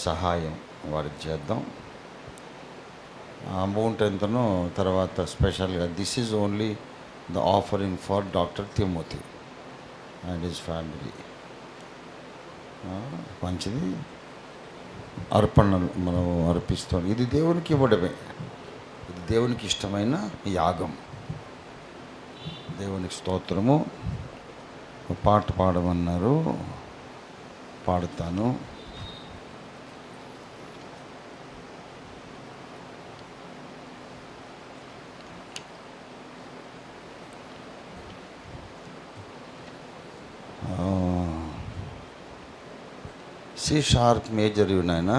సహాయం వారికి చేద్దాం. అమౌంట్ ఎంతనో తర్వాత స్పెషల్గా this is only the offering for doctor Timothy and his family. మంచిది అర్పణలు మనం అర్పిస్తాం. ఇది దేవునికి ఇవ్వడమే, ఇది దేవునికి ఇష్టమైన యాగం. దేవునికి స్తోత్రము. పాట పాడమన్నారు, పాడుతాను. సి షార్ప్ మేజర్ నాయనా.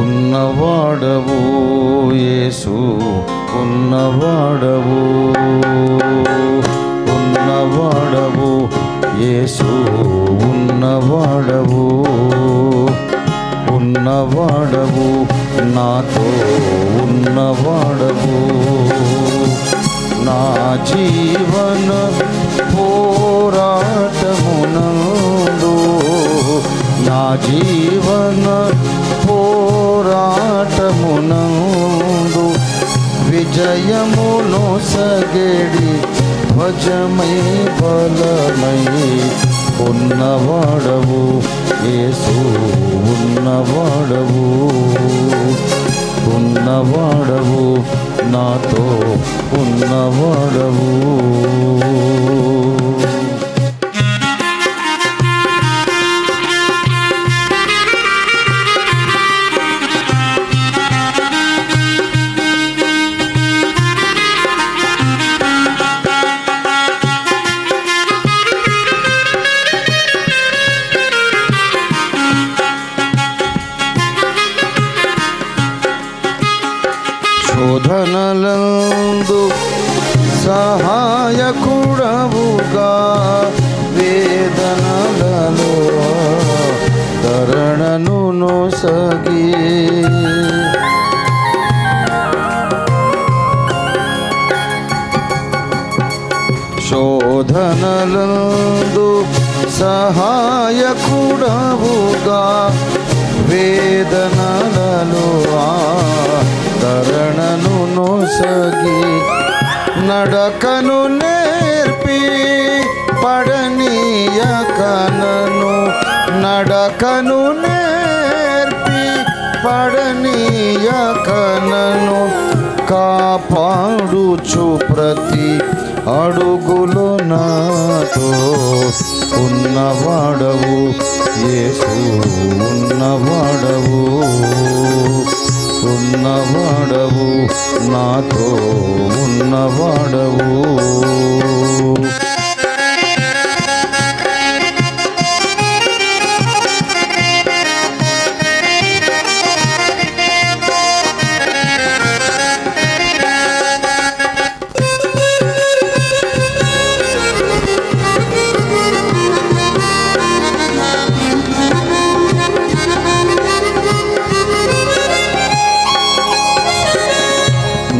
ఉన్నవాడవు యేసు, ఉన్నవాడవు, ఉన్నవాడవు యేసు, ఉన్నవాడవు, ఉన్నవాడవు నాతో ఉన్నవాడవు. నా జీవన పోరాటమునందు, నా జీవన పోరాటమునందు విజయమును సగడి ధ్వజమై బలమై ఉన్నవాడవు యేసు, ఉన్నవాడవు, ఉన్నవాడవు నాతో ఉన్నవాడవు. శోధనలందు సహాయకుడవుగా, వేదనలలో తరణను నొసగి, శోధనలందు సహాయకుడవుగా, వేదనలలో తరణను నొసగి, నడకను నేర్పి పడనీయకనను, నడకను నేర్పి పడనీయకనను, కాపాడుచు ప్రతి అడుగులో నాతో ఉన్నవాడవు యేసు, ఉన్నవాడవు, ఉన్నవాడవు నాతో ఉన్నవాడవు.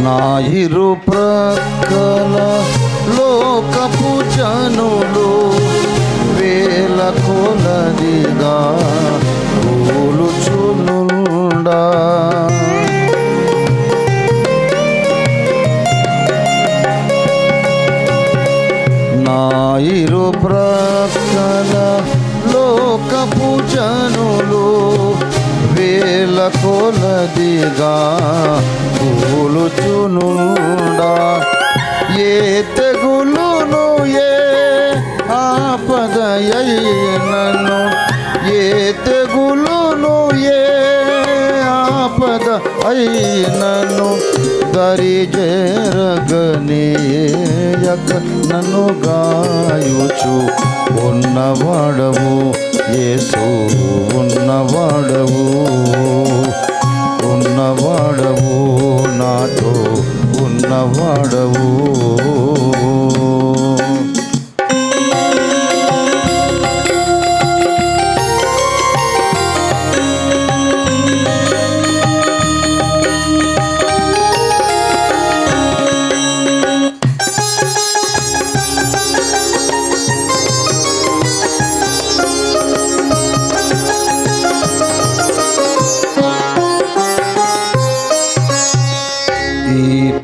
నా ఇరు ప్రక్కల లోకపు జనులు వేల కొలదిగా కూలుచునుండా, నా ఇరు ప్రక్కల లోకపు జనులు వేల కొలదిగా కూలుచునుండా, ఏ తెగులును ఏ ఆపదయైనను, ఏ తెగులును ఏ ఆపద అయినను దరిజేరగనీయక నన్ను గాయుచు ఉన్నవాడవు యేసు, ఉన్నవాడవు, ఉన్నవాడవు నాతో ఉన్నవాడవు.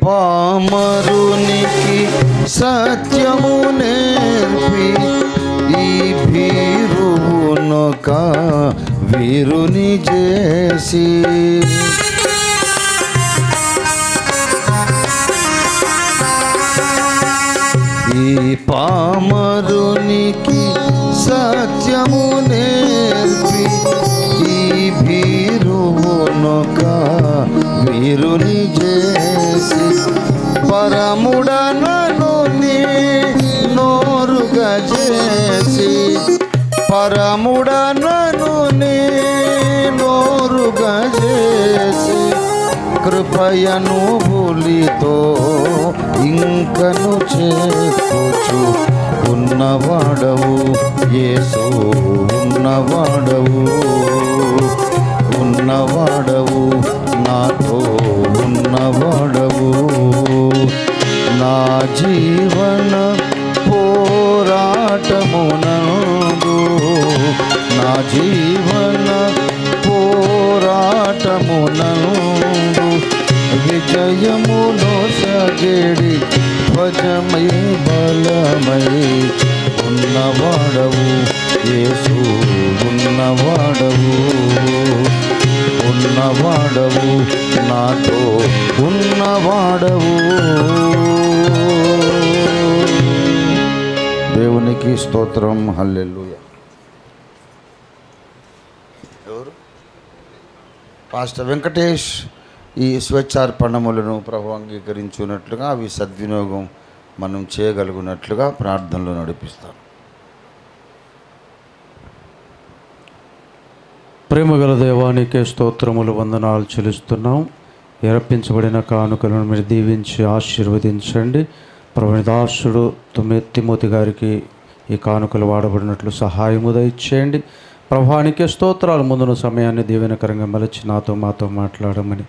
పామరునికి సత్యము నేర్పి ఈ భీరువునొక వీరుని చేసి ఈ పామరునికి సత్యము నేర్పి ఈ భీరువునొక వీరుని చేసి పరముడనను నీ నోరుగా చేసి పరముడనను నీ నోరుగా చేసి కృపయను బులితో ఇంకను చేకూచు ఉన్నవాడవు యేసు ఉన్నవాడవు ఉన్నవాడవు నాతో ఉన్నవాడవు నా జీవన పోరాటమునందు నా జీవన పోరాటమునందు విజయమును సగేడి ధ్వజమై బలమై ఉన్నవాడవు యేసు ఉన్నవాడవు ఉన్నవాడవు నాతో ఉన్నవాడవు. దేవునికి స్తోత్రం. హల్లెలూయా. ఎవరు? పాస్టర్ వెంకటేష్ ఈ స్వేచ్ఛార్పణములను ప్రభు అంగీకరించున్నట్లుగా అవి సద్వినియోగం మనం చేయగలిగినట్లుగా ప్రార్థనలు నడిపిస్తాం. ప్రేమగల దేవానికే స్తోత్రములు వందనాలు చెల్లిస్తున్నాం. అర్పించబడిన కానుకలను మీరు దీవించి ఆశీర్వదించండి. ప్రభుని దాసుడు తిమోతి గారికి ఈ కానుకలు వాడబడినట్లు సహాయము దయచేయండి. ప్రభానికే స్తోత్రాలు. ముందున్న సమయాన్ని దీవెనకరంగా మలచి నాతో మాతో మాట్లాడమని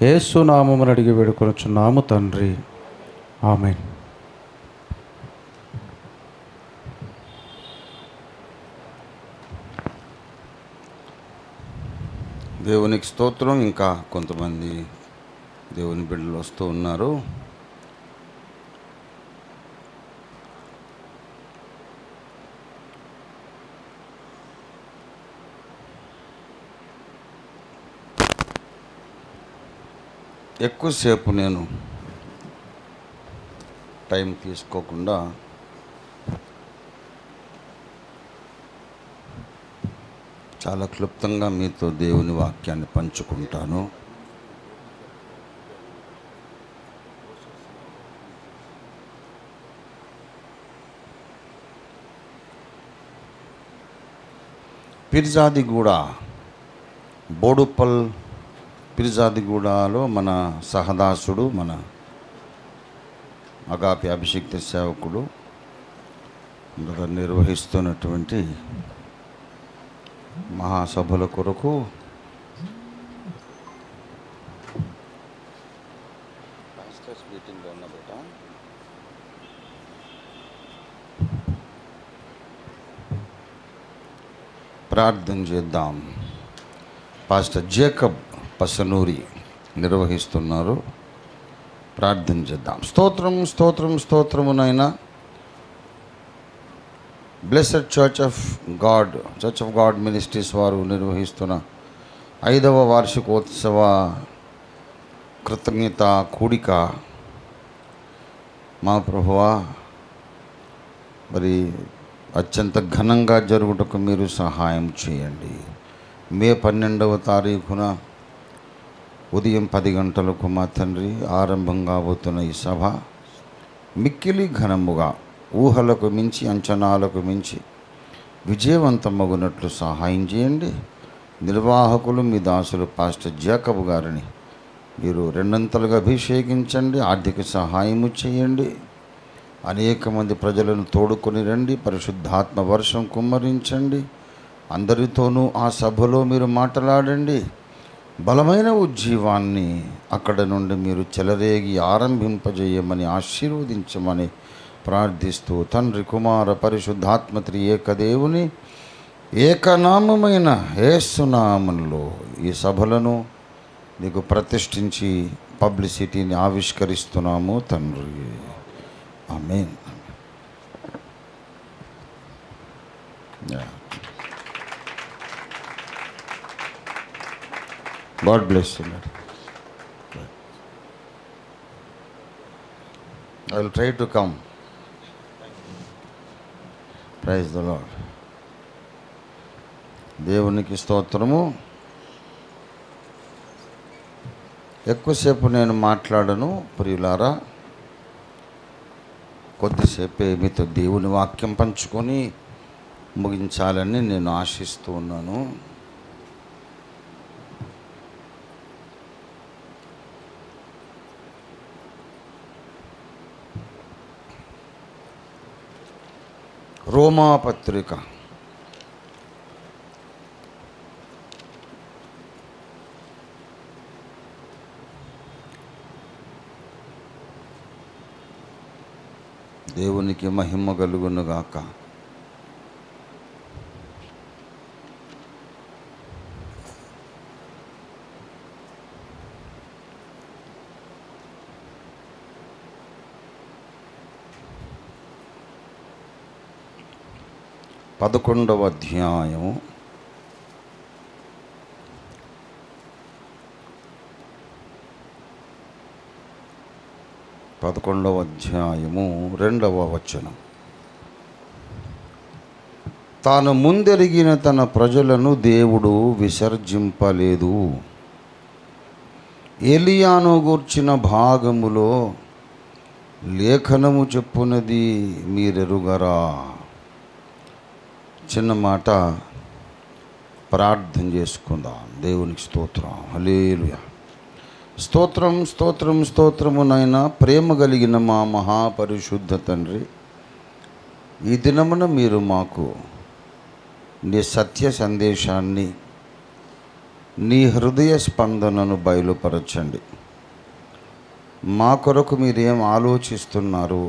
యేసు నామమును అడిగి వేడుకొనుచున్నాము తండ్రి. ఆమేన్. దేవునికి స్తోత్రం. ఇంకా కొంతమంది దేవుని బిడ్డలు వస్తూ ఉన్నారు. ఎక్కువసేపు నేను టైం తీసుకోకుండా చాలా క్లుప్తంగా మీతో దేవుని వాక్యాన్ని పంచుకుంటాను. పిర్జాదిగూడ బోడుపల్ పిర్జాదిగూడలో మన సహదాసుడు, మన అగాపి అభిషిక్త సేవకుడు నిర్వహిస్తున్నటువంటి మహాసభల కొరకు ప్రార్థన చేద్దాం. పాస్టర్ జేకబ్ పసనూరి నిర్వహిస్తున్నారు. ప్రార్థన చేద్దాం. స్తోత్రం స్తోత్రం స్తోత్రమునైనా Blessed Church of God Ministries వారు నిర్వహిస్తున్న 5వ వార్షికోత్సవ కృతజ్ఞత కూడిక మా ప్రభువా మరి అత్యంత ఘనంగా జరుగుటకు మీరు సహాయం చేయండి. మే 12వ తారీఖున ఉదయం 10 గంటలకు మా తండ్రి ఆరంభం కాబోతున్న ఈ సభ మిక్కిలి ఘనముగా ఊహలకు మించి అంచనాలకు మించి విజయవంతమగునట్లు సహాయం చేయండి. నిర్వాహకులు మీ దాసులు పాస్టర్ జేకబ్ గారిని మీరు 2 అభిషేకించండి. ఆర్థిక సహాయము చేయండి. అనేక మంది ప్రజలను తోడుకొని రండి. పరిశుద్ధాత్మ వర్షం కుమ్మరించండి. అందరితోనూ ఆ సభలో మీరు మాట్లాడండి. బలమైన ఉజ్జీవాన్ని అక్కడ నుండి మీరు చెలరేగి ఆరంభింపజేయమని ఆశీర్వదించమని ప్రార్థిస్తూ తండ్రి కుమార పరిశుద్ధాత్మ త్రియేకదేవుని ఏకనామమైన యేసు నామములో ఈ సభలను నీకు ప్రతిష్ఠించి పబ్లిసిటీని ఆవిష్కరిస్తున్నాము తండ్రి. ఆమేన్. God bless you. I will try to come. Praise the Lord. దేవునికి స్తోత్రము. ఎక్కువసేపు నేను మాట్లాడను ప్రియులారా. కొద్దిసేపే మీతో దేవుని వాక్యం పంచుకొని ముగించాలని నేను ఆశిస్తూ ఉన్నాను. రోమా పత్రిక దేవునికి మహిమ కలుగునుగాక. పదకొండవ అధ్యాయము 2వ వచనం. తాను ముందెరిగిన తన ప్రజలను దేవుడు విసర్జింపలేదు. ఏలియాను గూర్చిన భాగములో లేఖనము చెప్పునది మీరెరుగరా. చిన్న మాట ప్రార్థన చేసుకుందాం. దేవునికి స్తోత్రం. హల్లెలూయా. స్తోత్రం స్తోత్రం స్తోత్రము నాయన. ప్రేమ కలిగిన మా మహాపరిశుద్ధ తండ్రి, ఈ దినమున మీరు మాకు నీ సత్య సందేశాన్ని, నీ హృదయ స్పందనను బయలుపరచండి. మా కొరకు మీరేం ఆలోచిస్తున్నారు,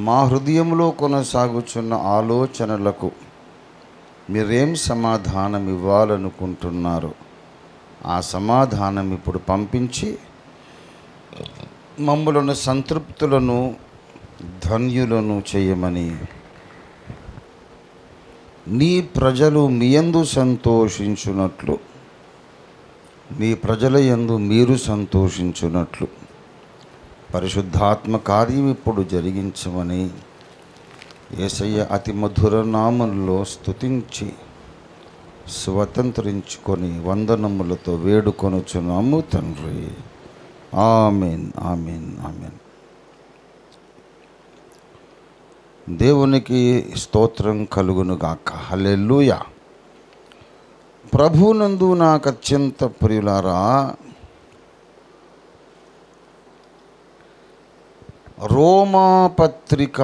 మా హృదయంలో కొనసాగుచున్న ఆలోచనలకు మీరేం సమాధానం ఇవ్వాలనుకుంటున్నారు, ఆ సమాధానం ఇప్పుడు పంపించి మమ్ములను సంతృప్తులను ధన్యులను చేయమని, నీ ప్రజలు మీ యందు సంతోషించున్నట్లు, నీ ప్రజల యందు మీరు సంతోషించున్నట్లు పరిశుద్ధాత్మ కార్యం ఇప్పుడు జరిగించమని యేసయ్య అతి మధుర నామంలో స్తుతించి స్వతంత్రించుకొని వందనములతో వేడుకొనుచున్నాము తండ్రి. ఆమేన్, ఆమేన్, ఆమేన్. దేవునికి స్తోత్రం కలుగునుగాక. హల్లెలూయా. ప్రభునందు నాకు అత్యంత ప్రియులారా, రోమా పత్రిక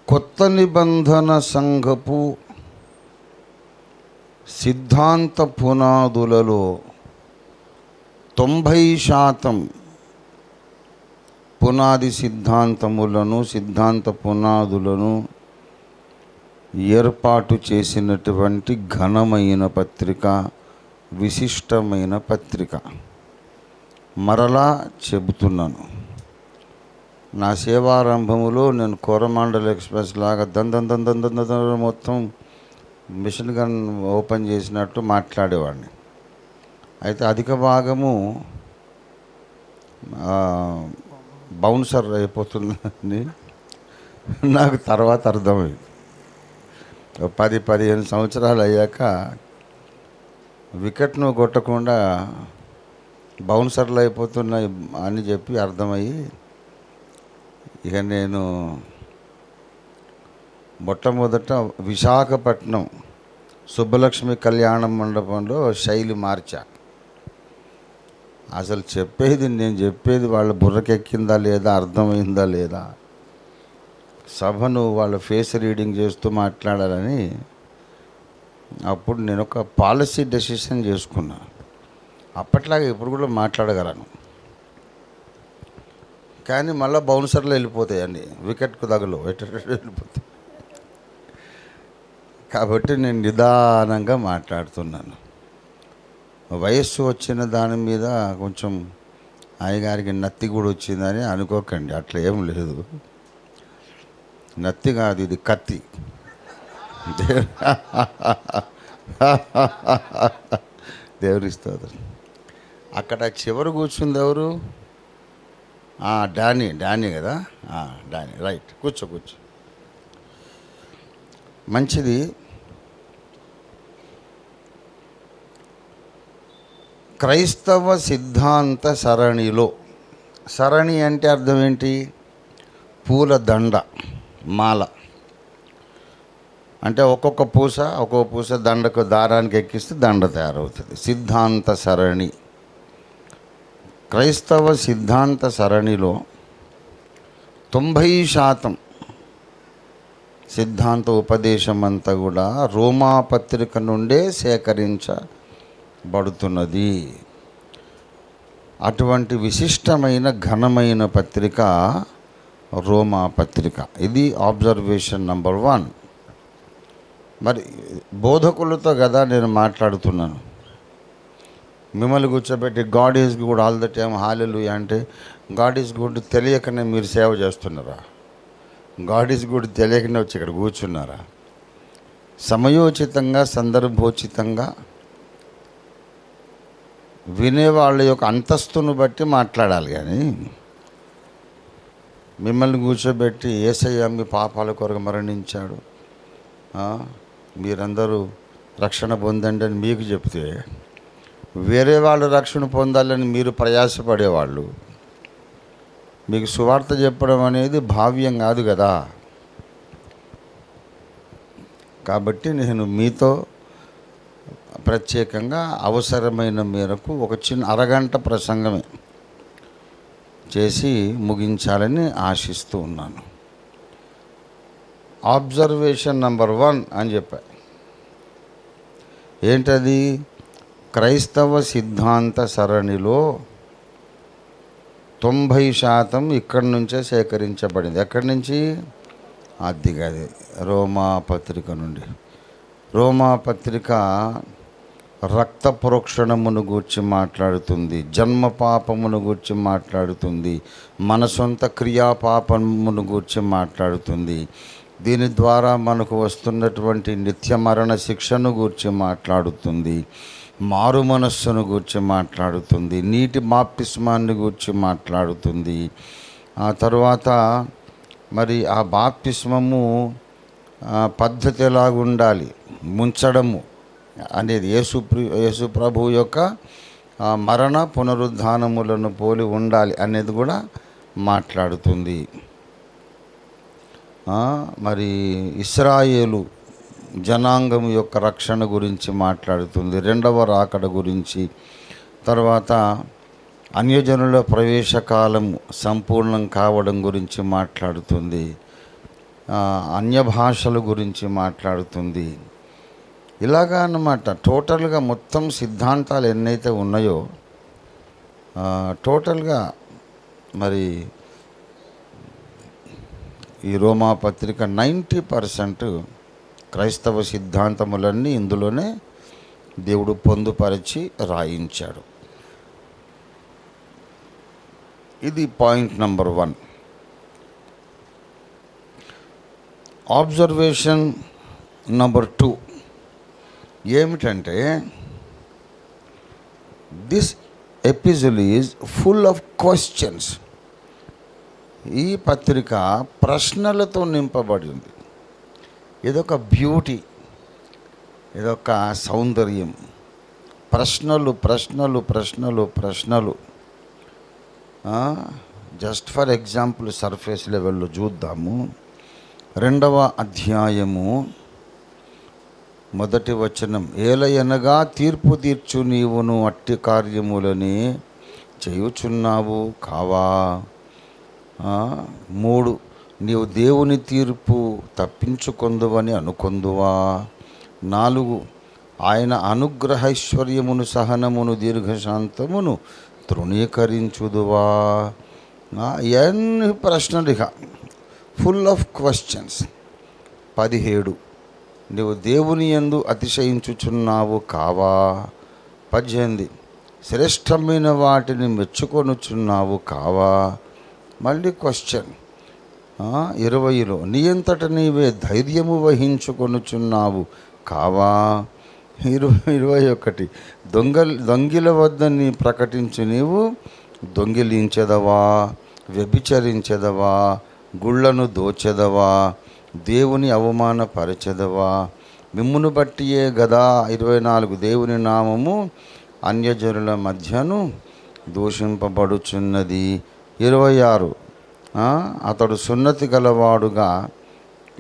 కొత్త నిబంధన సంఘపు సిద్ధాంత పునాదులలో 90% పునాది సిద్ధాంతములను, సిద్ధాంత పునాదులను ఏర్పాటు చేసినటువంటి ఘనమైన పత్రిక, విశిష్టమైన పత్రిక. మరలా చెబుతున్నాను, నా సేవారంభములో నేను కోరమాండల్ ఎక్స్ప్రెస్ లాగా దంద మొత్తం మిషన్ గన్ ఓపెన్ చేసినట్టు మాట్లాడేవాడిని. అయితే అధిక భాగము బౌన్సర్ అయిపోతుందని నాకు తర్వాత అర్థమైంది. 10-15 సంవత్సరాలు అయ్యాక వికెట్ను కొట్టకుండా బౌన్సర్లు అయిపోతున్నాయి అని చెప్పి అర్థమయ్యి, ఇక నేను మొట్టమొదట విశాఖపట్నం సుబ్బలక్ష్మి కళ్యాణ మండపంలో శైలి మార్చా. అసలు నేను చెప్పేది వాళ్ళ బుర్రకెక్కిందా లేదా, అర్థమైందా లేదా, సభను వాళ్ళ ఫేస్ రీడింగ్ చేస్తూ మాట్లాడాలని అప్పుడు నేను ఒక పాలసీ డెసిషన్ చేసుకున్నా. అప్పట్లాగా ఇప్పుడు కూడా మాట్లాడగలను, కానీ మళ్ళీ బౌన్సర్లు వెళ్ళిపోతాయండి, వికెట్కు తగలు వెళ్ళిపోతాయి. కాబట్టి నేను నిదానంగా మాట్లాడుతున్నాను. వయస్సు వచ్చిన దాని మీద కొంచెం అయ్యగారికి నత్తి కూడా వచ్చిందని అనుకోకండి, అట్లా ఏం లేదు. నత్తి కాదు, ఇది కత్తి. దేవుడిస్తుంది. అక్కడ చివరి కూర్చుంది ఎవరు? డానీ కదా, డానీ. రైట్, కూర్చో. మంచిది. క్రైస్తవ సిద్ధాంత సరణిలో, సరణి అంటే అర్థం ఏంటి? పూల దండ, మాల. అంటే ఒక్కొక్క పూస దండకు దారానికి ఎక్కిస్తే దండ తయారవుతుంది. సిద్ధాంత సరణి. క్రైస్తవ సిద్ధాంత సరణిలో 90% సిద్ధాంత ఉపదేశం అంతా కూడా రోమా పత్రిక నుండే సేకరించబడుతున్నది. అటువంటి విశిష్టమైన ఘనమైన పత్రిక రోమా పత్రిక. ఇది ఆబ్జర్వేషన్ నెంబర్ 1. మరి బోధకులతో కదా నేను మాట్లాడుతున్నాను. మిమ్మల్ని కూర్చోబెట్టి God is good all the time hallelujah అంటే గాడ్ ఈజ్ గుడ్ తెలియకనే మీరు సేవ చేస్తున్నారా? గాడ్ ఈజ్ గుడ్ తెలియకనే వచ్చి ఇక్కడ కూర్చున్నారా? సమయోచితంగా, సందర్భోచితంగా వినేవాళ్ళ యొక్క అంతస్తును బట్టి మాట్లాడాలి. కానీ మిమ్మల్ని కూర్చోబెట్టి యేసయ్య మీ పాపాల కొరకు మరణించాడు, మీరందరూ రక్షణ పొందండి అని మీకు చెప్తే, వేరే వాళ్ళు రక్షణ పొందాలని మీరు ప్రయాసపడేవాళ్ళు మీకు సువార్త చెప్పడం అనేది భావ్యం కాదు కదా. కాబట్టి నేను మీతో ప్రత్యేకంగా అవసరమైన మేరకు ఒక చిన్న అరగంట ప్రసంగమే చేసి ముగించాలని ఆశిస్తూ ఉన్నాను. ఆబ్జర్వేషన్ నెంబర్ 1 అని చెప్పా. ఏంటది? క్రైస్తవ సిద్ధాంత సరణిలో 90% ఇక్కడి నుంచే సేకరించబడింది. ఎక్కడి నుంచి? అది రోమా పత్రిక నుండి. రోమా పత్రిక రక్త ప్రోక్షణమును గూర్చి మాట్లాడుతుంది, జన్మ పాపమును గూర్చి మాట్లాడుతుంది, మన సొంత క్రియాపాపమును గూర్చి మాట్లాడుతుంది, దీని ద్వారా మనకు వస్తున్నటువంటి నిత్య మరణ శిక్షను గూర్చి మాట్లాడుతుంది, మారు మనస్సును గూర్చి మాట్లాడుతుంది, నీటి బాప్తిస్మాన్ని గూర్చి మాట్లాడుతుంది. ఆ తర్వాత మరి ఆ బాప్తిస్మము పద్ధతి ఎలాగుండాలి, ముంచడము అనేది యేసు ప్రభు యొక్క మరణ పునరుద్ధానములను పోలి ఉండాలి అనేది కూడా మాట్లాడుతుంది. మరి ఇశ్రాయేలు జనాంగం యొక్క రక్షణ గురించి మాట్లాడుతుంది, రెండవ రాకడ గురించి. తర్వాత అన్యజనుల ప్రవేశకాలం సంపూర్ణం కావడం గురించి మాట్లాడుతుంది, అన్య భాషల గురించి మాట్లాడుతుంది. ఇలాగా అన్నమాట. టోటల్గా మొత్తం సిద్ధాంతాలు ఎన్నైతే ఉన్నాయో టోటల్గా మరి ఈ రోమా పత్రిక 90% క్రైస్తవ సిద్ధాంతములన్నీ ఇందులోనే దేవుడు పొందుపరిచి రాయించాడు. ఇది పాయింట్ నెంబర్ 1. ఆబ్జర్వేషన్ నెంబర్ 2 ఏమిటంటే, this episode is full of questions. ఈ పత్రిక ప్రశ్నలతో నింపబడింది. ఇదొక బ్యూటీ, ఇదొక సౌందర్యం. ప్రశ్నలు ప్రశ్నలు ప్రశ్నలు ప్రశ్నలు. జస్ట్ ఫర్ ఎగ్జాంపుల్ సర్ఫేస్ లెవెల్లో చూద్దాము. 2వ అధ్యాయము 1వ వచనం, ఏలయనగా తీర్పు తీర్చు నీవును అట్టి కార్యములని చేయుచున్నావు కావా. 3, నీవు దేవుని తీర్పు తప్పించుకొందువని అనుకొందువా. 4, ఆయన అనుగ్రహైశ్వర్యమును సహనమును దీర్ఘశాంతమును తృణీకరించుదువా. ఎన్ని ప్రశ్నలు, ఇక ఫుల్ ఆఫ్ క్వశ్చన్స్. 17, నీవు దేవుని యందు అతిశయించుచున్నావు కావా. 18 శ్రేష్టమైన వాటిని మెచ్చుకొనుచున్నావు కావా. మళ్ళీ క్వశ్చన్ 20లో నీ అంతట నీవే ధైర్యము వహించుకొనుచున్నావు కావా. 21 దొంగిల వద్ద నీ ప్రకటించు నీవు దొంగిలించెదవా, వ్యభిచరించెదవా, గుళ్ళను దోచెదవా, దేవుని అవమానపరచెదవా. మిమ్మును బట్టియే గదా 24 దేవుని నామము అన్యజనుల మధ్యను దూషింపబడుచున్నది. 26 అతడు సున్నతి గలవాడుగా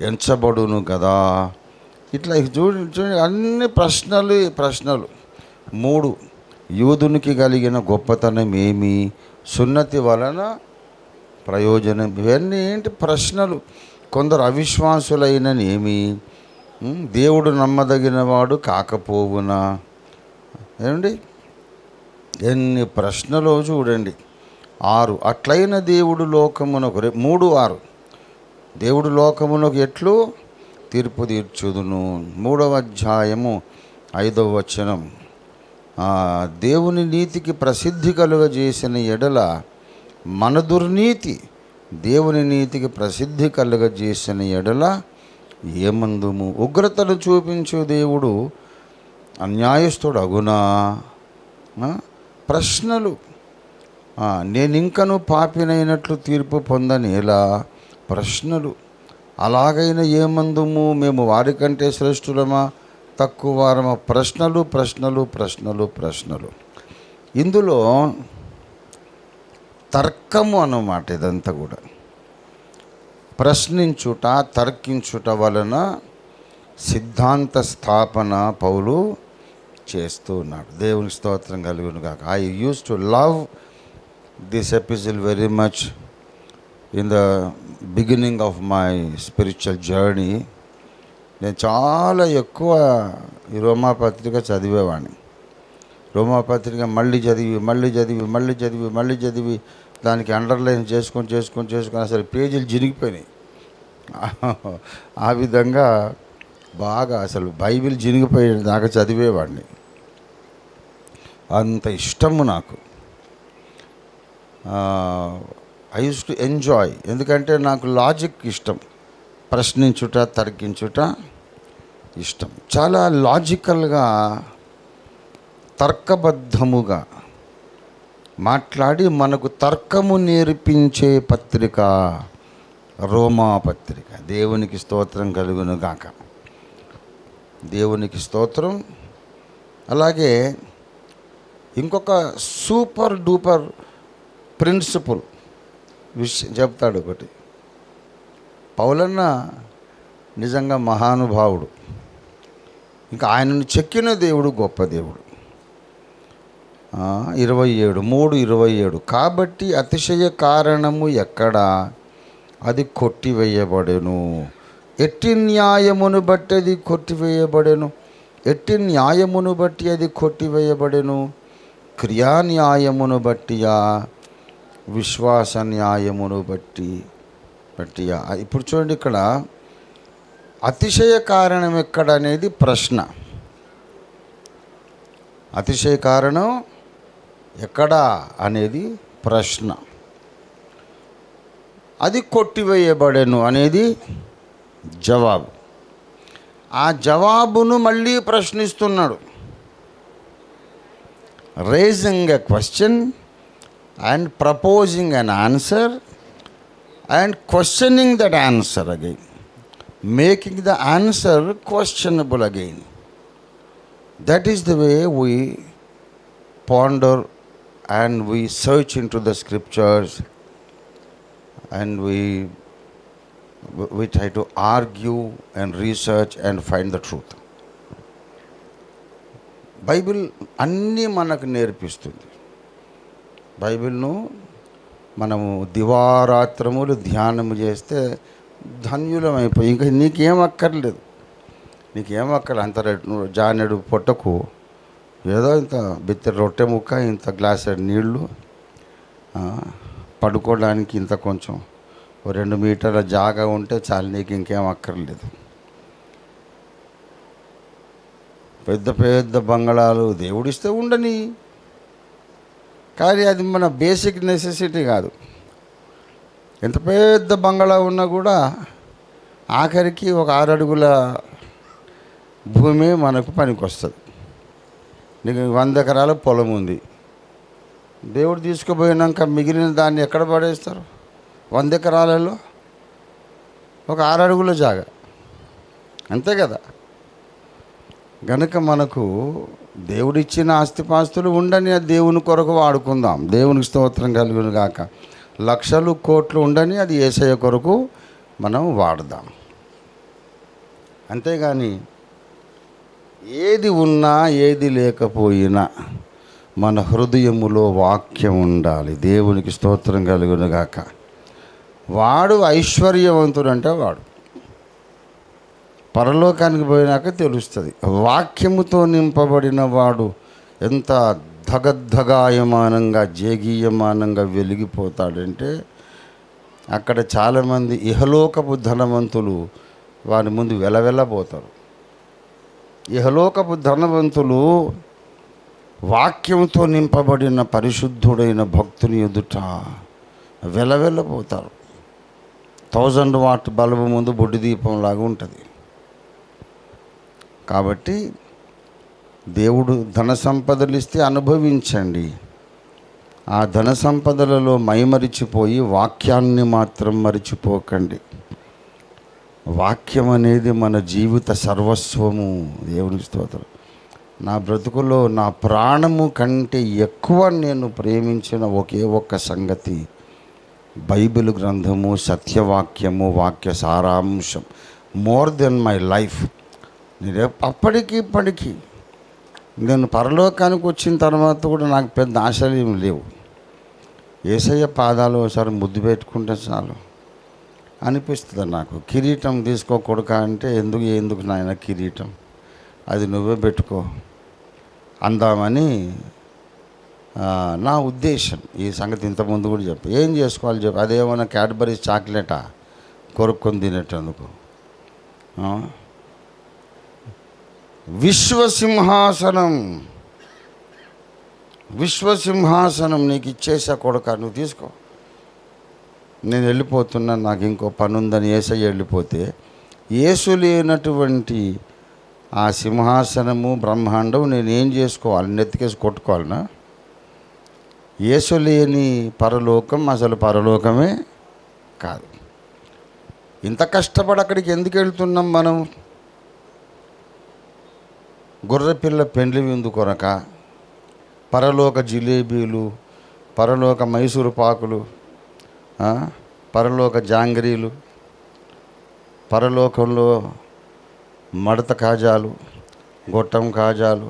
ఎంచబడును కదా. ఇట్లా చూడండి అన్ని ప్రశ్నలు 3 యూదునికి కలిగిన గొప్పతనం ఏమి, సున్నతి వలన ప్రయోజనం, ఇవన్నీ ఏంటి ప్రశ్నలు. కొందరు అవిశ్వాసులైననేమి, దేవుడు నమ్మదగినవాడు కాకపోవునా. ఏమండి ఎన్ని ప్రశ్నలు చూడండి. 6 అట్లయిన దేవుడు లోకమునకు 3:6 దేవుడు లోకమునకు ఎట్లు తీర్పు తీర్చుదును. 3వ అధ్యాయము 5వ వచనం దేవుని నీతికి ప్రసిద్ధి కలుగజేసిన ఎడల మన దుర్నీతి దేవుని నీతికి ప్రసిద్ధి కలుగజేసిన ఎడల ఏమందుము. ఉగ్రతను చూపించు దేవుడు అన్యాయస్తుడు అగునా. ప్రశ్నలు. నేనింకను పాపినైనట్లు తీర్పు పొందనేలా. ప్రశ్నలు. అలాగైనా ఏమందుము, మేము వారికంటే శ్రేష్ఠులమా తక్కువ వారమా. ప్రశ్నలు ప్రశ్నలు ప్రశ్నలు ప్రశ్నలు. ఇందులో తర్కము అన్నమాట. ఇదంతా కూడా ప్రశ్నించుట, తర్కించుట వలన సిద్ధాంత స్థాపన పౌలు చేస్తూ ఉన్నాడు. దేవుని స్తోత్రం కలుగును గాక. I use to love this episode very much in the beginning of my spiritual journey. నేను చాలా ఎక్కువ ఈ రోమాపత్రిక చదివేవాడిని. రోమాపత్రిక మళ్ళీ చదివి దానికి అండర్లైన్ చేసుకొని అసలు పేజీలు జినిగిపోయినాయి. ఆ విధంగా బాగా అసలు బైబిల్ జినిగిపోయే దాకా చదివేవాడిని. అంత ఇష్టము నాకు. I use to enjoy. ఎందుకంటే నాకు లాజిక్ ఇష్టం, ప్రశ్నించుట, తర్కించుట ఇష్టం. చాలా లాజికల్గా, తర్కబద్ధముగా మాట్లాడి మనకు తర్కము నేర్పించే పత్రిక రోమా పత్రిక. దేవునికి స్తోత్రం కలుగును గాక. దేవునికి స్తోత్రం. అలాగే ఇంకొక సూపర్ డూపర్ ప్రిన్సిపల్ విషయం చెప్తాడు ఒకటి. పౌలన్న నిజంగా మహానుభావుడు. ఇంకా ఆయనను చెక్కిన దేవుడు గొప్ప దేవుడు. 3:27 కాబట్టి అతిశయ కారణము ఎక్కడ, అది కొట్టివేయబడెను. ఎట్టి న్యాయమును బట్టి అది కొట్టివేయబడెను. ఎట్టి న్యాయమును బట్టి అది కొట్టివేయబడెను. క్రియా న్యాయమును బట్టియా, విశ్వాస న్యాయమును బట్టియా. ఇప్పుడు చూడండి, ఇక్కడ అతిశయ కారణం ఎక్కడ అనేది ప్రశ్న. అతిశయ కారణం ఎక్కడా అనేది ప్రశ్న. అది కొట్టివేయబడెను అనేది జవాబు. ఆ జవాబును మళ్ళీ ప్రశ్నిస్తున్నాడు. Raising a question and proposing an answer and questioning that answer again, making the answer questionable again. That is the way we ponder and we search into the scriptures and we try to argue and research and find the truth. Bible అన్నీ మనకు నేర్పిస్తుంది. బైబిల్ను మనము దివారాత్రములు ధ్యానము చేస్తే ధన్యులమైపోయి ఇంకా నీకేం అక్కర్లేదు. అంత జానెడు పొట్టకు ఏదో ఇంత బిత్తెర రొట్టె ముక్క, ఇంత గ్లాసెడు నీళ్ళు, పడుకోవడానికి ఇంత కొంచెం 2 మీటర్ల జాగా ఉంటే చాలు, నీకు ఇంకేం అక్కర్లేదు. పెద్ద పెద్ద బంగళాలు దేవుడిస్తే ఉండని, కానీ అది మన బేసిక్ నెసెసిటీ కాదు. ఎంత పెద్ద బంగళా ఉన్నా కూడా ఆఖరికి ఒక 6 అడుగుల భూమి మనకు పనికి వస్తుంది. నీకు 100 ఎకరాల పొలం ఉంది, దేవుడు తీసుకుపోయినాక మిగిలిన దాన్ని ఎక్కడ పడేస్తారు? 100 ఎకరాలలో ఒక 6 అడుగుల జాగా, అంతే కదా. గనుక మనకు దేవుడిచ్చిన ఆస్తిపాస్తులు ఉండని, అది దేవుని కొరకు వాడుకుందాం. దేవునికి స్తోత్రం కలుగును గాక. లక్షలు కోట్లు ఉండని, అది యేసయ్య కొరకు మనం వాడదాం. అంతేగాని ఏది ఉన్నా ఏది లేకపోయినా మన హృదయములో వాక్యం ఉండాలి. దేవునికి స్తోత్రం కలుగును గాక. వాడు ఐశ్వర్యవంతుడు అంటే వాడు పరలోకానికి పోయినాక తెలుస్తుంది. వాక్యముతో నింపబడిన వాడు ఎంత ధగద్ధగాయమానంగా జేగీయమానంగా వెలిగిపోతాడంటే, అక్కడ చాలామంది ఇహలోకపు ధనవంతులు వారి ముందు వెలవెల్లబోతారు. ఇహలోకపు ధనవంతులు వాక్యంతో నింపబడిన పరిశుద్ధుడైన భక్తుని ఎదుట వెలవెల్లబోతారు. 1000 వాట్ బల్బు ముందు బొడ్డు దీపం లాగా ఉంటుంది. కాబట్టి దేవుడు ధన సంపదలు ఇస్తే అనుభవించండి. ఆ ధన సంపదలలో మైమరిచిపోయి వాక్యాన్ని మాత్రం మరిచిపోకండి. వాక్యం అనేది మన జీవిత సర్వస్వము. దేవునికి స్తోత్రం. నా బ్రతుకులో నా ప్రాణము కంటే ఎక్కువ నేను ప్రేమించిన ఒకే ఒక్క సంగతి బైబిల్ గ్రంథము, సత్యవాక్యము, వాక్య సారాంశం. More than my life. నేను అప్పటికి ఇప్పటికీ నేను పరలోకానికి వచ్చిన తర్వాత కూడా నాకు పెద్ద ఆశలు ఏమి లేవు. యేసయ్య పాదాలు ఒకసారి ముద్దు పెట్టుకుంటే చాలు అనిపిస్తుంది నాకు. కిరీటం తీసుకోకూడక అంటే ఎందుకు నాయన కిరీటం, అది నువ్వే పెట్టుకో అందామని నా ఉద్దేశం. ఈ సంగతి ఇంతకుముందు కూడా చెప్పు. ఏం చేసుకోవాలి చెప్పు. అదేమన్నా క్యాడ్బరీస్ చాక్లెటా కొరుక్కొని తినేటందుకు? విశ్వసింహాసనం నీకు ఇచ్చేసా కొడుక, నువ్వు తీసుకో. నేను వెళ్ళిపోతున్నా, నాకు ఇంకో పని ఉందని యేసయ్య వెళ్ళిపోతే, యేసు లేనటువంటి ఆ సింహాసనము బ్రహ్మాండం నేనేం చేసుకోవాలి? నెత్తికేసి కొట్టుకోవాలనా? యేసు లేని పరలోకం అసలు పరలోకమే కాదు. ఇంత కష్టపడి అక్కడికి ఎందుకు వెళ్తున్నాం మనం? గొర్రెపిల్ల పెండ్లి విందు కొరక, పరలోక జిలేబీలు, పరలోక మైసూరు పాకులు, పరలోక జాంగ్రీలు, పరలోకంలో మడత కాజాలు, గొట్టం కాజాలు,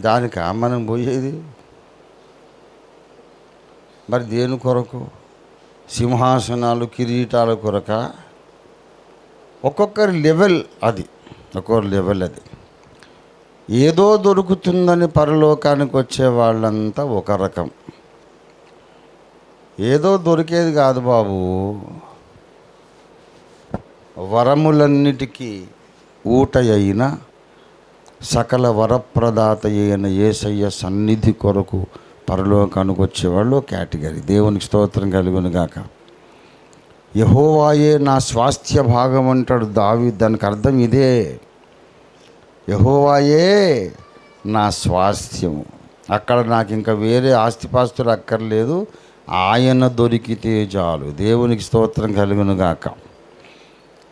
దానికా మనం పోయేది? మరి దేని కొరకు? సింహాసనాలు, కిరీటాల కొరక? ఒక్కొక్కరి లెవెల్ అది, ఒక్కొక్క లెవెల్ అది. ఏదో దొరుకుతుందని పరలోకానికి వచ్చే వాళ్ళంతా ఒక రకం. ఏదో దొరికేది కాదు బాబు. వరములన్నిటికీ ఊట అయిన సకల వరప్రదాత అయిన యేసయ్య సన్నిధి కొరకు పరలోకానికి వచ్చేవాళ్ళు కేటగిరీ. దేవునికి స్తోత్రం కలుగును గాక. యెహోవాయే నా స్వాస్థ్య భాగం అంటాడు దావీదు. దానికి అర్థం ఇదే, యెహోవాయే నా స్వాస్థ్యము. అక్కడ నాకు ఇంకా వేరే ఆస్తిపాస్తులు అక్కర్లేదు, ఆయన దొరికితే చాలు. దేవునికి స్తోత్రం కలుగును గాక.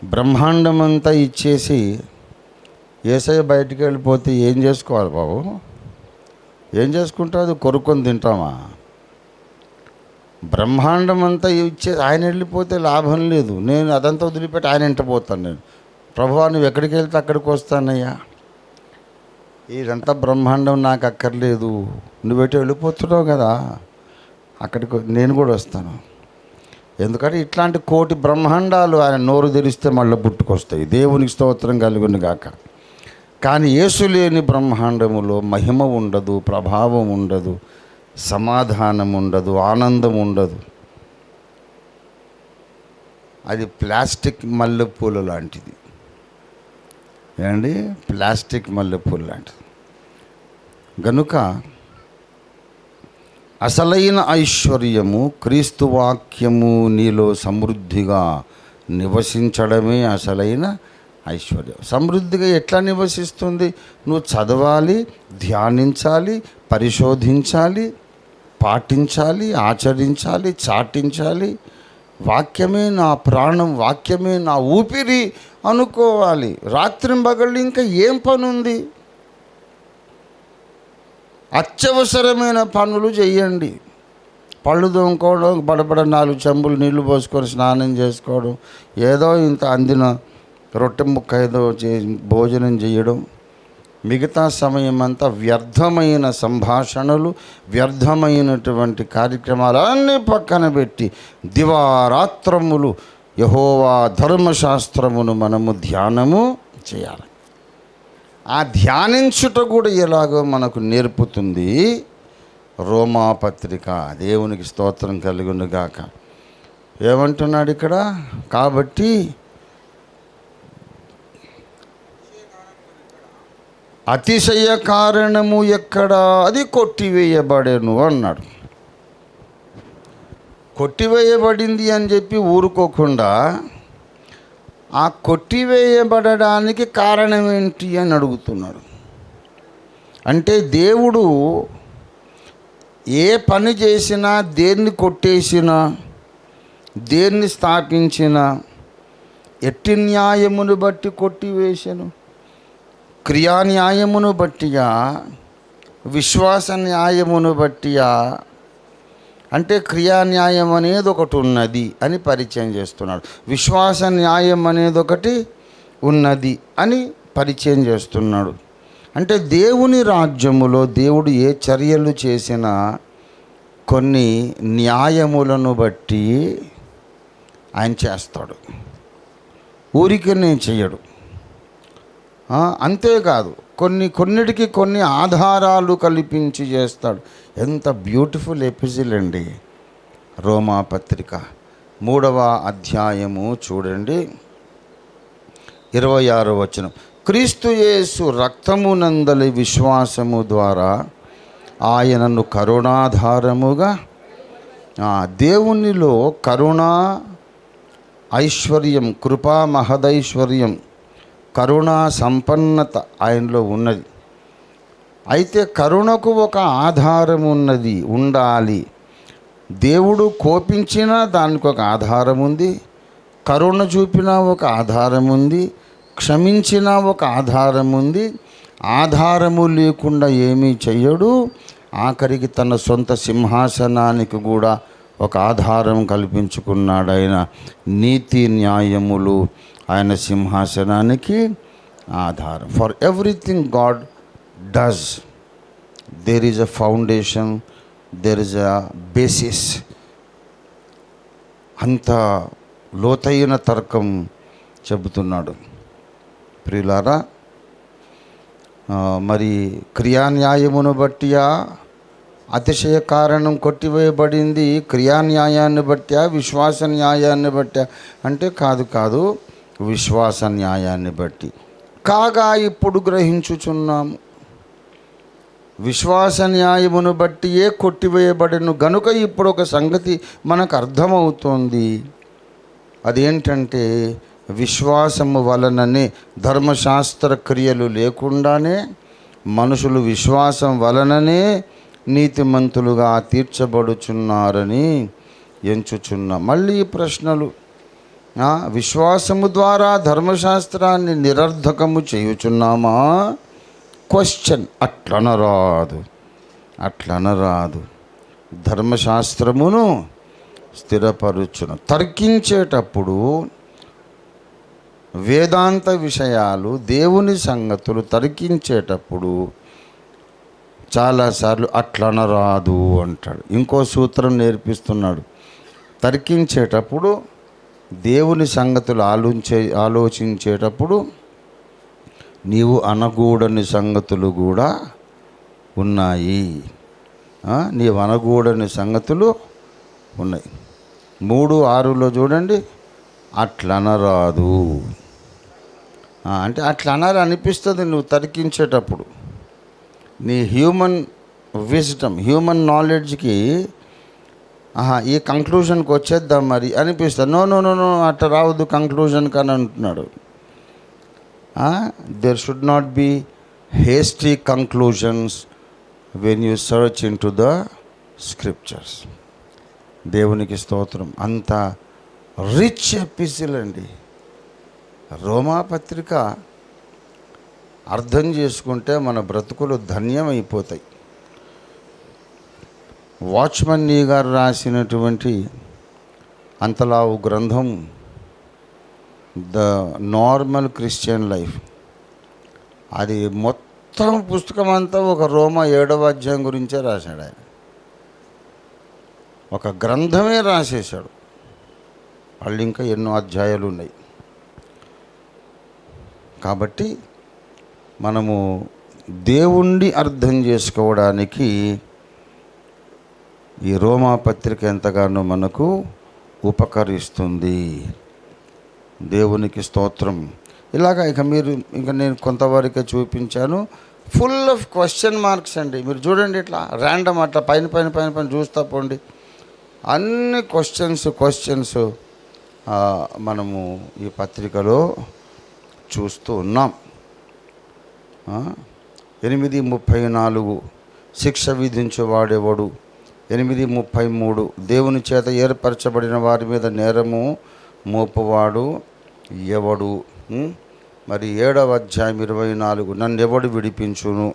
బ్రహ్మాండమంతా ఇచ్చేసి యేసయ్య బయటికి వెళ్ళిపోతే ఏం చేసుకోవాలి బాబు? ఏం చేసుకుంటావు? కొరుక్కొని తింటామా? బ్రహ్మాండం అంతా ఇచ్చేసి ఆయన వెళ్ళిపోతే లాభం లేదు. నేను అదంతా వదిలిపెట్టి ఆయన వెంట పోతాను. నేను ప్రభువా నువ్వు ఎక్కడికి వెళ్తే అక్కడికి వస్తానయ్యా, ఇదంతా బ్రహ్మాండం నాకు అక్కర్లేదు, నువ్వెటు వెళ్ళిపోతున్నావు కదా, అక్కడికి నేను కూడా వస్తాను. ఎందుకంటే ఇట్లాంటి కోటి బ్రహ్మాండాలు ఆయన నోరు తెరిస్తే మళ్ళీ పుట్టుకొస్తాయి. దేవునికి స్తోత్రం కలుగును గాక. కానీ యేసు లేని బ్రహ్మాండములో మహిమ ఉండదు, ప్రభావం ఉండదు, సమాధానం ఉండదు, ఆనందం ఉండదు. అది ప్లాస్టిక్ మల్లెపూల లాంటిది. ఏమండి, ప్లాస్టిక్ మల్లెపూలు లాంటిది. గనుక అసలైన ఐశ్వర్యము క్రీస్తు వాక్యము నీలో సమృద్ధిగా నివసించడమే అసలైన ఐశ్వర్యం. సమృద్ధిగా ఎట్లా నివసిస్తుంది? నువ్వు చదవాలి, ధ్యానించాలి, పరిశోధించాలి, పాటించాలి, ఆచరించాలి, చాటించాలి. వాక్యమే నా ప్రాణం, వాక్యమే నా ఊపిరి అనుకోవాలి. రాత్రింబగళ్ళు ఇంకా ఏం పని ఉంది? అత్యవసరమైన పనులు చేయండి. పళ్ళు తోముకోవడం, బడబడ 4 చెంబులు నీళ్లు పోసుకొని స్నానం చేసుకోవడం, ఏదో ఇంత అందిన రొట్టె ముక్క ఏదో భోజనం చేయడం, మిగతా సమయం అంతా వ్యర్థమైన సంభాషణలు, వ్యర్థమైనటువంటి కార్యక్రమాలు అన్నీ పక్కన పెట్టి దివారాత్రములు యెహోవా ధర్మశాస్త్రమును మనము ధ్యానము చేయాలి. ఆ ధ్యానించుట కూడా ఎలాగో మనకు నేర్పుతుంది రోమాపత్రిక. దేవునికి స్తోత్రం కలుగునుగాక. ఏమంటున్నాడు ఇక్కడ? కాబట్టి అతిశయ కారణము ఎక్కడా? అది కొట్టివేయబడేను అన్నాడు. కొట్టివేయబడింది అని చెప్పి ఊరుకోకుండా ఆ కొట్టివేయబడడానికి కారణం ఏంటి అని అడుగుతున్నాడు. అంటే దేవుడు ఏ పని చేసినా, దేన్ని కొట్టేసినా, దేన్ని స్థాపించినా ఎట్టి న్యాయమును బట్టి కొట్టివేసెను? క్రియా న్యాయమును బట్టియా, విశ్వాస న్యాయమును బట్టియా? అంటే క్రియా న్యాయం అనేది ఒకటి ఉన్నది అని పరిచయం చేస్తున్నాడు. విశ్వాస న్యాయం అనేది ఒకటి ఉన్నది అని పరిచయం చేస్తున్నాడు. అంటే దేవుని రాజ్యములో దేవుడు ఏ చర్యలు చేసినా కొన్ని న్యాయములను బట్టి ఆయన చేస్తాడు, ఊరికనే చేయడు. అంతేకాదు కొన్నిటికి కొన్ని ఆధారాలు కల్పించి చేస్తాడు. ఎంత బ్యూటిఫుల్ ఎపిజిల్ అండి రోమాపత్రిక 3వ అధ్యాయము చూడండి, 26వ వచనం. క్రీస్తు యేసు రక్తమునందలి విశ్వాసము ద్వారా ఆయనను కరుణాధారముగా, దేవునిలో కరుణా ఐశ్వర్యం, కృపా మహదైశ్వర్యం, కరుణా సంపన్నత ఆయనలో ఉన్నది. అయితే కరుణకు ఒక ఆధారం ఉన్నది, ఉండాలి. దేవుడు కోపించినా దానికి ఒక ఆధారం ఉంది, కరుణ చూపినా ఒక ఆధారం ఉంది, క్షమించినా ఒక ఆధారం ఉంది. ఆధారము లేకుండా ఏమీ చెయ్యడు. ఆఖరికి తన సొంత సింహాసనానికి కూడా ఒక ఆధారం కల్పించుకున్నాడు. ఆయన నీతి న్యాయములు ఆయన సింహాసనానికి ఆధారం. For everything God does there is a foundation, there is a basis. అంత లోతైన తర్కం చెబుతున్నాడు. ప్రియులారా, మరి క్రియాన్యాయమును బట్టియా, అతిశయ కారణం కొట్టివేయబడింది క్రియాన్యాయాన్ని బట్టా, విశ్వాస న్యాయాన్ని బట్టా అంటే కాదు, విశ్వాస న్యాయాన్ని బట్టి. కాగా ఇప్పుడు గ్రహించుచున్నాము, విశ్వాస న్యాయమును బట్టియే కొట్టివేయబడెను. గనుక ఇప్పుడు ఒక సంగతి మనకు అర్థమవుతోంది. అదేంటంటే విశ్వాసము వలననే, ధర్మశాస్త్ర క్రియలు లేకుండానే మనుషులు విశ్వాసం వలననే నీతిమంతులుగా తీర్చబడుచున్నారని ఎంచుచున్నాం. మళ్ళీ ప్రశ్నలు. విశ్వాసము ద్వారా ధర్మశాస్త్రాన్ని నిరర్ధకము చేయుచున్నామా? క్వశ్చన్. అట్లనరాదు. ధర్మశాస్త్రమును స్థిరపరుచును. తర్కించేటప్పుడు వేదాంత విషయాలు, దేవుని సంగతులు తర్కించేటప్పుడు చాలాసార్లు అట్లనరాదు అంటాడు. ఇంకో సూత్రం నేర్పిస్తున్నాడు. తర్కించేటప్పుడు, దేవుని సంగతులు ఆలోచించేటప్పుడు నీవు అనకూడని సంగతులు కూడా ఉన్నాయి. నీవు అనకూడని సంగతులు ఉన్నాయి. 3:6 చూడండి, అట్లనరాదు. అంటే అట్లా అనాలి అనిపిస్తుంది నువ్వు తర్కించేటప్పుడు. నీ హ్యూమన్ విజ్డమ్, హ్యూమన్ నాలెడ్జ్కి ఈ కంక్లూజన్కి వచ్చేద్దాం మరి అనిపిస్తుంది. నో నో నో నో అట్లా రావద్దు కంక్లూజన్కి అని అంటున్నాడు. There should not be hasty conclusions when you search into the scriptures. దేవునికి స్తోత్రం. అంత రిచ్ ఎపిసిల్ అండి రోమాపత్రిక. అర్థం చేసుకుంటే మన బ్రతుకులు ధన్యమైపోతాయి. వాచ్మన్ నీ గారు రాసినటువంటి అంతలావు గ్రంథం ద నార్మల్ క్రిస్టియన్ లైఫ్, అది మొత్తం పుస్తకం అంతా ఒక రోమా 7వ అధ్యాయం గురించే రాశాడు ఆయన. ఒక గ్రంథమే రాసేశాడు. వాళ్ళు ఇంకా ఎన్నో అధ్యాయాలు ఉన్నాయి. కాబట్టి మనము దేవుణ్ణి అర్థం చేసుకోవడానికి ఈ రోమా పత్రిక ఎంతగానో మనకు ఉపకరిస్తుంది. దేవునికి స్తోత్రం. ఇలాగా ఇక నేను కొంతవరకే చూపించాను. ఫుల్ ఆఫ్ క్వశ్చన్ మార్క్స్ అండి. మీరు చూడండి, ఇట్లా ర్యాండమ్ అట్లా పైన పైన పైన పైన చూస్తూ పోండి. అన్ని క్వశ్చన్స్ మనము ఈ పత్రికలో చూస్తూ ఉన్నాం. 8:34 శిక్ష విధించేవాడెవడు, 8:33 దేవుని చేత ఏర్పరచబడిన వారి మీద నేరము మోపువాడు ఎవడు, మరి 7వ అధ్యాయం 24 నన్ను ఎవడు విడిపించును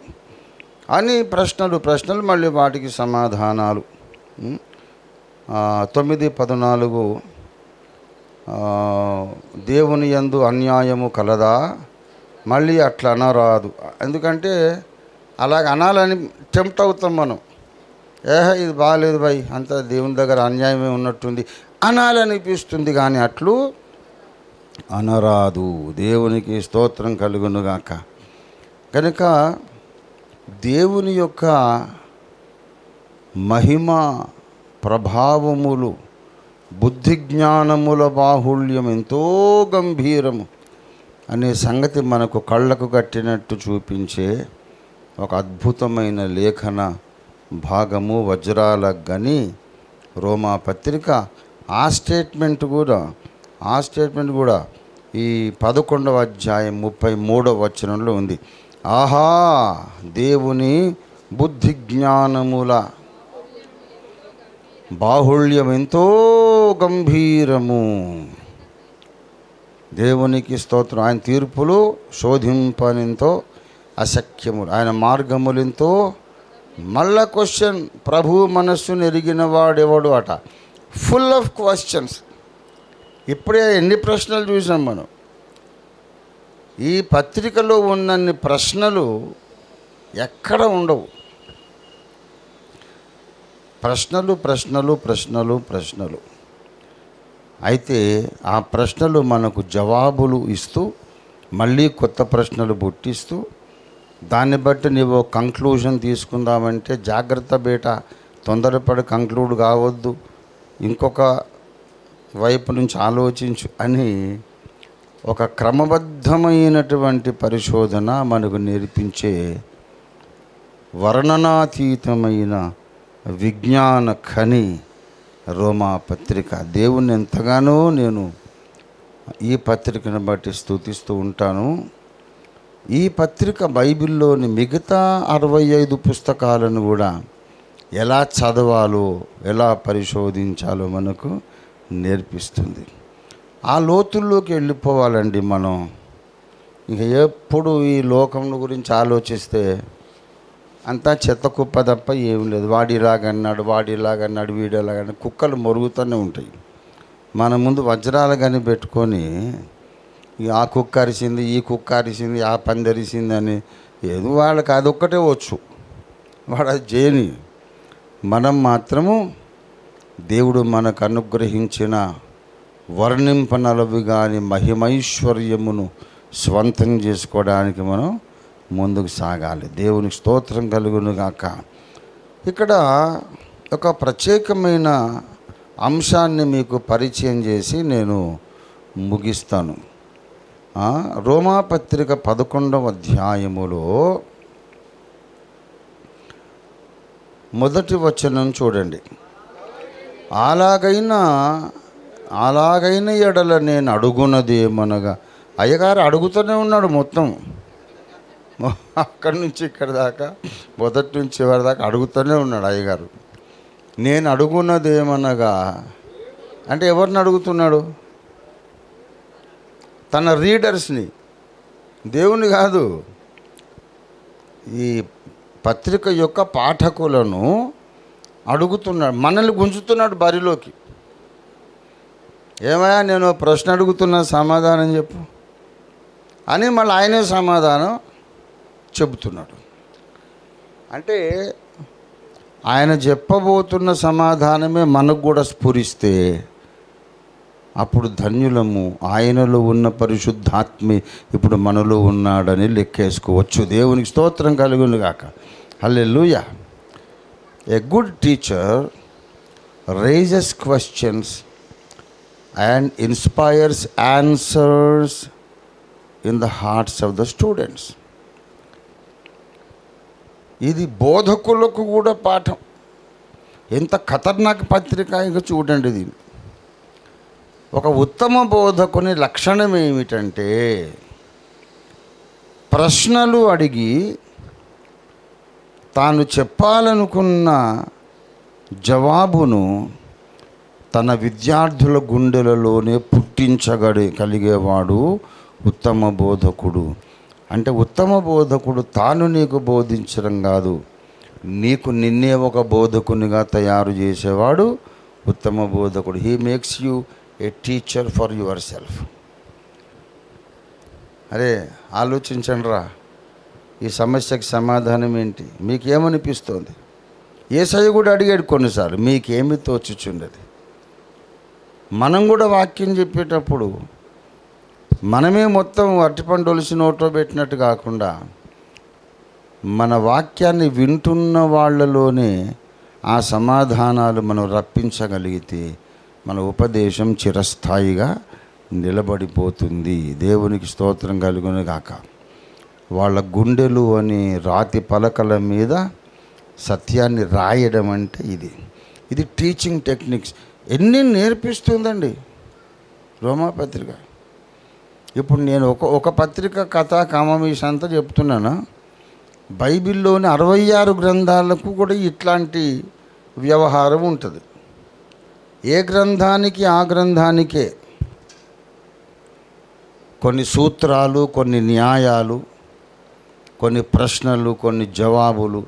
అని ప్రశ్నలు మళ్ళీ వాటికి సమాధానాలు. 9:14 దేవుని యందు అన్యాయము కలదా, మళ్ళీ అట్లా అనరాదు. ఎందుకంటే అలాగ అనాలని టెంప్ట్ అవుతాం మనం. ఇది బాగాలేదు భయ్, అంత దేవుని దగ్గర అన్యాయమే ఉన్నట్టుంది అనాలనిపిస్తుంది, కానీ అట్లు అనరాదు. దేవునికి స్తోత్రం కలుగునుగాక. కనుక దేవుని యొక్క మహిమ ప్రభావములు, బుద్ధి జ్ఞానముల బాహుళ్యం ఎంతో గంభీరము అనే సంగతి మనకు కళ్ళకు కట్టినట్టు చూపించే ఒక అద్భుతమైన లేఖన భాగము వజ్రాల గని రోమా పత్రిక. ఆ స్టేట్మెంట్ కూడా ఈ 11వ అధ్యాయం 33వ వచనంలో ఉంది. ఆహా, దేవుని బుద్ధి జ్ఞానముల బాహుళ్యం ఎంతో గంభీరము. దేవునికి స్తోత్రం. ఆయన తీర్పులు శోధింపనెంతో అశక్యములు, ఆయన మార్గములెంతో. మళ్ళా క్వశ్చన్, ప్రభు మనస్సును ఎరిగిన వాడెవడు అట. Full of questions. ఇప్పుడే ఎన్ని ప్రశ్నలు చూసాం మనం. ఈ పత్రికలో ఉన్నన్ని ప్రశ్నలు ఎక్కడ ఉండవు. ప్రశ్నలు. అయితే ఆ ప్రశ్నలు మనకు జవాబులు ఇస్తూ మళ్ళీ కొత్త ప్రశ్నలు పుట్టిస్తూ, దాన్ని బట్టి నీవు కంక్లూజన్ తీసుకుందామంటే జాగ్రత్త బేట, తొందరపడి కంక్లూడ్ కావద్దు, ఇంకొక వైపు నుంచి ఆలోచించు అని ఒక క్రమబద్ధమైనటువంటి పరిశోధన మనకు నేర్పించే వర్ణనాతీతమైన విజ్ఞాన ఖని రోమా పత్రిక. దేవుణ్ణి ఎంతగానో నేను ఈ పత్రికను బట్టి స్తుతిస్తూ ఉంటాను. ఈ పత్రిక బైబిల్లోని మిగతా 65 పుస్తకాలను కూడా ఎలా చదవాలో, ఎలా పరిశోధించాలో మనకు నేర్పిస్తుంది. ఆ లోతుల్లోకి వెళ్ళిపోవాలండి మనం. ఇక ఎప్పుడు ఈ లోకం గురించి ఆలోచిస్తే అంతా చెత్త కుప్ప తప్ప ఏం లేదు. వాడిలాగన్నాడు, వీడిలాగన్నాడు, కుక్కలు మొరుగుతూనే ఉంటాయి. మన ముందు వజ్రాలు కానీ పెట్టుకొని ఆ కుక్క అరిసింది, ఈ కుక్క అరిసింది, ఆ పందరిసింది అని ఏదో వాళ్ళకి అదొక్కటే వచ్చు, వాడు అది చేయని. మనం మాత్రము దేవుడు మనకు అనుగ్రహించిన వర్ణింపనలవి కానీ మహిమైశ్వర్యమును స్వంతం చేసుకోవడానికి మనం ముందుకు సాగాలి. దేవునికి స్తోత్రం కలుగునుగాక. ఇక్కడ ఒక ప్రత్యేకమైన అంశాన్ని మీకు పరిచయం చేసి నేను ముగిస్తాను. రోమాపత్రిక 11వ అధ్యాయములో మొదటి వచనం చూడండి. అలాగైన ఎడల నేను అడుగునదేమనగా, అయ్యగారు అడుగుతూనే ఉన్నాడు మొత్తం, అక్కడి నుంచి ఇక్కడ దాకా, మొదటి నుంచి చివరి దాకా అడుగుతూనే ఉన్నాడు అయ్యగారు. నేను అడుగున్నదేమనగా అంటే ఎవరిని అడుగుతున్నాడు? తన రీడర్స్ని, దేవుని కాదు. ఈ పత్రిక యొక్క పాఠకులను అడుగుతున్నాడు, మనల్ని గుంజుతున్నాడు బరిలోకి. ఏమయ్యా, నేను ప్రశ్న అడుగుతున్నా, సమాధానం చెప్పు అని మళ్ళీ ఆయనే సమాధానం చెబుతున్నాడు. అంటే ఆయన చెప్పబోతున్న సమాధానమే మనకు కూడా స్ఫురిస్తే అప్పుడు ధన్యులము. ఆయనలో ఉన్న పరిశుద్ధాత్మే ఇప్పుడు మనలో ఉన్నాడని లెక్కేసుకోవచ్చు. దేవునికి స్తోత్రం కలుగును గాక. Hallelujah. A good teacher raises questions and inspires answers in the hearts of the students. ఇది బోధకులకు కూడా పాఠం. ఎంత ఖతర్నాక్ పత్రిక ఇక చూడండి. దీన్ని ఒక ఉత్తమ బోధకుని లక్షణం ఏమిటంటే ప్రశ్నలు అడిగి తాను చెప్పాలనుకున్న జవాబును తన విద్యార్థుల గుండెలలోనే పుట్టించగలిగేవాడు ఉత్తమ బోధకుడు. అంటే ఉత్తమ బోధకుడు తాను నీకు బోధించడం కాదు, నీకు నిన్నే ఒక బోధకునిగా తయారు చేసేవాడు ఉత్తమ బోధకుడు. He makes you A teacher for your self. అరే ఆలోచించండి రా, ఈ సమస్యకి సమాధానం ఏంటి? మీకేమనిపిస్తోంది? యేసయ్య కూడా అడిగాడు కొన్నిసార్లు, మీకేమి తోచుచుండదు. మనం కూడా వాక్యం చెప్పేటప్పుడు మనమే మొత్తం అరటిపండు ఒలిసి నోట్లో పెట్టినట్టు కాకుండా మన వాక్యాన్ని వింటున్న వాళ్ళలోనే ఆ సమాధానాలు మనం రప్పించగలిగితే మన ఉపదేశం చిరస్థాయిగా నిలబడిపోతుంది. దేవునికి స్తోత్రం కలుగును గాక. వాళ్ళ గుండెలు అని రాతి పలకల మీద సత్యాన్ని రాయడం అంటే ఇది టీచింగ్ టెక్నిక్స్. ఎన్ని నేర్పిస్తుందండి రోమాపత్రిక. ఇప్పుడు నేను ఒక పత్రిక కథ కామమీష అంతా చెప్తున్నాను. బైబిల్లోని 66 గ్రంథాలకు కూడా ఇట్లాంటి వ్యవహారం ఉంటుంది. ఏ గ్రంథానికి ఆ గ్రంథానికే కొన్ని సూత్రాలు, కొన్ని న్యాయాలు, కొన్ని ప్రశ్నలు, కొన్ని జవాబులు.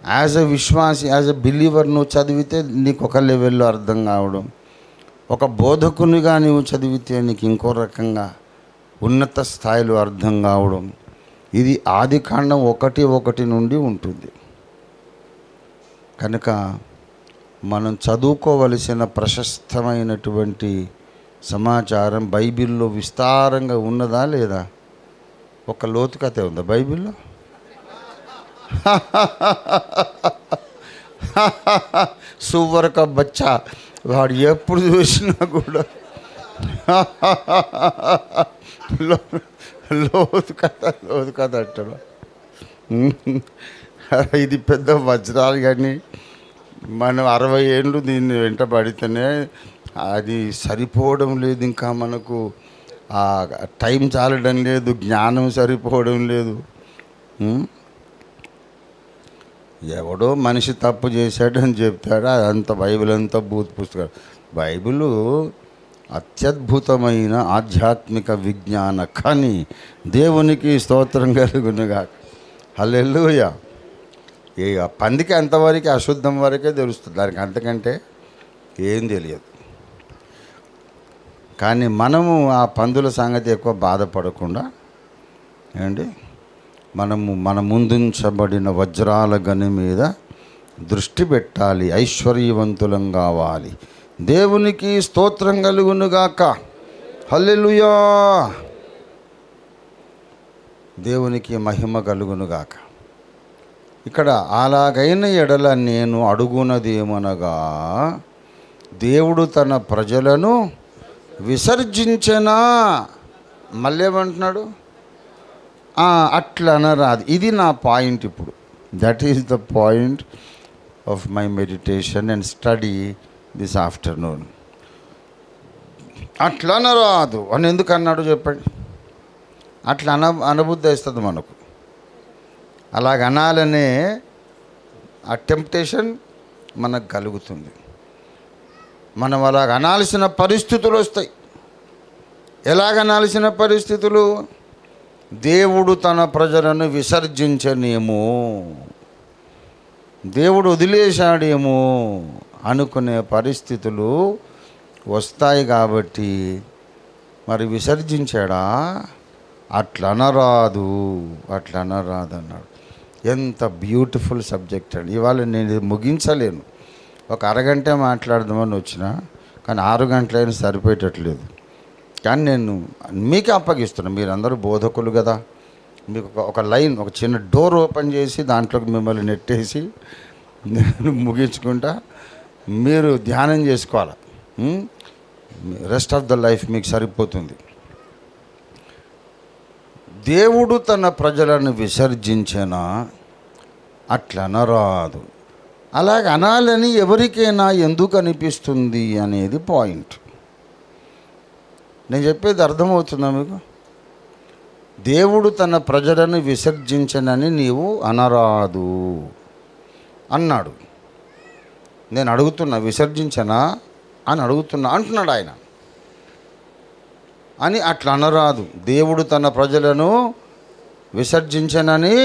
యాజ్ ఎ విశ్వాసి, యాజ్ ఎ బిలీవర్ నువ్వు చదివితే నీకు ఒక లెవెల్లో అర్థం కావడం, ఒక బోధకునిగా నువ్వు చదివితే నీకు ఇంకో రకంగా ఉన్నత స్థాయిలో అర్థం కావడం. ఇది ఆదికాండం 1:1 నుండి ఉంటుంది. కనుక మనం చదువుకోవలసిన ప్రశస్తమైనటువంటి సమాచారం బైబిల్లో విస్తారంగా ఉన్నదా లేదా? ఒక లోతు కథ ఉందా బైబిల్లో? సువర్క బచ్చా, వాడు ఎప్పుడు చూసినా కూడా లోతు కథ అంటాడు. ఇది పెద్ద వజ్రాలు. కానీ మనం 60 ఏళ్ళు దీన్ని వెంట పడితేనే అది సరిపోవడం లేదు. ఇంకా మనకు ఆ టైం చాలడం లేదు, జ్ఞానం సరిపోవడం లేదు. ఎవడో మనిషి తప్పు చేశాడని చెప్తాడు, అదంతా బైబిల్ అంతా భూత పుస్తకాలు. బైబిలు అత్యద్భుతమైన ఆధ్యాత్మిక విజ్ఞాన ఖని. దేవునికి స్తోత్రం కలుగునుగా. హల్లెలూయా. ఇక పందికి అంతవరకు అశుద్ధం వరకే తెలుస్తుంది, దానికి అంతకంటే ఏం తెలియదు. కానీ మనము ఆ పందుల సంగతి ఎక్కువ బాధపడకుండా ఏమండి, మనము మన ముందుంచబడిన వజ్రాల గని మీద దృష్టి పెట్టాలి. ఐశ్వర్యవంతులం కావాలి. దేవునికి స్తోత్రం కలుగునుగాక. హల్లెలూయా. దేవునికి మహిమ కలుగునుగాక. ఇక్కడ అలాగైన ఎడల నేను అడుగునదేమనగా, దేవుడు తన ప్రజలను విసర్జించనా, మళ్ళీ ఏమంటున్నాడు, అట్లా అనరాదు. ఇది నా పాయింట్ ఇప్పుడు. That is the point of my meditation and study this afternoon. అట్లా అనరాదు అని ఎందుకు అన్నాడు చెప్పండి? అట్లా అనుబుద్ధి వేస్తుంది మనకు. అలాగ అనాలనే ఆ టెంప్టేషన్ మనకు కలుగుతుంది. మనం అలాగ అనాల్సిన పరిస్థితులు వస్తాయి. ఎలాగనాల్సిన పరిస్థితులు? దేవుడు తన ప్రజలను విసర్జించనేమో, దేవుడు వదిలేశాడేమో అనుకునే పరిస్థితులు వస్తాయి. కాబట్టి మరి విసర్జించాడా? అట్లా అనరాదు అన్నాడు. ఎంత బ్యూటిఫుల్ సబ్జెక్ట్ అండి. ఇవాళ నేను ఇది ముగించలేను. ఒక అరగంట మాట్లాడదామని వచ్చిన, కానీ 6 గంటలైనా సరిపోయేటట్లేదు. కానీ నేను మీకే అప్పగిస్తున్నాను. మీరందరూ బోధకులు కదా. మీకు ఒక లైన్, ఒక చిన్న డోర్ ఓపెన్ చేసి దాంట్లోకి మిమ్మల్ని నెట్టేసి నేను ముగించుకుంటా. మీరు ధ్యానం చేసుకోవాలి. రెస్ట్ ఆఫ్ ద లైఫ్ మీకు సరిపోతుంది. దేవుడు తన ప్రజలను విసర్జించినా అట్లా అనరాదు. అలాగ అనాలని ఎవరికైనా ఎందుకు అనిపిస్తుంది అనేది పాయింట్. నేను చెప్పేది అర్థమవుతుందా మీకు? దేవుడు తన ప్రజలను విసర్జించనని నీవు అనరాదు అన్నాడు. నేను అడుగుతున్నా, విసర్జించనా అని అడుగుతున్నా అంటున్నాడు ఆయన. అని అట్లా అనరాదు. దేవుడు తన ప్రజలను విసర్జించనని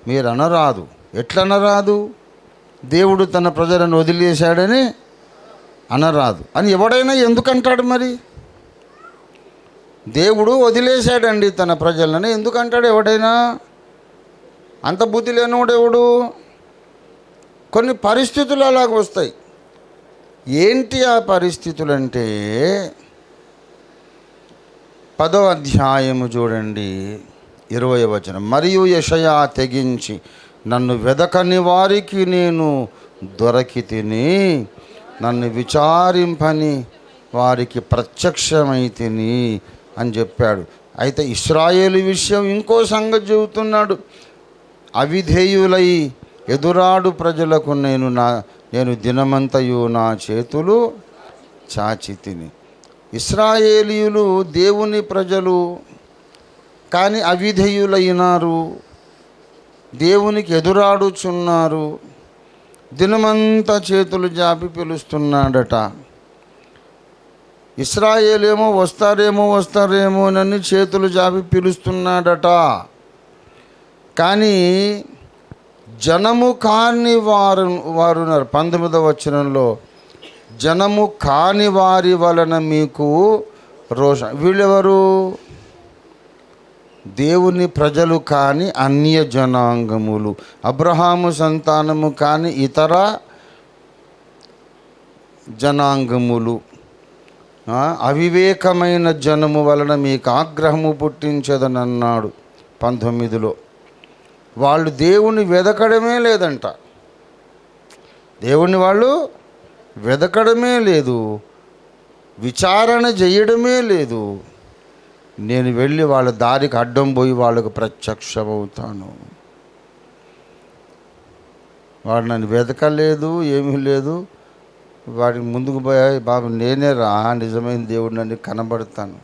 మీరు అనరాదు. ఎట్లా అనరాదు? దేవుడు తన ప్రజలను వదిలేశాడని అనరాదు అని ఎవడైనా ఎందుకంటాడు? మరి దేవుడు వదిలేశాడండి తన ప్రజలని ఎందుకంటాడు ఎవడైనా? అంత బుద్ధి లేనివాడు ఎవడు? కొన్ని పరిస్థితులు అలాగ వస్తాయి. ఏంటి ఆ పరిస్థితులు అంటే, 10వ అధ్యాయము చూడండి, 20వ వచనం. మరియు యెషయా తెగించి, నన్ను వెదకని వారికి నేను దొరకి తిని, నన్ను విచారింపని వారికి ప్రత్యక్షమైతిని అని చెప్పాడు. అయితే ఇశ్రాయేలు విషయం ఇంకో సంగతి చెబుతున్నాడు. అవిధేయులై ఎదురాడు ప్రజలకు నేను దినమంతయు నా చేతులు చాచి తిని. ఇశ్రాయేలీయులు దేవుని ప్రజలు, కానీ అవిధేయులైనారు, దేవునికి ఎదురాడుచున్నారు. దినమంతా చేతులు జాపి పిలుస్తున్నాడట. ఇశ్రాయేలేమో వస్తారేమోనని చేతులు జాపి పిలుస్తున్నాడట. కానీ జనము కాని వారున్నారు. 19వ వచనంలో, జనము కాని వారి వలన మీకు రోషం. వీళ్ళెవరు? దేవుని ప్రజలు కాని అన్య జనాంగములు, అబ్రహాము సంతానము కాని ఇతర జనాంగములు, అవివేకమైన జనము వలన మీకు ఆగ్రహము పుట్టించదనన్నాడు 19లో. వాళ్ళు దేవుని వెదకడమే లేదంట. దేవుని వాళ్ళు వెదకడమే లేదు, విచారణ చేయడమే లేదు. నేను వెళ్ళి వాళ్ళ దారికి అడ్డం పోయి వాళ్ళకు ప్రత్యక్షమవుతాను. వాడు నన్ను వెతకలేదు, ఏమీ లేదు. వాడికి ముందుకు పోయి, బాబు నేనే రా, నిజమైన దేవుడు నన్ను కనబడతాను.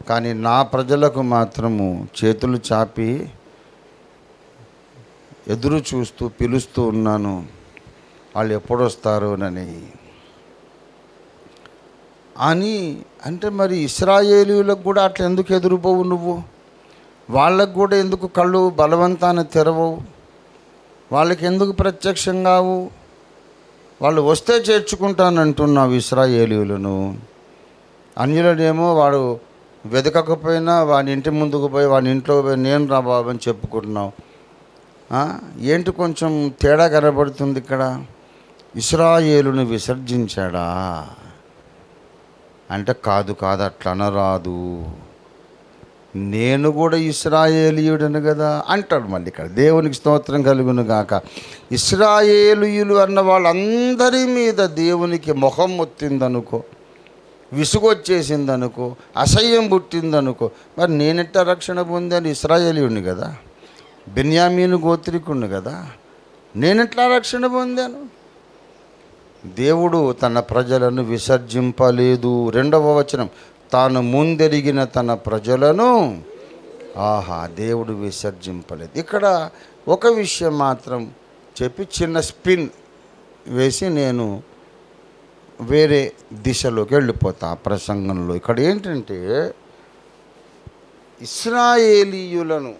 కానీ నా ప్రజలకు మాత్రము చేతులు చాపి ఎదురు చూస్తూ పిలుస్తూ ఉన్నాను, వాళ్ళు ఎప్పుడు వస్తారోనని. అని అంటే మరి ఇశ్రాయేలీయులకు కూడా అట్లా ఎందుకు ఎదురుపోవు నువ్వు? వాళ్ళకు కూడా ఎందుకు కళ్ళు బలవంతాన తెరవవు? వాళ్ళకి ఎందుకు ప్రత్యక్షం కావు? వాళ్ళు వస్తే చేర్చుకుంటానంటున్నావు ఇశ్రాయేలీయులను. అన్యులనేమో వాడు వెతకకపోయినా వాని ఇంటి ముందుకు పోయి వాని ఇంట్లో పోయి నేను రా బాబు అని చెప్పుకుంటున్నావు. ఏంటి కొంచెం తేడా కనబడుతుంది ఇక్కడ. ఇశ్రాయేలును విసర్జించాడా అంటే కాదు అట్లా అనరాదు. నేను కూడా ఇశ్రాయేలీయుడను కదా అంటాడు. మళ్ళీ ఇక్కడ దేవునికి స్తోత్రం కలుగును గాక. ఇశ్రాయేలీయులు అన్న వాళ్ళందరి మీద దేవునికి మొహం మొత్తిందనుకో, విసుగొచ్చేసిందనుకో, అసహ్యం పుట్టిందనుకో, మరి నేనెట్టా రక్షణ పొందాను? ఇశ్రాయేలీయుడిని కదా, బెన్యామీను గోత్రికుడిని కదా, నేనెట్లా రక్షణ పొందాను? దేవుడు తన ప్రజలను విసర్జింపలేదు. 2వ వచనం, తాను ముందెరిగిన తన ప్రజలను దేవుడు విసర్జింపలేదు. ఇక్కడ ఒక విషయం మాత్రం చెప్పి చిన్న స్పిన్ వేసి నేను వేరే దిశలోకి వెళ్ళిపోతా ఆ ప్రసంగంలో. ఇక్కడ ఏంటంటే, ఇశ్రాయేలీయులను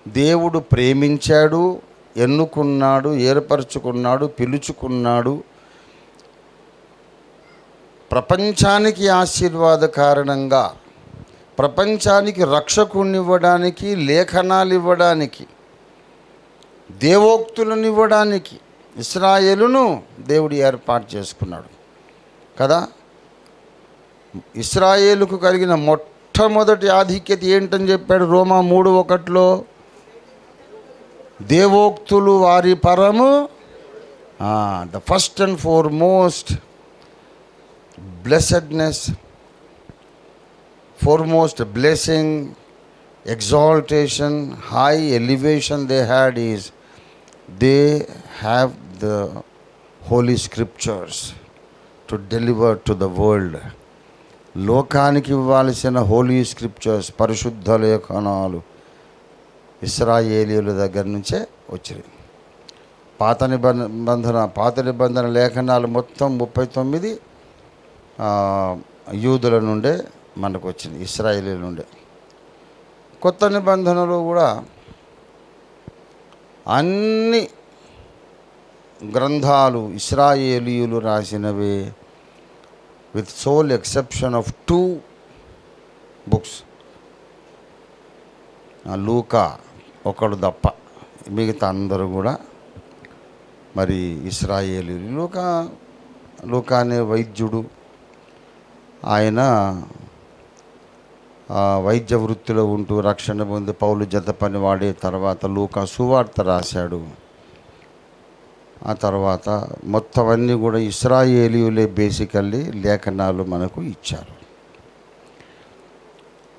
దేవుడు ప్రేమించాడు, ఎన్నుకున్నాడు, ఏర్పరచుకున్నాడు, పిలుచుకున్నాడు. ప్రపంచానికి ఆశీర్వాద కారణంగా, ప్రపంచానికి రక్షకునివ్వడానికి, లేఖనాలు ఇవ్వడానికి, దేవోక్తులను ఇవ్వడానికి ఇశ్రాయేలును దేవుడు ఏర్పాటు చేసుకున్నాడు కదా. ఇశ్రాయేలుకు కలిగిన మొట్టమొదటి ఆధిక్యత ఏంటని చెప్పాడు రోమా 3:1లో? దేవోక్తులు వారి పరము. The first and foremost blessedness, foremost blessing, exaltation, high elevation they had is they have the holy scriptures to deliver to the world. లోకానికి ఇవ్వాల్సిన హోలీ స్క్రిప్చర్స్, పరిశుద్ధ లేఖనాలు ఇశ్రాయేలీయుల దగ్గర నుంచే వచ్చినాయి. పాత నిబంధన లేఖనాలు మొత్తం 39 యూదుల నుండే మనకు వచ్చినాయి, ఇశ్రాయేలీయుల నుండే. కొత్త నిబంధనలు కూడా అన్ని గ్రంథాలు ఇశ్రాయేలీయులు రాసినవే, with sole exception of 2 books. లూకా ఒకడు తప్ప మిగతా అందరూ కూడా మరి ఇశ్రాయేలీయులు. లూకా అనే వైద్యుడు, ఆయన వైద్య వృత్తిలో ఉంటూ రక్షణ పొంది పౌలు జత పని వాడే తర్వాత లూకా సువార్త రాశాడు. ఆ తర్వాత మొత్తం అన్నీ కూడా ఇశ్రాయేలీయులే బేసికల్లీ లేఖనాలు మనకు ఇచ్చారు.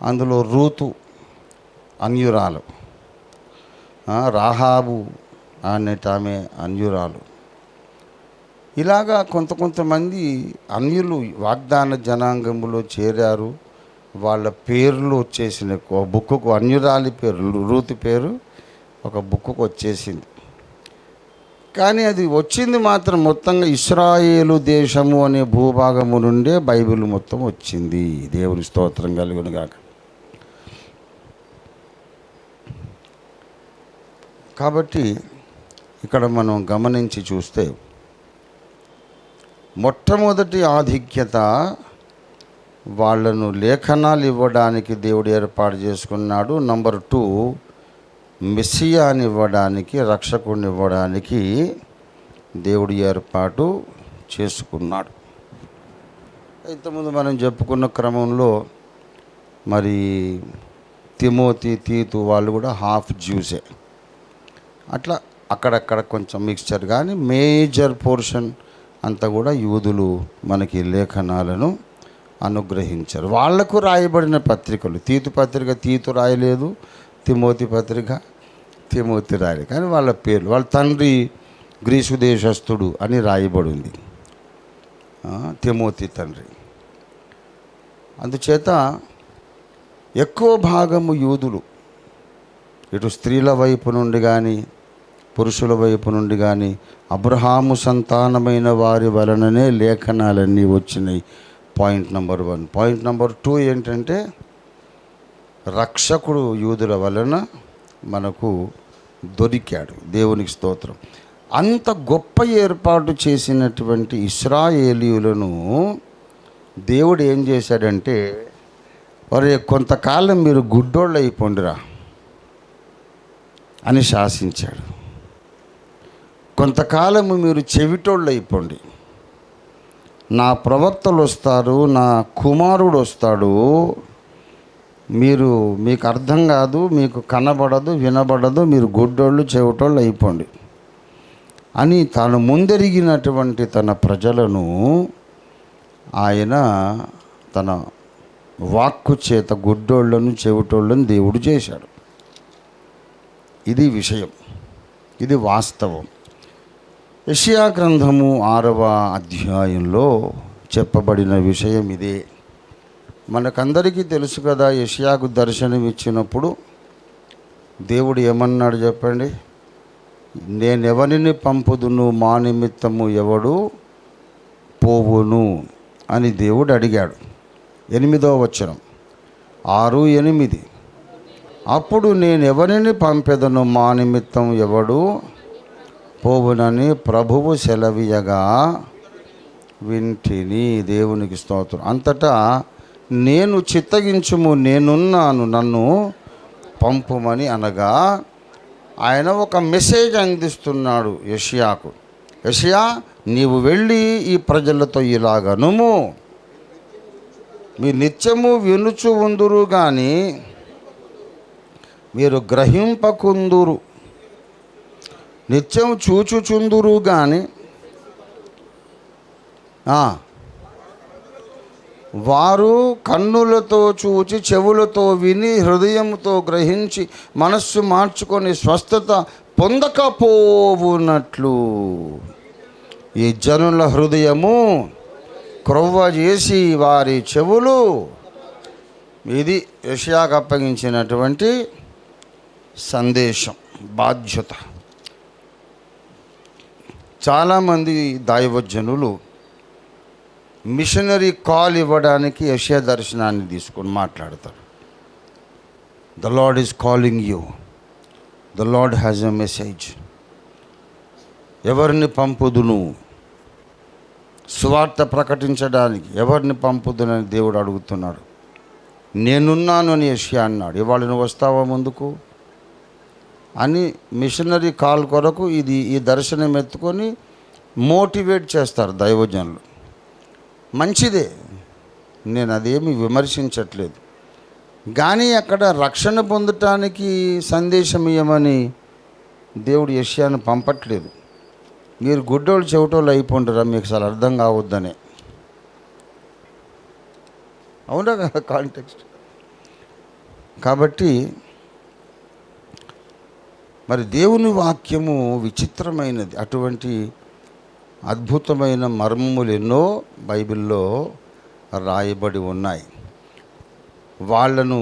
అందులో రూతు అన్యురాలు, రాహాబు అనేట ఆమె అన్యురాలు. ఇలాగా కొంతమంది అన్యులు వాగ్దాన జనాంగంలో చేరారు. వాళ్ళ పేర్లు వచ్చేసింది. ఒక బుక్కుకు అన్యురాలి పేరు, రూతు పేరు ఒక బుక్కుకు వచ్చేసింది. కానీ అది వచ్చింది మాత్రం మొత్తంగా ఇశ్రాయేలు దేశము అనే భూభాగము నుండే బైబిల్ మొత్తం వచ్చింది. దేవుని స్తోత్రం కలుగును గాక. కాబట్టి ఇక్కడ మనం గమనించి చూస్తే, మొట్టమొదటి ఆధిక్యత వాళ్ళను లేఖనాలు ఇవ్వడానికి దేవుడు ఏర్పాటు చేసుకున్నాడు. నంబర్ 2, మెస్సియాని ఇవ్వడానికి, రక్షకుడిని ఇవ్వడానికి దేవుడు ఏర్పాటు చేసుకున్నాడు. ఇంతకుముందు మనం చెప్పుకున్న క్రమంలో మరి తిమోతి, తీతు వాళ్ళు కూడా హాఫ్ జ్యూసే. అట్లా అక్కడక్కడ కొంచెం మిక్స్చర్, కానీ మేజర్ పోర్షన్ అంతా కూడా యూదులు మనకి లేఖనాలను అనుగ్రహించారు. వాళ్లకు రాయబడిన పత్రికలు, తీతు పత్రిక తీతు రాయలేదు, తిమోతి పత్రిక తిమోతి రాయలేదు, కానీ వాళ్ళ పేర్లు, వాళ్ళ తండ్రి గ్రీసు దేశస్థుడు అని రాయబడింది, తిమోతి తండ్రి. అందుచేత ఎక్కువ భాగము యూదులు, ఇటు స్త్రీల వైపు నుండి కానీ పురుషుల వైపు నుండి కానీ అబ్రహాము సంతానమైన వారి వలననే లేఖనాలన్నీ వచ్చినాయి. Point number 1. పాయింట్ నెంబర్ 2 ఏంటంటే, రక్షకుడు యూదుల వలన మనకు దొరికాడు. దేవునికి స్తోత్రం. అంత గొప్ప ఏర్పాటు చేసినటువంటి ఇశ్రాయేలీయులను దేవుడు ఏం చేశాడంటే, వారి కొంతకాలం మీరు గుడ్డోళ్ళు అయిపోండిరా అని శాసించాడు. కొంతకాలము మీరు చెవిటోళ్ళు అయిపోండి, నా ప్రవక్తలు వస్తారు, నా కుమారుడు వస్తాడు, మీకు అర్థం కాదు, మీకు కనబడదు, వినబడదు, మీరు గుడ్డోళ్ళు చెవిటోళ్ళు అయిపోండి అని తాను ముందెరిగినటువంటి తన ప్రజలను ఆయన తన వాక్కు చేత గుడ్డోళ్లను చెవిటోళ్ళను దేవుడు చేశాడు. ఇది విషయం, ఇది వాస్తవం. యెషయా గ్రంథము 6వ అధ్యాయంలో చెప్పబడిన విషయం ఇదే. మనకందరికీ తెలుసు కదా, యెషయాకు దర్శనం ఇచ్చినప్పుడు దేవుడు ఏమన్నాడు చెప్పండి? నేనెవరిని పంపుదును, మా నిమిత్తము ఎవడు పోవును అని దేవుడు అడిగాడు. 8వ వచనం, 6:8. అప్పుడు నేనెవరిని పంపెదను, మా నిమిత్తం ఎవడు పోవునని ప్రభువు సెలవీయగా వింటిని. దేవునికి స్తోత్రం. అంతటా నేను చిత్తగించుము, నేనున్నాను, నన్ను పంపుమని అనగా ఆయన ఒక మెసేజ్ అందిస్తున్నాడు యెషయాకు. యెషయా, నీవు వెళ్ళి ఈ ప్రజలతో ఇలాగనుము, మీరు నిత్యము వినుచు ఉందురు కానీ మీరు గ్రహింపకుందురు, నిత్యం చూచుచుందురు కానీ వారు కన్నులతో చూచి, చెవులతో విని, హృదయంతో గ్రహించి, మనస్సు మార్చుకొని స్వస్థత పొందకపోవునట్లు ఈ జనుల హృదయము క్రొవ్వ చేసి వారి చెవులు. ఇది యెషయాకు అప్పగించినటువంటి సందేశం, బాధ్యత. చాలామంది దైవజనులు మిషనరీ కాల్ ఇవ్వడానికి యెషయా దర్శనాన్ని తీసుకొని మాట్లాడతారు. The lord is calling you, the lord has a message. ఎవరిని పంపుదును, సువార్త ప్రకటించడానికి ఎవరిని పంపుదునని దేవుడు అడుగుతున్నాడు. నేనున్నాను అని యెషయా అన్నాడు. ఇవాళ నువ్వు వస్తావా ముందుకు అని మిషనరీ కాల్ కొరకు ఈ దర్శనం ఎత్తుకొని మోటివేట్ చేస్తారు దైవజనులు. మంచిదే, నేను అదేమి విమర్శించట్లేదు. కానీ అక్కడ రక్షణ పొందటానికి సందేశం ఇవ్వమని దేవుడు యెషయాను పంపట్లేదు. మీరు గుడ్డోళ్ళు చెవిటోళ్ళు అయిపోంటారా, మీకు అసలు అర్థం కావద్దనే. అవునా కదా కాంటెక్స్ట్? కాబట్టి మరి దేవుని వాక్యము విచిత్రమైనది. అటువంటి అద్భుతమైన మర్మములు ఎన్నో బైబిల్లో రాయబడి ఉన్నాయి. వాళ్ళను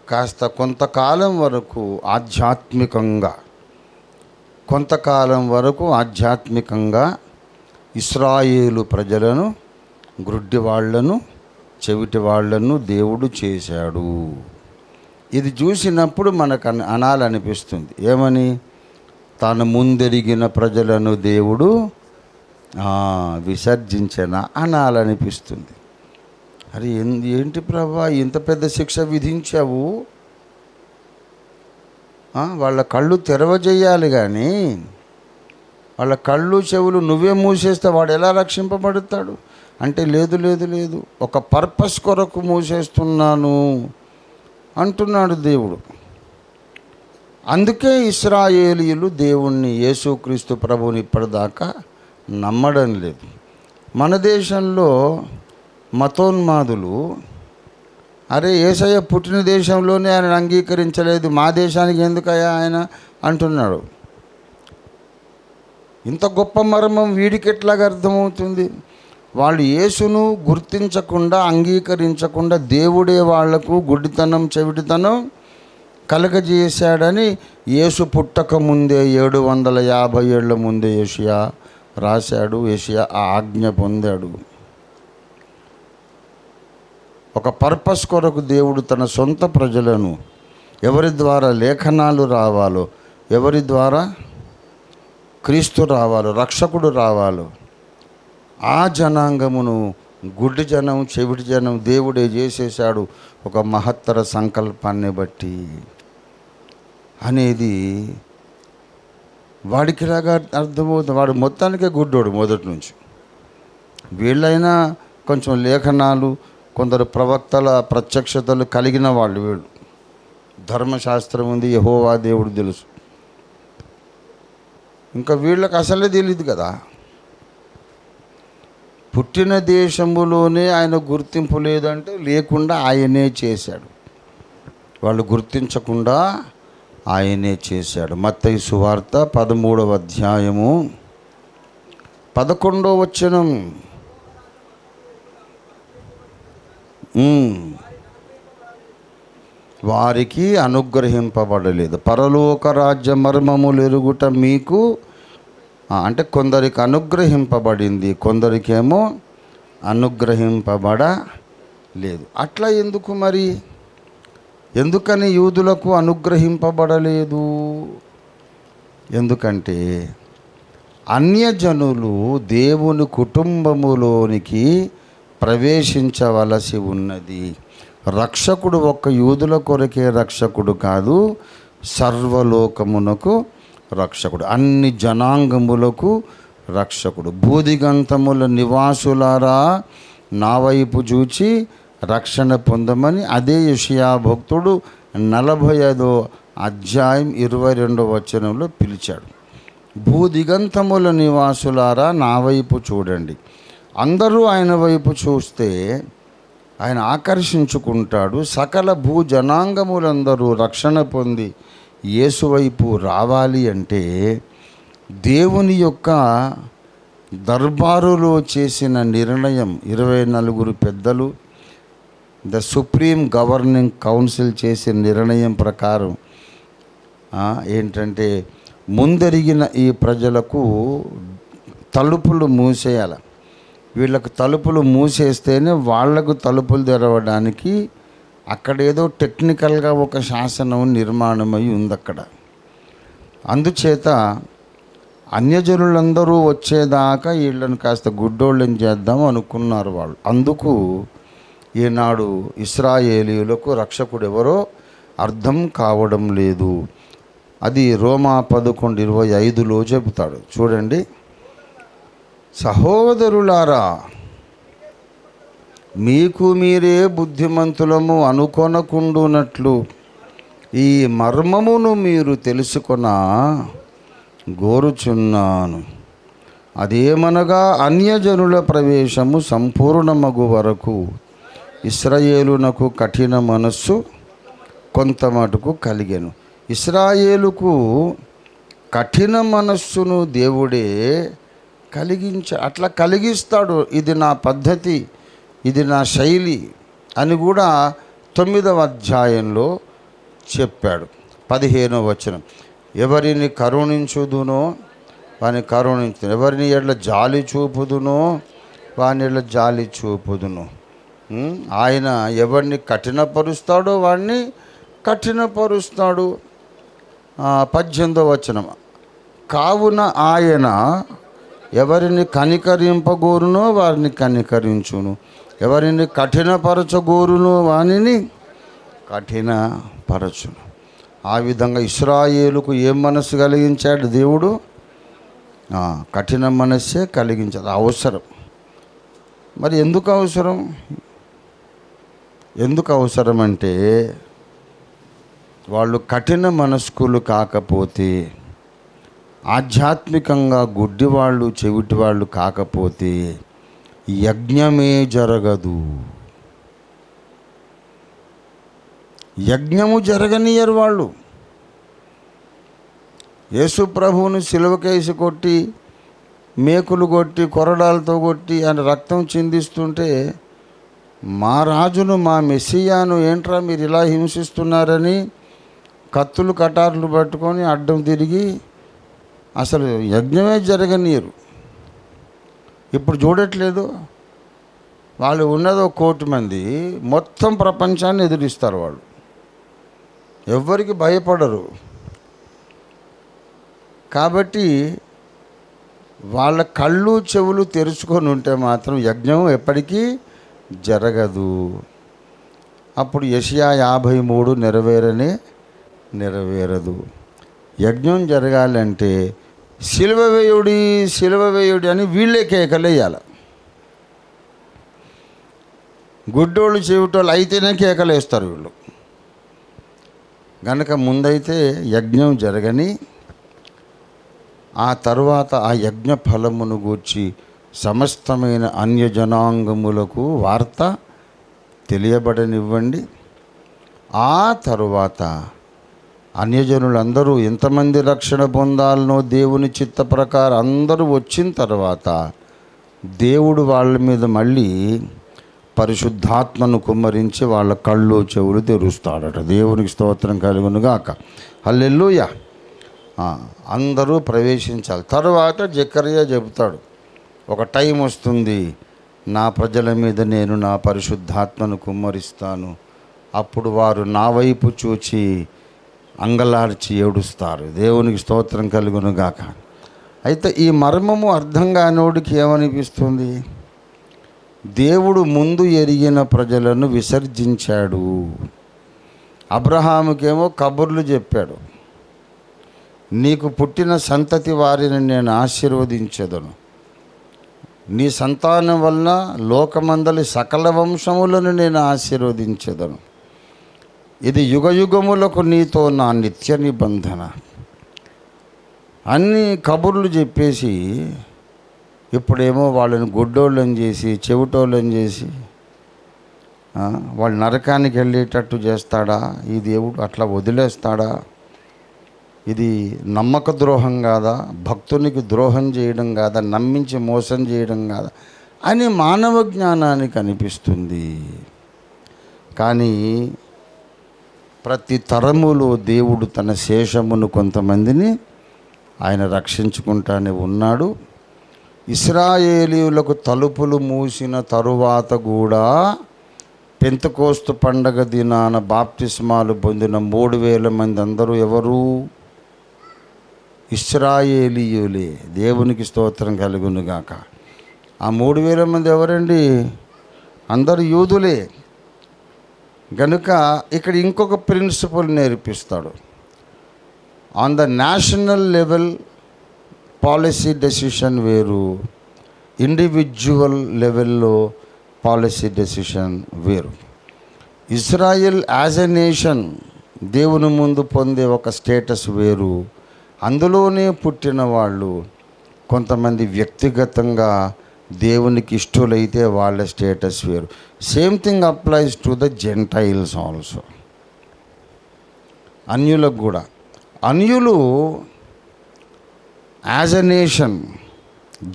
కాస్త కొంతకాలం వరకు ఆధ్యాత్మికంగా ఇశ్రాయేలు ప్రజలను, గ్రుడ్డి వాళ్లను, చెవిటి వాళ్లను దేవుడు చేశాడు. ఇది చూసినప్పుడు మనకు అనాలనిపిస్తుంది. ఏమని? తాను ముందెరిగిన ప్రజలను దేవుడు విసర్జించిన అనాలనిపిస్తుంది. అరే ఏంటి ప్రభా, ఇంత పెద్ద శిక్ష విధించావు? వాళ్ళ కళ్ళు తెరవజేయాలి, కానీ వాళ్ళ కళ్ళు చెవులు నువ్వే మూసేస్తే వాడు ఎలా రక్షింపబడతాడు? అంటే లేదు, ఒక పర్పస్ కొరకు మూసేస్తున్నాను అంటున్నాడు దేవుడు. అందుకే ఇశ్రాయేలీయులు దేవుణ్ణి, యేసుక్రీస్తు ప్రభువుని ఇప్పటిదాకా నమ్మడం లేదు. మన దేశంలో మతోన్మాదులు, అరే యేసయ్య పుట్టిన దేశంలోనే ఆయన అంగీకరించలేదు, మా దేశానికి ఎందుకయ్యా ఆయన అంటున్నాడు. ఇంత గొప్ప మర్మం వీడికి ఎట్లాగా అర్థమవుతుంది? వాళ్ళు యేసును గుర్తించకుండా, అంగీకరించకుండా దేవుడే వాళ్లకు గుడ్డితనం, చెవిటితనం కలగజేశాడని యేసు పుట్టక ముందే 750 ఏళ్ల ముందే యెషయా రాశాడు. యెషయా ఆ ఆజ్ఞ పొందాడు. ఒక పర్పస్ కొరకు దేవుడు తన సొంత ప్రజలను, ఎవరి ద్వారా లేఖనాలు రావాలో, ఎవరి ద్వారా క్రీస్తు రావాలో, రక్షకుడు రావాలో, ఆ జనాంగమును, గుడ్డి జనం, చెవిటి జనం దేవుడే చేసేశాడు ఒక మహత్తర సంకల్పాన్ని బట్టి అనేది వాడికి లాగా అర్థమవుతుంది. వాడు మొత్తానికే గుడ్డోడు మొదటి నుంచి. వీళ్ళైనా కొంచెం లేఖనాలు, కొందరు ప్రవక్తల ప్రత్యక్షతలు కలిగిన వాళ్ళు. వీళ్ళు ధర్మశాస్త్రం ఉంది, యెహోవా దేవుడు తెలుసు. ఇంకా వీళ్ళకి అసలే తెలియదు కదా. పుట్టిన దేశములోనే ఆయన గుర్తింపు లేదంటే లేకుండా ఆయనే చేశాడు. వాళ్ళు గుర్తించకుండా ఆయనే చేశాడు. మత్తయి సువార్త 13వ అధ్యాయము 11వ వచనం. వారికి అనుగ్రహింపబడలేదు. పరలోక రాజ్య మర్మములు ఎరుగుట మీకు, అంటే కొందరికి అనుగ్రహింపబడింది, కొందరికేమో అనుగ్రహింపబడలేదు. అట్లా ఎందుకు మరి? ఎందుకని యూదులకు అనుగ్రహింపబడలేదు? ఎందుకంటే అన్యజనులు దేవుని కుటుంబములోనికి ప్రవేశించవలసి ఉన్నది. రక్షకుడు ఒక్క యూదుల కొరకే రక్షకుడు కాదు, సర్వలోకమునకు రక్షకుడు, అన్ని జనాంగములకు రక్షకుడు. భూదిగంతముల నివాసులారా నా వైపు చూచి రక్షణ పొందమని అదే యెషయా భక్తుడు 45వ అధ్యాయం 22వ వచనంలో పిలిచాడు. భూదిగంతముల నివాసులారా నా వైపు చూడండి. అందరూ ఆయన వైపు చూస్తే ఆయన ఆకర్షించుకుంటాడు. సకల భూజనాంగములందరూ రక్షణ పొంది యేసు వైపు రావాలి అంటే దేవుని యొక్క దర్బారులో చేసిన నిర్ణయం, 24 పెద్దలు, ద సుప్రీం గవర్నింగ్ కౌన్సిల్ చేసిన నిర్ణయం ప్రకారం ఏంటంటే ముందరిగిన ఈ ప్రజలకు తలుపులు మూసేయాలి. వీళ్ళకు తలుపులు మూసేస్తేనే వాళ్లకు తలుపులు తెరవడానికి అక్కడేదో టెక్నికల్గా ఒక శాసనం నిర్మాణమై ఉంది అక్కడ. అందుచేత అన్యజనులందరూ వచ్చేదాకా వీళ్ళని కాస్త గుడ్డోళ్ళని చేద్దాం అనుకున్నారు వాళ్ళు. అందుకు ఈనాడు ఇశ్రాయేలీయులకు రక్షకుడు ఎవరో అర్థం కావడం లేదు. అది రోమా 11:25లో చెబుతాడు. చూడండి, సహోదరులారా మీకు మీరే బుద్ధిమంతులము అనుకొనకుండునట్లు ఈ మర్మమును మీరు తెలుసుకొన గోరుచున్నాను. అదేమనగా అన్యజనుల ప్రవేశము సంపూర్ణమగు వరకు ఇశ్రాయేలునకు కఠిన మనస్సు కొంత మటుకు కలిగెను. ఇశ్రాయేలుకు కఠిన మనస్సును దేవుడే అట్లా కలిగిస్తాడు. ఇది నా పద్ధతి, ఇది నా శైలి అని కూడా 9వ అధ్యాయంలో చెప్పాడు. 15వ వచనం, ఎవరిని కరుణించుదునో వాని కరుణించు, ఎవరిని ఎడ్ల జాలి చూపుదునో వాని ఎడ్ల జాలి చూపుదును. ఆయన ఎవరిని కఠినపరుస్తాడో వాడిని కఠినపరుస్తాడు. 18వ వచనం, కావున ఆయన ఎవరిని కనికరింపగోరునో వారిని కనికరించును, ఎవరిని కఠినపరచగోరునో వానిని కఠినపరచును. ఆ విధంగా ఇశ్రాయేలుకు ఏం మనసు కలిగించాడు దేవుడు? కఠిన మనస్సే కలిగించాడు. అవసరం. మరి ఎందుకు అవసరం? ఎందుకు అవసరం అంటే వాళ్ళు కఠిన మనస్కులు కాకపోతే, ఆధ్యాత్మికంగా గుడ్డివాళ్ళు చెవిటివాళ్ళు కాకపోతే యజ్ఞమే జరగదు. యజ్ఞము జరగనియరు వాళ్ళు. యేసు ప్రభువుని సిలువకేసి కొట్టి, మేకులు కొట్టి, కొరడాలతో కొట్టి ఆయన రక్తం చిందిస్తుంటే, మా రాజును, మా మెస్సియాను ఏంట్రా మీరు ఇలా హింసిస్తున్నారని కత్తులు కటార్లు పట్టుకొని అడ్డం తిరిగి అసలు యజ్ఞమే జరగనీయరు. ఇప్పుడు చూడట్లేదు, వాళ్ళు ఉన్నదో 1 కోటి మంది, మొత్తం ప్రపంచాన్ని ఎదిరిస్తారు వాళ్ళు. ఎవ్వరికి భయపడరు. కాబట్టి వాళ్ళ కళ్ళు చెవులు తెరుచుకొని ఉంటే మాత్రం యజ్ఞం ఎప్పటికీ జరగదు. అప్పుడు యెషయా 53 నెరవేరదు. యజ్ఞం జరగాలంటే సిలువ వేయుడి అని వీళ్ళే కేకలేయాలి. గుడ్డోళ్ళు చెవిటోళ్ళు అయితేనే కేకలేస్తారు వీళ్ళు. గనక ముందైతే యజ్ఞం జరగని, ఆ తర్వాత ఆ యజ్ఞ ఫలమును గూర్చి సమస్తమైన అన్యజనాంగములకు వార్త తెలియబడనివ్వండి. ఆ తరువాత అన్యజనులందరూ ఎంతమంది రక్షణ పొందాలనో దేవుని చిత్త ప్రకారం అందరూ వచ్చిన తర్వాత దేవుడు వాళ్ళ మీద మళ్ళీ పరిశుద్ధాత్మను కుమ్మరించి వాళ్ళ కళ్ళు చెవులు తెరుస్తాడట. దేవునికి స్తోత్రం కలుగునుగాక. హల్లెలూయా. అందరూ ప్రవేశించాలి. తర్వాత జకర్యా చెబుతాడు, ఒక టైం వస్తుంది, నా ప్రజల మీద నేను నా పరిశుద్ధాత్మను కుమ్మరిస్తాను, అప్పుడు వారు నా వైపు చూచి అంగలార్చి ఏడుస్తారు. దేవునికి స్తోత్రం కలుగునుగాక. అయితే ఈ మర్మము అర్థం కానోడికి ఏమనిపిస్తుంది? దేవుడు ముందు ఎరిగిన ప్రజలను విసర్జించాడు. అబ్రహాముకేమో కబుర్లు చెప్పాడు, నీకు పుట్టిన సంతతి వారిని నేను ఆశీర్వదించెదను, నీ సంతానం వలన లోకమందలి సకల వంశములను నేను ఆశీర్వదించెదను, ఇది యుగయుగములకు నీతో నా నిత్య నిబంధన అన్ని కబుర్లు చెప్పేసి ఇప్పుడేమో వాళ్ళని గుడ్డోళ్ళని చేసి చెవిటోళ్ళని చేసి వాళ్ళు నరకానికి వెళ్ళేటట్టు చేస్తాడా ఈ దేవుడు? అట్లా వదిలేస్తాడా? ఇది నమ్మక ద్రోహం కాదా? భక్తునికి ద్రోహం చేయడం కాదా? నమ్మించి మోసం చేయడం కాదా అని మానవ జ్ఞానానికి అనిపిస్తుంది. కానీ ప్రతి తరములో దేవుడు తన శేషమును కొంతమందిని ఆయన రక్షించుకుంటానే ఉన్నాడు. ఇశ్రాయేలీయులకు తలుపులు మూసిన తరువాత కూడా పెంతెకోస్తు పండగ దినాన బాప్తిస్మాలు పొందిన 3,000 మంది అందరూ ఎవరు? ఇశ్రాయేలీయులే. దేవునికి స్తోత్రం కలుగునుగాక. ఆ 3,000 మంది ఎవరండి? అందరూ యూదులే. గనుక ఇక్కడ ఇంకొక ప్రిన్సిపల్ నేర్పిస్తాడు. On the national level policy decision వేరు, ఇండివిజువల్ లెవెల్లో పాలసీ డెసిషన్ వేరు. ఇజ్రాయెల్ యాజ్ ఎ నేషన్ దేవుని ముందు పొందే ఒక స్టేటస్ వేరు, అందులోనే పుట్టిన వాళ్ళు కొంతమంది వ్యక్తిగతంగా దేవునికి ఇష్టలైతే వాళ్ళ స్టేటస్ వేరు. Same thing applies to the gentiles also. అన్యులకు కూడా, అన్యులు యాజ్ ఎ నేషన్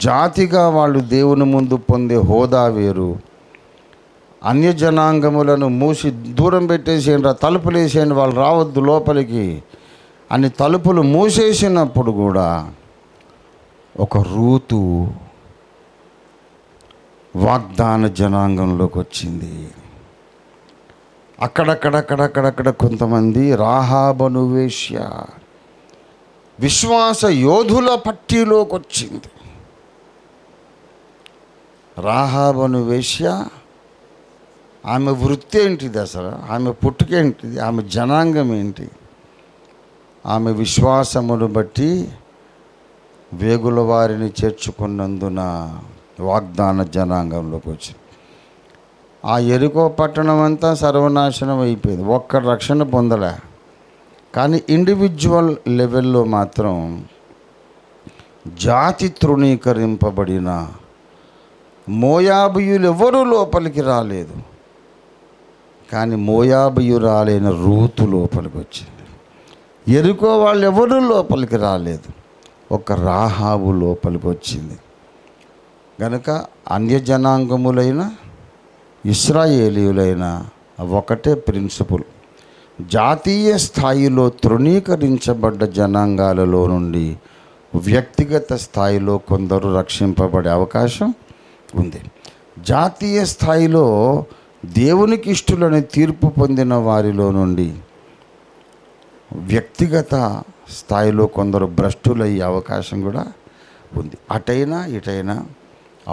జాతిగా వాళ్ళు దేవుని ముందు పొందే హోదా వేరు. అన్యజనాంగములను మూసి దూరం పెట్టేసేయండి, తలుపులు వేసేయండి, వాళ్ళు రావద్దు లోపలికి అని తలుపులు మూసేసినప్పుడు కూడా ఒక రూతు వాగ్దాన జనాంగంలోకి వచ్చింది. అక్కడక్కడ కొంతమంది రాహాబను వేశ్య విశ్వాస యోధుల పట్టీలోకి వచ్చింది. రాహాబను వేశ్య, ఆమె వృత్తి ఏంటిది అసలు? ఆమె పుట్టుకేంటిది? ఆమె జనాంగం ఏంటి? ఆమె విశ్వాసమును బట్టి వేగుల వారిని చేర్చుకున్నందున వాగ్దాన జనాంగంలోకి వచ్చింది. ఆ యెరికో పట్టణం అంతా సర్వనాశనం అయిపోయింది, ఒక్క రక్షణ పొందలే. కానీ ఇండివిజువల్ లెవెల్లో మాత్రం జాతి తృణీకరింపబడిన మోయాబీయులు ఎవరూ లోపలికి రాలేదు. కానీ మోయాబీయురాలైన రూతు లోపలికి వచ్చింది. యెరికో వాళ్ళు ఎవరూ లోపలికి రాలేదు, ఒక రాహాబు లోపలికి వచ్చింది. గనుక అన్యజనాంగములైన ఇశ్రాయేలీయులైన ఒకటే ప్రిన్సిపుల్. జాతీయ స్థాయిలో తృణీకరించబడ్డ జనాంగాలలో నుండి వ్యక్తిగత స్థాయిలో కొందరు రక్షింపబడే అవకాశం ఉంది. జాతీయ స్థాయిలో దేవునికి ఇష్టలని తీర్పు పొందిన వారిలో నుండి వ్యక్తిగత స్థాయిలో కొందరు భ్రష్టులయ్యే అవకాశం కూడా ఉంది. అటైనా ఇటైనా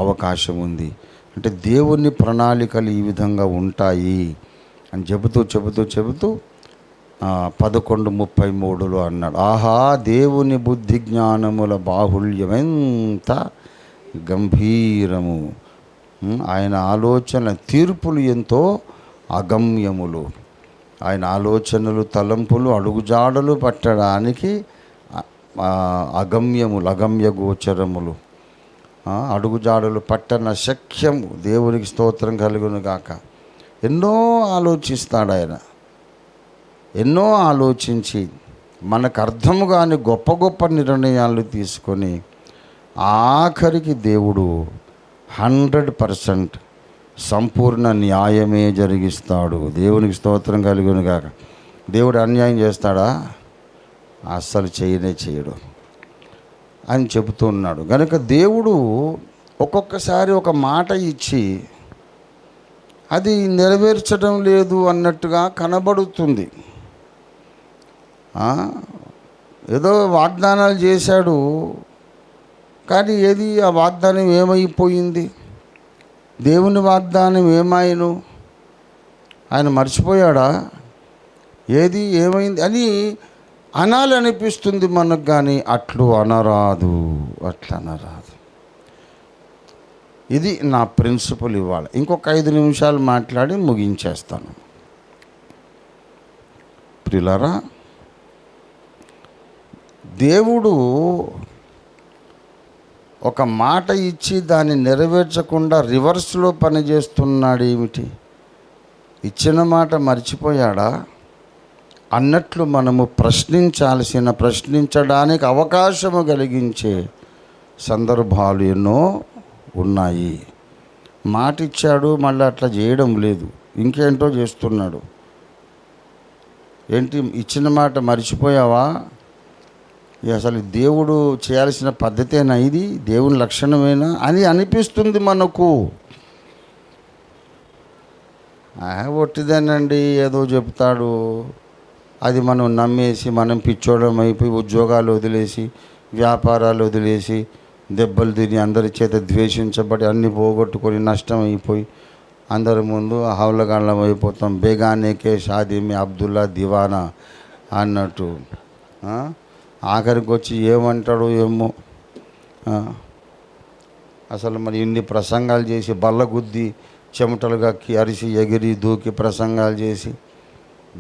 అవకాశం ఉంది. అంటే దేవుని ప్రణాళికలు ఈ విధంగా ఉంటాయి అని చెబుతూ 11:33 అన్నాడు, ఆహా దేవుని బుద్ధి జ్ఞానముల బాహుళ్యం ఎంత గంభీరము, ఆయన ఆలోచన తీర్పులు ఎంతో అగమ్యములు. ఆయన ఆలోచనలు తలంపులు అడుగుజాడలు పట్టడానికి అగమ్యములు, అగమ్య గోచరములు. అడుగుజాడలు పట్టన శక్యము. దేవునికి స్తోత్రం కలుగును గాక. ఎన్నో ఆలోచిస్తాడు ఆయన. ఎన్నో ఆలోచించి మనకు అర్థము కాని గొప్ప గొప్ప నిర్ణయాలు తీసుకొని ఆఖరికి దేవుడు 100% సంపూర్ణ న్యాయమే జరిగిస్తాడు. దేవునికి స్తోత్రం కలుగును గాక. దేవుడు అన్యాయం చేస్తాడా? అస్సలు చేయడు అని చెబుతూ ఉన్నాడు. కనుక దేవుడు ఒక్కొక్కసారి ఒక మాట ఇచ్చి అది నెరవేర్చడం లేదు అన్నట్టుగా కనబడుతుంది. ఏదో వాగ్దానాలు చేశాడు, కానీ ఏది ఆ వాగ్దానం ఏమైపోయింది? దేవుని వాగ్దానం ఏమాయను? ఆయన మర్చిపోయాడా? ఏది ఏమైంది అని అనాలనిపిస్తుంది మనకు, కానీ అట్లా అనరాదు. ఇది నా ప్రిన్సిపల్. ఇవ్వాలి ఇంకొక 5 నిమిషాలు మాట్లాడి ముగించేస్తాను. ప్రియులారా, దేవుడు ఒక మాట ఇచ్చి దాన్ని నెరవేర్చకుండా రివర్స్లో పనిచేస్తున్నాడు. ఏమిటి? ఇచ్చిన మాట మర్చిపోయాడా అన్నట్లు మనము ప్రశ్నించడానికి అవకాశము కలిగించే సందర్భాలు ఎన్నో ఉన్నాయి. మాట ఇచ్చాడు, మళ్ళీ అట్లా చేయడం లేదు, ఇంకేంటో చేస్తున్నాడు. ఏంటి? ఇచ్చిన మాట మర్చిపోయావా? అసలు దేవుడు చేయాల్సిన పద్ధతేనా ఇది? దేవుని లక్షణమేనా అని అనిపిస్తుంది మనకు. ఒట్టిదేనండి, ఏదో చెప్తాడు, అది మనం నమ్మేసి మనం పిచ్చోడం అయిపోయి ఉద్యోగాలు వదిలేసి వ్యాపారాలు వదిలేసి దెబ్బలు తిని అందరి చేత ద్వేషించబడి అన్నీ పోగొట్టుకొని నష్టం అయిపోయి అందరి ముందు హౌలగాళ్ళం అయిపోతాం. బేగానేకే షాదీ మే అబ్దుల్లా దివానా అన్నట్టు. ఆఖరికి వచ్చి ఏమంటాడు ఏమో. అసలు మరి ఇన్ని ప్రసంగాలు చేసి బల్లగుద్ది చెమటలు గక్కి అరిసి ఎగిరి దూకి ప్రసంగాలు చేసి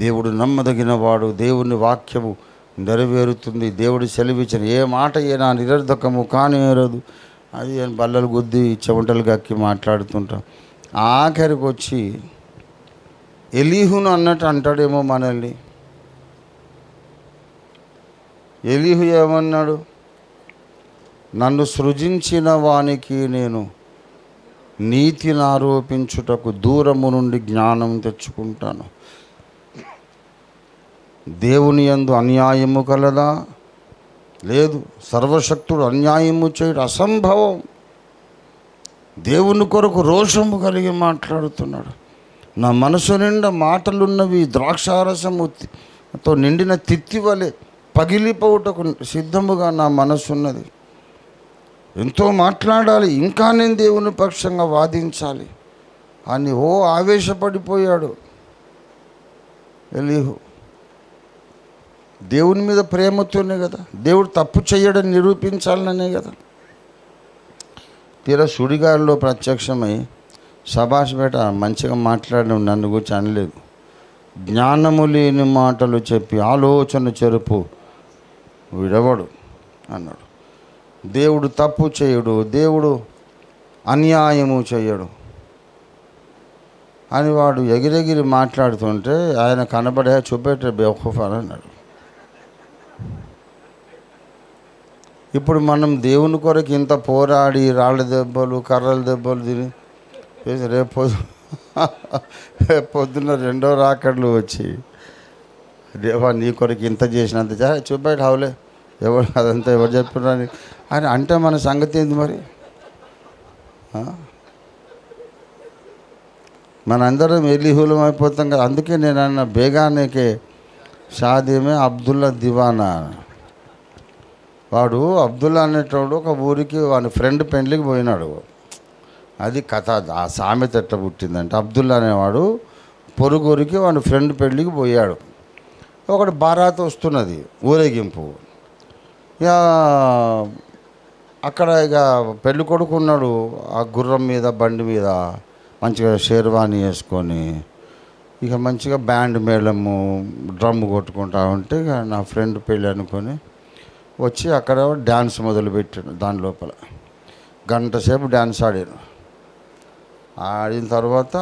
దేవుడు నమ్మదగినవాడు, దేవుని వాక్యము నెరవేరుతుంది, దేవుడు సెలవిచ్చిన ఏ మాట అయినా నిరర్ధకము కానేరదు, అది బల్లలు గుద్ది చెమటలు గక్కి మాట్లాడుతుంటాం. ఆఖరికి వచ్చి ఎలీహును అన్నట్టు అంటాడేమో మనల్ని. ఎలీహు ఏమన్నాడు? నన్ను సృజించిన వానికి నేను నీతిని ఆరోపించుటకు దూరము నుండి జ్ఞానం తెచ్చుకుంటాను. దేవుని యందు అన్యాయము కలదా? లేదు. సర్వశక్తుడు అన్యాయము చేయడం అసంభవం. దేవుని కొరకు రోషము మాట్లాడుతున్నాడు. నా మనసు నిండా మాటలున్నవి, ద్రాక్షారసముతో నిండిన తిత్తి వలె పగిలిపోవుటకు సిద్ధముగా నా మనసు ఉన్నది. ఎంతో మాట్లాడాలి, ఇంకా నేను దేవుని పక్షంగా వాదించాలి అని ఆవేశపడిపోయాడు ఎలీహు. దేవుని మీద ప్రేమతోనే కదా, దేవుడు తప్పు చేయడని నిరూపించాలనే కదా. తీరా సుడిగాలిలో ప్రత్యక్షమై సభాష్ బేట మంచిగా మాట్లాడడం, నన్ను గురించి అనలేదు. జ్ఞానము లేని మాటలు చెప్పి ఆలోచన చెరుపు విడవడు అన్నాడు. దేవుడు తప్పు చేయడు, దేవుడు అన్యాయము చేయడు అని వాడు ఎగిరెగిరి మాట్లాడుతుంటే ఆయన కనబడే చూపెట్టే బేవకూఫ్ అని అన్నాడు. ఇప్పుడు మనం దేవుని కొరకు ఇంత పోరాడి రాళ్ళ దెబ్బలు కర్రల దెబ్బలు తిని రేపు పొద్దున్న 2వ రాకడలు వచ్చి దేవా నీ కొరకు ఇంత చేసినంత చూపెట్టు హౌలే, ఎవరు అదంతా ఎవరు చెప్పినారని అని అంటే మన సంగతి ఏంది మరి? మనందరం ఎలీహులం అయిపోతాం కదా. అందుకే నేను అన్న బేగానేకే షాదీమే అబ్దుల్లా దివానా. వాడు అబ్దుల్లా అనేటోడు ఒక ఊరికి వాని ఫ్రెండ్ పెండ్లికి పోయినాడు. అది కథ. ఆ సామెత ఎట్లా పుట్టిందంటే, అబ్దుల్లా అనేవాడు పొరుగురికి వాని ఫ్రెండ్ పెళ్ళికి పోయాడు. ఒకటి బారాత్ వస్తున్నది, ఊరేగింపు. ఇక అక్కడ ఇక పెళ్ళి కొడుకు ఉన్నాడు, ఆ గుర్రం మీద బండి మీద మంచిగా షేర్వాణి వేసుకొని ఇక మంచిగా బ్యాండ్ మేళము డ్రమ్ కొట్టుకుంటా ఉంటే ఇక నా ఫ్రెండ్ పెళ్ళి అనుకొని వచ్చి అక్కడ డ్యాన్స్ మొదలుపెట్టాడు. దాని లోపల గంట సేపు డ్యాన్స్ ఆడాను. ఆడిన తర్వాత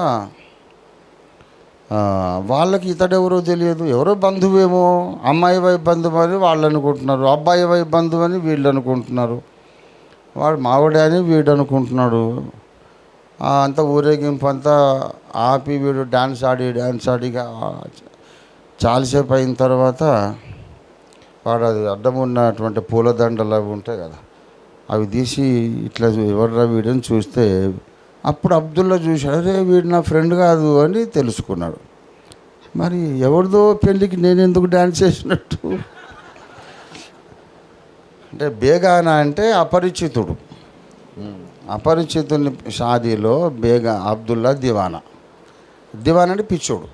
వాళ్ళకి ఇతడెవరో తెలియదు, ఎవరో బంధువేమో, అమ్మాయి వైపు బంధువు అని వాళ్ళు అనుకుంటున్నారు, అబ్బాయి వైపు బంధువు అని వీళ్ళు అనుకుంటున్నారు, వాడు మావిడే అని వీడు అనుకుంటున్నాడు. అంతా ఊరేగింపు అంతా ఆపి వీడు డ్యాన్స్ ఆడిగా చాలాసేపు అయిన తర్వాత వాడు అది అడ్డం ఉన్నటువంటి పూలదండలు అవి ఉంటాయి కదా, అవి తీసి ఇట్లా ఎవర్రా వీడని చూస్తే అప్పుడు అబ్దుల్లా చూశాడు. అరే వీడు నా ఫ్రెండ్ కాదు అని తెలుసుకున్నాడు. మరి ఎవరిదో పెళ్ళికి నేను ఎందుకు డ్యాన్స్ చేసినట్టు అంటే బేగానా అంటే అపరిచితుడు, అపరిచితుని షాదీలో అబ్దుల్లా దివానా అంటే పిచ్చోడు.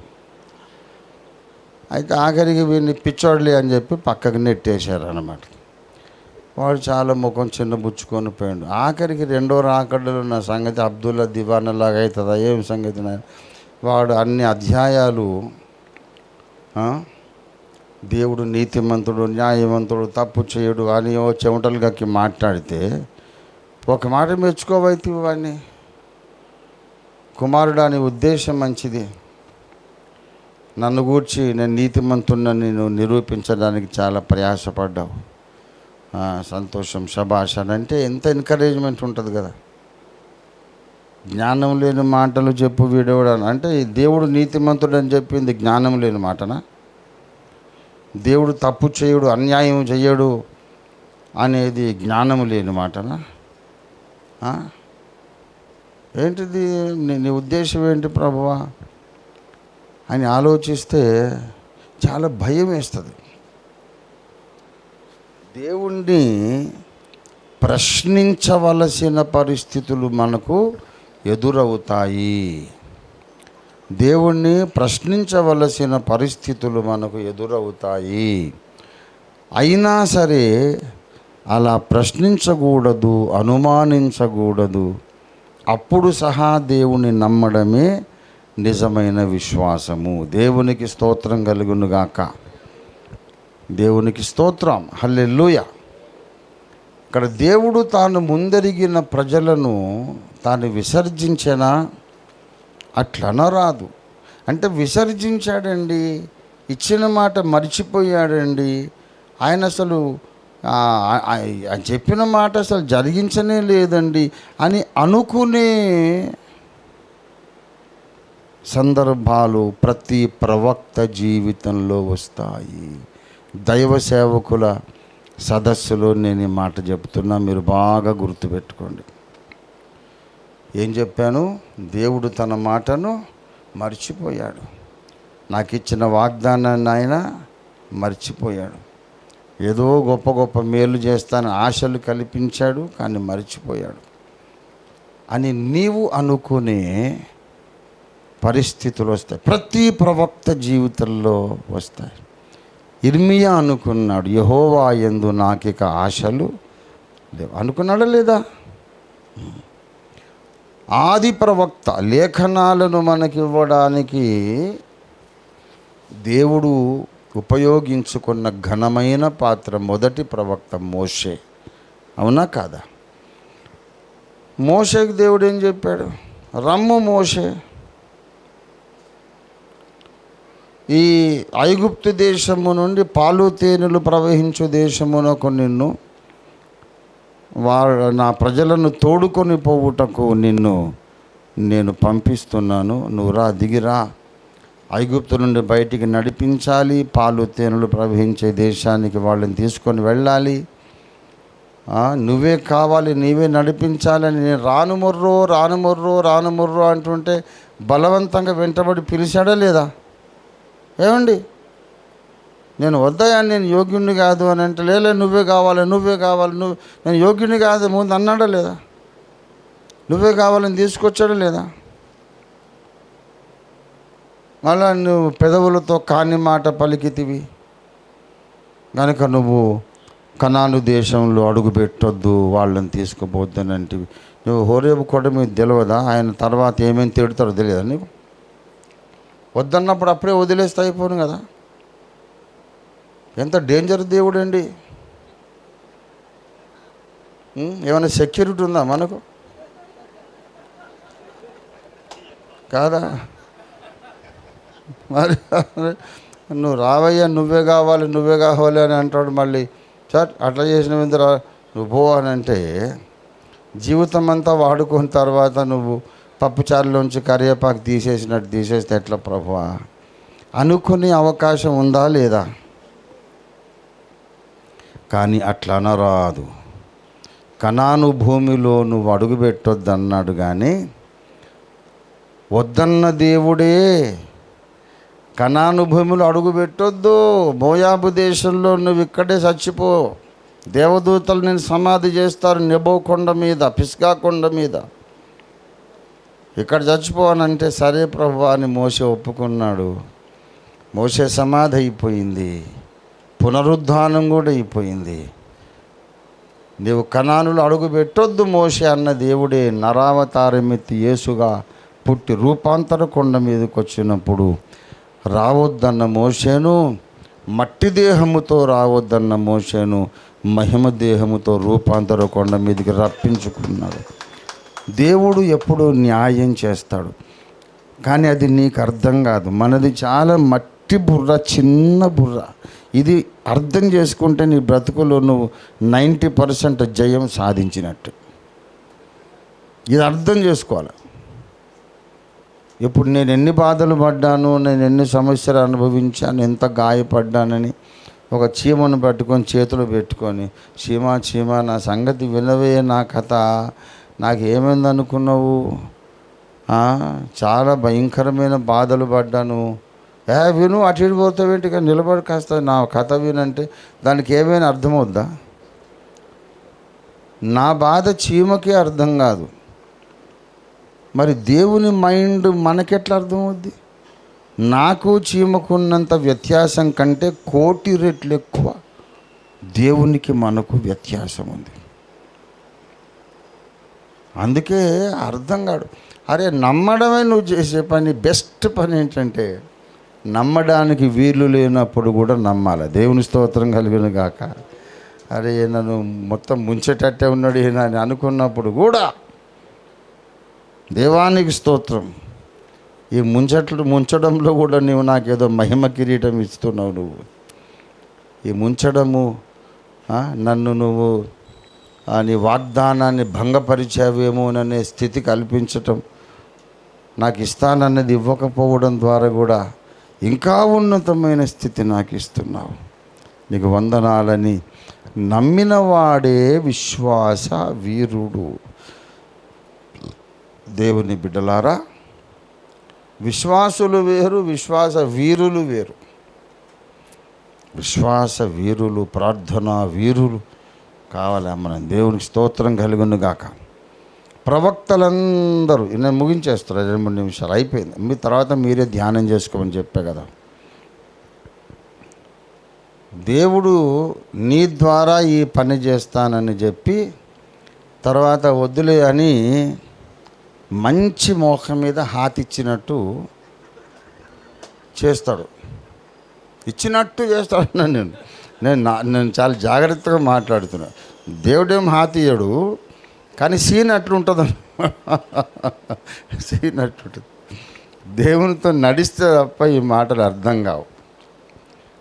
అయితే ఆఖరికి వీడిని పిచ్చోడ్లే అని చెప్పి పక్కకి నెట్టేశారు అన్నమాట. వాడు చాలా ముఖం చిన్నబుచ్చుకొని పోయాడు. ఆఖరికి రెండో రాకడలో నా సంగతి అబ్దుల్లా దివానా లాగా అవుతుందా ఏం సంగతి? వాడు అన్ని అధ్యాయాలు దేవుడు నీతిమంతుడు, న్యాయవంతుడు, తప్పు చేయడు అని చెమటలు గక్కి మాట్లాడితే ఒక మాట మెచ్చుకోవైతే వాడిని, కుమారుడు అని ఉద్దేశం మంచిది, నన్ను గూర్చి నేను నీతిమంతుడిని నేను నిరూపించడానికి చాలా ప్రయాసపడ్డావు, సంతోషం, శభాష్ అని అంటే ఎంత ఎంకరేజ్మెంట్ ఉంటుంది కదా. జ్ఞానం లేని మాటలు చెప్పు వీడేవాడు అంటే దేవుడు నీతిమంతుడు అని చెప్పింది జ్ఞానం లేని మాటనా? దేవుడు తప్పు చేయడు, అన్యాయం చేయడు అనేది జ్ఞానం లేని మాటనా? ఏంటిది నీ ఉద్దేశం ఏంటి ప్రభువా అని ఆలోచిస్తే చాలా భయం వేస్తుంది. దేవుణ్ణి ప్రశ్నించవలసిన పరిస్థితులు మనకు ఎదురవుతాయి. దేవుణ్ణి ప్రశ్నించవలసిన పరిస్థితులు మనకు ఎదురవుతాయి. అయినా సరే అలా ప్రశ్నించకూడదు, అనుమానించకూడదు. అప్పుడు సహా దేవుని నమ్మడమే నిజమైన విశ్వాసము. దేవునికి స్తోత్రం కలుగునుగాక. దేవునికి స్తోత్రం, హల్లెలూయా. ఇక్కడ దేవుడు తాను ముందరిగిన ప్రజలను తాను విసర్జించినా అట్లనరాదు. అంటే విసర్జించాడండి, ఇచ్చిన మాట మర్చిపోయాడండి, ఆయన అసలు చెప్పిన మాట అసలు జరిగించనే లేదండి అని అనుకునే సందర్భాలు ప్రతి ప్రవక్త జీవితంలో వస్తాయి. దైవ సేవకుల సదస్సులో నేను ఈ మాట చెప్తున్నా, మీరు బాగా గుర్తుపెట్టుకోండి. ఏం చెప్పాను? దేవుడు తన మాటను మర్చిపోయాడు, నాకు ఇచ్చిన వాగ్దానాన్ని ఆయన మర్చిపోయాడు. ఏదో గొప్ప గొప్ప మేలు చేస్తాను ఆశలు కల్పించాడు, కానీ మర్చిపోయాడు అని నీవు అనుకునే పరిస్థితులు వస్తాయి. ప్రతి ప్రవక్త జీవితంలో వస్తాయి. ఇర్మియా అనుకున్నాడు, యెహోవా యందు నాకిక ఆశలు లేవు అనుకున్నాడా లేదా? ఆది ప్రవక్త లేఖనాలను మనకివ్వడానికి దేవుడు ఉపయోగించుకున్న ఘనమైన పాత్ర మొదటి ప్రవక్త మోషే. అవునా కాదా? మోషేకి దేవుడు ఏం చెప్పాడు? రమ్ము మోషే, ఈ ఐగుప్తు దేశము నుండి పాలు తేనెలు ప్రవహించు దేశమునకు నిన్ను నా ప్రజలను తోడుకొని పోవుటకు నిన్ను నేను పంపిస్తున్నాను, నువ్వు రా, దిగిరా, ఐగుప్తు నుండి బయటికి నడిపించాలి, పాలు తేనెలు ప్రవహించే దేశానికి వాళ్ళని తీసుకొని వెళ్ళాలి, నువ్వే కావాలి, నీవే నడిపించాలని నేను రానుమొర్రో అంటుంటే బలవంతంగా వెంటబడి పిలిచాడా లేదా? ఏమండి, నేను వద్దయా, నేను యోగ్యుని కాదు అని అంటే లేలే, నువ్వే కావాలి, నేను యోగ్యుని కాదు ముందు అన్నాడా లేదా? నువ్వే కావాలని తీసుకొచ్చాడా లేదా? మళ్ళా నువ్వు పెదవులతో కాని మాట పలికితివి కనుక నువ్వు కనాను దేశంలో అడుగు పెట్టొద్దు, వాళ్ళని తీసుకుపోద్దని అంటివి. నువ్వు హోరేబు కొండ మీద తెలియదా ఆయన తర్వాత ఏమేమి తిడతారో తెలియదా నీకు? వద్దన్నప్పుడు అప్పుడే వదిలేస్తే అయిపోను కదా. ఎంత డేంజర్ దేవుడు అండి. ఏమైనా సెక్యూరిటీ ఉందా మనకు? కాదా? మరి నువ్వు రావయ్యా, నువ్వే కావాలి అని అంటాడు. మళ్ళీ సార్ అట్లా చేసిన మీద నువ్వు పో అని అంటే జీవితం అంతా వాడుకున్న తర్వాత నువ్వు పప్పుచారులోంచి కరివేపాకు తీసేసినట్టు తీసేస్తే ఎట్లా ప్రభువా? అనుకునే అవకాశం ఉందా లేదా? కానీ అట్లా అనరాదు. కనాను భూమిలో నువ్వు అడుగు పెట్టొద్దు అన్నాడు. కానీ వద్దన్న దేవుడే కనాను భూమిలో అడుగు పెట్టొద్దు, మోయాబు దేశంలో నువ్వు ఇక్కడే చచ్చిపో, దేవదూతలు నేను సమాధి చేస్తారు నెబో కొండ మీద, పిస్గా కొండ మీద, ఇక్కడ చచ్చిపోవనంటే సరే ప్రభువా అని మోషే ఒప్పుకున్నాడు. మోషే సమాధి అయిపోయింది, పునరుద్ధానం కూడా అయిపోయింది. నీవు కనానులు అడుగు పెట్టొద్దు మోషే అన్న దేవుడే నరావతారమెత్తి యేసుగా పుట్టి రూపాంతర కొండ మీదకి వచ్చినప్పుడు రావద్దన్న మోషేను, మట్టి దేహముతో రావద్దన్న మోషేను మహిమ దేహముతో రూపాంతర కొండ మీదకి రప్పించుకున్నాడు. దేవుడు ఎప్పుడూ న్యాయం చేస్తాడు, కానీ అది నీకు అర్థం కాదు. మనది చాలా మట్టి బుర్ర, చిన్న బుర్ర. ఇది అర్థం చేసుకుంటే నీ బ్రతుకులో నువ్వు 90% జయం సాధించినట్టు. ఇది అర్థం చేసుకోవాలి. ఇప్పుడు నేను ఎన్ని బాధలు పడ్డాను, నేను ఎన్ని సమస్యలు అనుభవించాను, ఎంత గాయపడ్డానని ఒక చీమను పట్టుకొని చేతులు పెట్టుకొని, చీమ నా సంగతి వినవే, నా కథ నాకు ఏమైంది అనుకున్నావు, చాలా భయంకరమైన బాధలు పడ్డాను, విను, అటు ఇటు పోతావేంటి, కానీ నిలబడి కాస్త నా కథ వినంటే దానికి ఏమైనా అర్థమవుద్దా? నా బాధ చీమకే అర్థం కాదు, మరి దేవుని మైండ్ మనకెట్లా అర్థమవుద్ది? నాకు చీమకున్నంత వ్యత్యాసం కంటే 1,000,000 రెట్లు ఎక్కువ దేవునికి మనకు వ్యత్యాసం ఉంది. అందుకే అర్థం కాడు. అరే నమ్మడమే నువ్వు చేసే పని. బెస్ట్ పని ఏంటంటే నమ్మడానికి వీలు లేనప్పుడు కూడా నమ్మాలి. దేవుని స్తోత్రం కలిగిన గాక. అరే నన్ను మొత్తం ముంచేటట్టే ఉన్నాడు ఈయన అని అనుకున్నప్పుడు కూడా దేవానికి స్తోత్రం. ఈ ముంచడంలో కూడా నువ్వు నాకేదో మహిమ కిరీటం ఇస్తున్నావు. నువ్వు ఈ ముంచడము, నన్ను నువ్వు నీ వాగ్దానాన్ని భంగపరిచావేమోననే స్థితి కల్పించటం, నాకు ఇస్తానన్నది ఇవ్వకపోవడం ద్వారా కూడా ఇంకా ఉన్నతమైన స్థితి నాకు ఇస్తున్నావు. నీకు వందనాలని నమ్మిన వాడే విశ్వాస వీరుడు. దేవుని బిడ్డలారా, విశ్వాసులు వేరు, విశ్వాస వీరులు వేరు. విశ్వాస వీరులు, ప్రార్థనా వీరులు కావాలి మనం. దేవునికి స్తోత్రం కలుగును గాక. ప్రవక్తలందరూ, నేను ముగించేస్తారు, 2-3 నిమిషాలు అయిపోయింది. మీ తర్వాత మీరే ధ్యానం చేసుకోమని చెప్పే కదా. దేవుడు నీ ద్వారా ఈ పని చేస్తానని చెప్పి తర్వాత వద్దులే అని మంచి మోహం మీద హాతిచ్చినట్టు చేస్తాడు, ఇచ్చినట్టు చేస్తాడు. నేను చాలా జాగ్రత్తగా మాట్లాడుతున్నా. దేవుడేం హాతియ్యడు, కానీ సీన్ అట్లుంటుంది. సీన్ అట్లుంటుంది. దేవునితో నడిస్తే తప్ప ఈ మాటలు అర్థం కావు.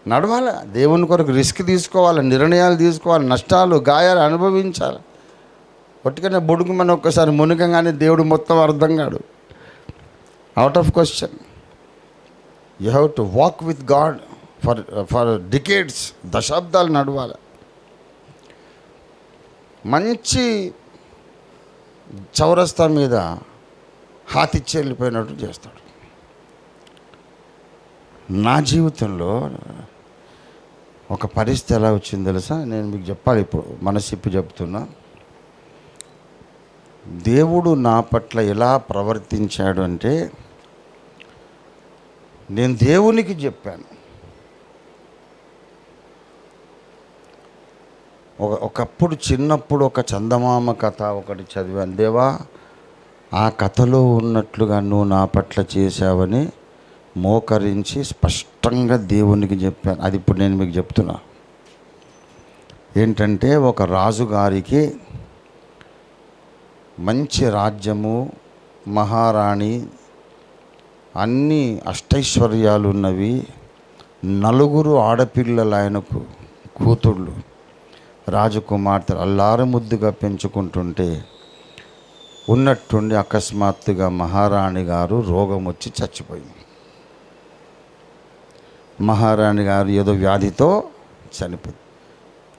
నడవాలి, దేవుని కొరకు రిస్క్ తీసుకోవాలి, నిర్ణయాలు తీసుకోవాలి, నష్టాలు గాయాలు అనుభవించాలి. ఒట్టుకనే బుడుగుమని ఒక్కసారి మునిగంగానే దేవుడు మొత్తం అర్థం కాడు. Out of question. You have to walk with God for decades. దశాబ్దాలు నడవాలి. మంచి చౌరస్తా మీద హాతిచ్చి వెళ్ళిపోయినట్టు చేస్తాడు. నా జీవితంలో ఒక పరిస్థితి ఎలా వచ్చింది తెలుసా? నేను మీకు చెప్పాలి, ఇప్పుడు మనసిప్పి చెప్తున్నా. దేవుడు నా పట్ల ఎలా ప్రవర్తించాడు అంటే, నేను దేవునికి చెప్పాను. ఒకప్పుడు చిన్నప్పుడు ఒక చందమామ కథ ఒకటి చదివాను. దేవా, ఆ కథలో ఉన్నట్లుగా నువ్వు నా పట్ల చేశావని మోకరించి స్పష్టంగా దేవునికి చెప్పాను. అది ఇప్పుడు నేను మీకు చెప్తున్నా. ఏంటంటే, ఒక రాజుగారికి మంచి రాజ్యము, మహారాణి, అన్ని అష్టైశ్వర్యాలు ఉన్నవి. 4 ఆడపిల్లలు ఆయనకు, కూతుళ్ళు, రాజకుమార్తెలు అల్లారు ముద్దుగా పెంచుకుంటుంటే ఉన్నట్టుండి అకస్మాత్తుగా మహారాణి గారు రోగం వచ్చి చచ్చిపోయింది. మహారాణి గారు ఏదో వ్యాధితో చనిపోయింది.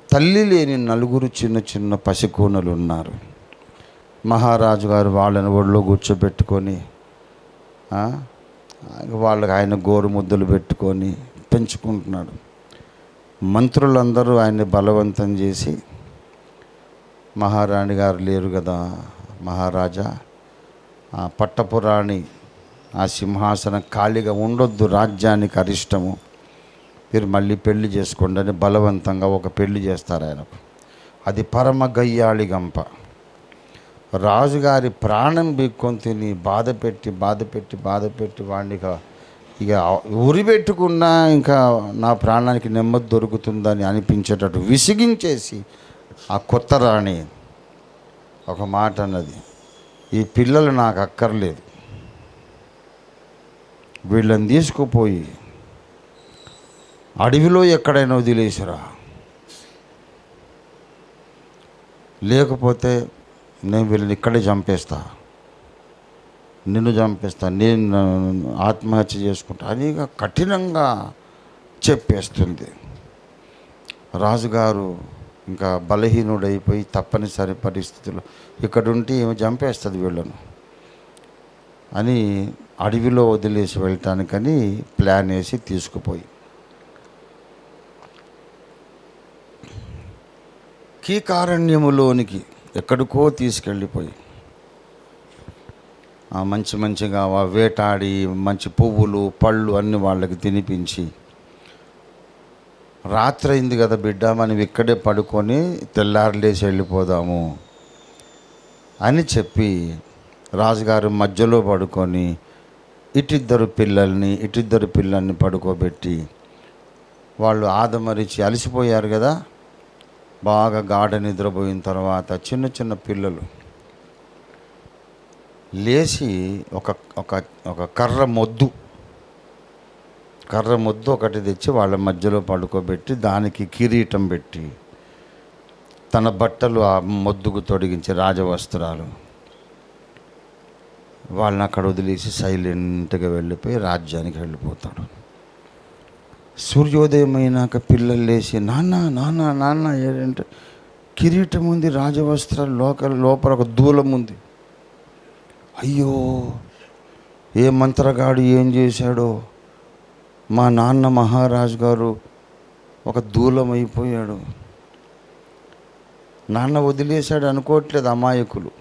తల్లి లేని 4 చిన్న చిన్న పసికూనలు ఉన్నారు. మహారాజు గారు వాళ్ళని ఒళ్ళో కూర్చోబెట్టుకొని వాళ్ళకి ఆయన గోరు ముద్దలు పెట్టుకొని పెంచుకుంటున్నాడు. మంత్రులందరూ ఆయన్ని బలవంతం చేసి, మహారాణి గారు లేరు కదా మహారాజా, ఆ పట్టపురాణి ఆ సింహాసనం ఖాళీగా ఉండొద్దు, రాజ్యానికి అరిష్టము, మీరు మళ్ళీ పెళ్లి చేసుకోండి అని బలవంతంగా ఒక పెళ్లి చేస్తారు ఆయనకు. అది పరమ గయ్యాళి గంప. రాజుగారి ప్రాణం బీక్కొని తిని బాధ పెట్టి వాడిని ఇక ఉరి పెట్టుకున్నా ఇంకా నా ప్రాణానికి నెమ్మది దొరుకుతుందని అనిపించేటట్టు విసిగించేసి ఆ కొత్త రాణి ఒక మాట అన్నది, ఈ పిల్లలు నాకు అక్కర్లేదు, వీళ్ళని తీసుకుపోయి అడవిలో ఎక్కడైనా వదిలేసిరా, లేకపోతే నేను వీళ్ళని ఇక్కడే చంపేస్తా, నిన్ను చంపేస్తా, నేను ఆత్మహత్య చేసుకుంటా అని కఠినంగా చెప్పేస్తుంది. రాజుగారు ఇంకా బలహీనుడైపోయి తప్పనిసరి పరిస్థితుల్లో ఇక్కడుంటే ఏమి చంపేస్తుంది వీళ్ళను అని అడవిలో వదిలేసి వెళ్ళటానికని ప్లాన్ వేసి తీసుకుపోయి కీకారణ్యములోనికి ఎక్కడికో తీసుకెళ్ళిపోయి మంచిగా వేటాడి మంచి పువ్వులు పళ్ళు అన్ని వాళ్ళకి తినిపించి, రాత్రి అయింది కదా బిడ్డ, మనం ఇక్కడే పడుకొని తెల్లారులేసి వెళ్ళిపోదాము అని చెప్పి రాజుగారు మధ్యలో పడుకొని ఇటిద్దరు పిల్లల్ని పడుకోబెట్టి, వాళ్ళు ఆదమరిచి అలసిపోయారు కదా, బాగా గాఢ నిద్రపోయిన తర్వాత చిన్న చిన్న పిల్లలు లేచి ఒక కర్ర మొద్దు ఒకటి తెచ్చి వాళ్ళ మధ్యలో పడుకోబెట్టి దానికి కిరీటం పెట్టి తన బట్టలు ఆ మొద్దుకు తొడిగించి రాజవస్త్రాలు వాళ్ళని అక్కడ వదిలేసి సైలెంట్గా వెళ్ళిపోయి రాజ్యానికి వెళ్ళిపోతాడు. సూర్యోదయం అయినాక పిల్లలు లేచి నాన్న ఏంటంటే కిరీటం ఉంది, రాజవస్త్రాలు లోపల ఒక దూలం ఉంది. అయ్యో, ఏ మంత్రగాడు ఏం చేశాడో, మా నాన్న మహారాజు గారు ఒక దూలం అయిపోయాడు. నాన్న వదిలేశాడు అనుకోవట్లేదు అమాయకులు,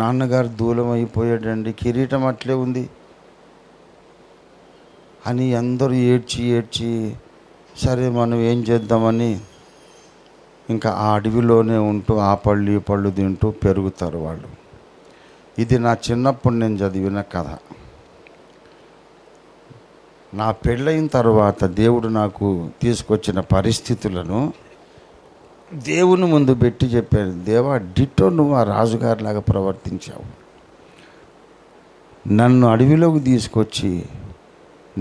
నాన్నగారు దూలం అయిపోయాడండి, కిరీటం అట్లే ఉంది అని అందరూ ఏడ్చి సరే మనం ఏం చేద్దామని ఇంకా ఆ అడవిలోనే ఉంటూ ఆ పళ్ళు ఈ పళ్ళు తింటూ పెరుగుతారు వాళ్ళు. ఇది నా చిన్నప్పుడు నేను చదివిన కథ. నా పెళ్ళైన తర్వాత దేవుడు నాకు తీసుకొచ్చిన పరిస్థితులను దేవుని ముందు పెట్టి చెప్పాను, దేవా డిట్టో నువ్వు ఆ రాజుగారిలాగా ప్రవర్తించావు, నన్ను అడవిలోకి తీసుకొచ్చి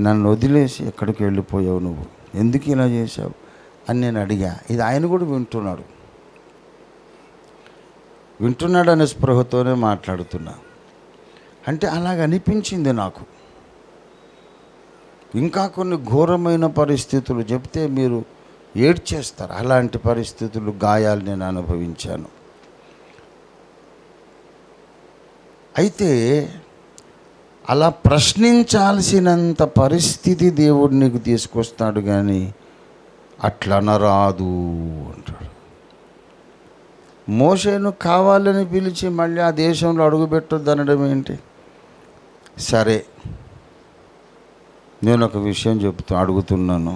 నన్ను వదిలేసి ఎక్కడికి వెళ్ళిపోయావు, నువ్వు ఎందుకు ఇలా చేశావు అని నేను అడిగా. ఇది ఆయన కూడా వింటున్నాడు అనే స్పృహతోనే మాట్లాడుతున్నా. అంటే అలాగ అనిపించింది నాకు. ఇంకా కొన్ని ఘోరమైన పరిస్థితులు చెప్తే మీరు ఏడ్చేస్తారు. అలాంటి పరిస్థితులు, గాయాలు నేను అనుభవించాను. అయితే అలా ప్రశ్నించాల్సినంత పరిస్థితి దేవుడు నీకు తీసుకొస్తాడు, కానీ అట్లా అనరాదు అంటాడు. మోషేను కావాలని పిలిచి మళ్ళీ ఆ దేశంలో అడుగుపెట్టొద్దు అనడం ఏంటి? సరే, నేను ఒక విషయం అడుగుతున్నాను.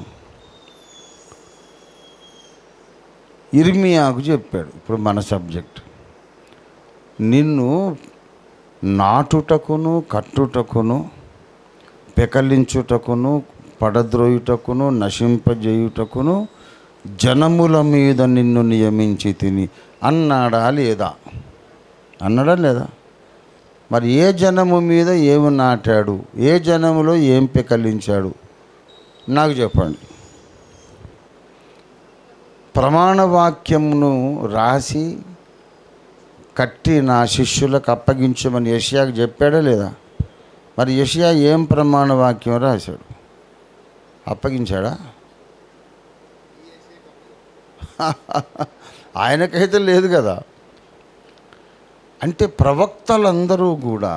ఇర్మియాకు చెప్పాడు, ఇప్పుడు మన సబ్జెక్ట్, నిన్ను నాటుటకును కట్టుటకును పెకలించుటకును పడద్రోయుటకును నశింపజేయుటకును జనముల మీద నిన్ను నియమించి తిని అన్నాడా లేదా? అన్నాడా లేదా? మరి ఏ జనము మీద ఏమి నాటాడు, ఏ జనములో ఏం పెకలించాడు నాకు చెప్పండి. ప్రమాణ వాక్యమును రాసి కట్టి నా శిష్యులకు అప్పగించమని యెషయాకు చెప్పాడా లేదా? మరి యెషయా ఏం ప్రమాణ వాక్యం రాశాడు? అప్పగించాడా? ఆయనకైతే లేదు కదా. అంటే ప్రవక్తలందరూ కూడా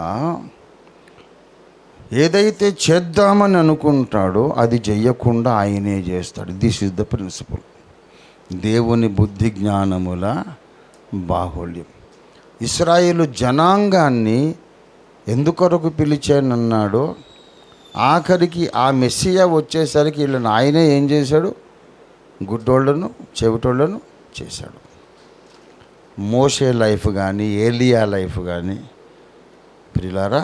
ఏదైతే చేద్దామని అనుకుంటాడో అది చెయ్యకుండా ఆయనే చేస్తాడు. This is the principle. దేవుని బుద్ధి జ్ఞానముల బాహుళ్యం. ఇశ్రాయేలు జనాంగాన్ని ఎందుకొరకు పిలిచానన్నాడో, ఆఖరికి ఆ మెస్సియా వచ్చేసరికి వీళ్ళని ఆయనే ఏం చేశాడు? గుడ్డోళ్లను చెవిటోళ్లను చేశాడు. మోషే లైఫ్ కానీ, ఏలియా లైఫ్ కానీ ప్రియులారా,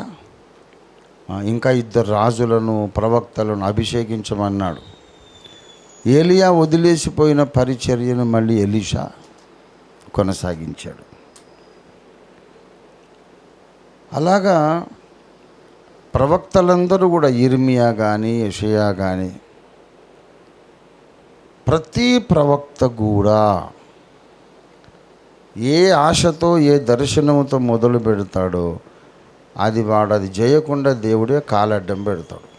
ఇంకా 2 రాజులను ప్రవక్తలను అభిషేకించమన్నాడు. ఏలియా వదిలేసిపోయిన పరిచర్యను మళ్ళీ ఎలీషా కొనసాగించాడు. అలాగా ప్రవక్తలందరూ కూడా, ఇర్మియా కానీ యెషయా కానీ, ప్రతి ప్రవక్త కూడా ఏ ఆశతో ఏ దర్శనంతో మొదలు పెడతాడో అది చేయకుండా దేవుడే కాలడ్డం పెడతాడు.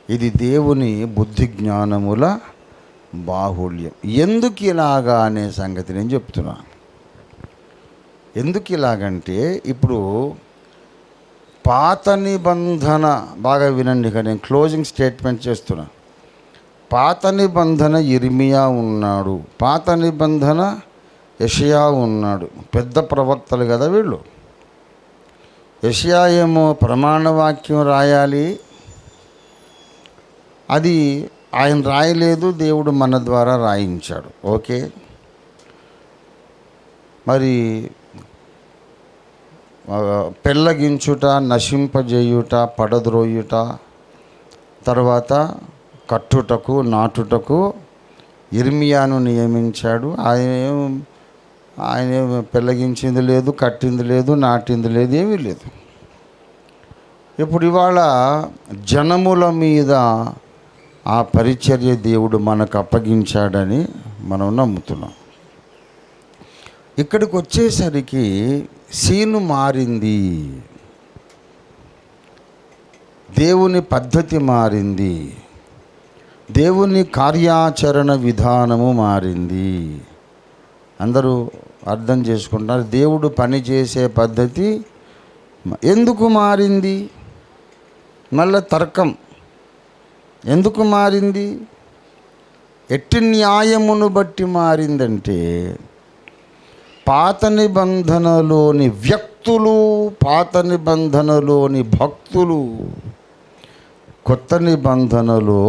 ఇది దేవుని బుద్ధి జ్ఞానముల బాహుళ్యం. ఎందుకు ఇలాగా అనే సంగతి నేను చెప్తున్నా. ఎందుకు ఇలాగంటే, ఇప్పుడు పాత నిబంధన బాగా వినండి, ఇక నేను క్లోజింగ్ స్టేట్మెంట్ చేస్తున్నా. పాత నిబంధన ఇర్మియా ఉన్నాడు, పాత నిబంధన యెషయా ఉన్నాడు. పెద్ద ప్రవక్తలు కదా వీళ్ళు. యెషయా ఏమో ప్రమాణ వాక్యం రాయాలి, అది ఆయన రాయలేదు, దేవుడు మన ద్వారా రాయించాడు. ఓకే, మరి పెళ్ళగించుట, నశింపజేయుట, పడద్రోయుట, తర్వాత కట్టుటకు నాటుటకు ఇర్మియాను నియమించాడు. ఆయన పెళ్ళగించింది లేదు, కట్టింది లేదు, నాటింది లేదు, ఏమీ లేదు. ఇప్పుడు ఇవాళ జనముల మీద ఆ పరిచర్య దేవుడు మనకు అప్పగించాడని మనం నమ్ముతున్నాం. ఇక్కడికి వచ్చేసరికి సీను మారింది, దేవుని పద్ధతి మారింది, దేవుని కార్యాచరణ విధానము మారింది. అందరూ అర్థం చేసుకుంటారు. దేవుడు పనిచేసే పద్ధతి ఎందుకు మారింది? మళ్ళా తర్కం ఎందుకు మారింది? ఎట్టి న్యాయమును బట్టి మారిందంటే, పాత నిబంధనలోని వ్యక్తులు, పాత నిబంధనలోని భక్తులు కొత్త నిబంధనలో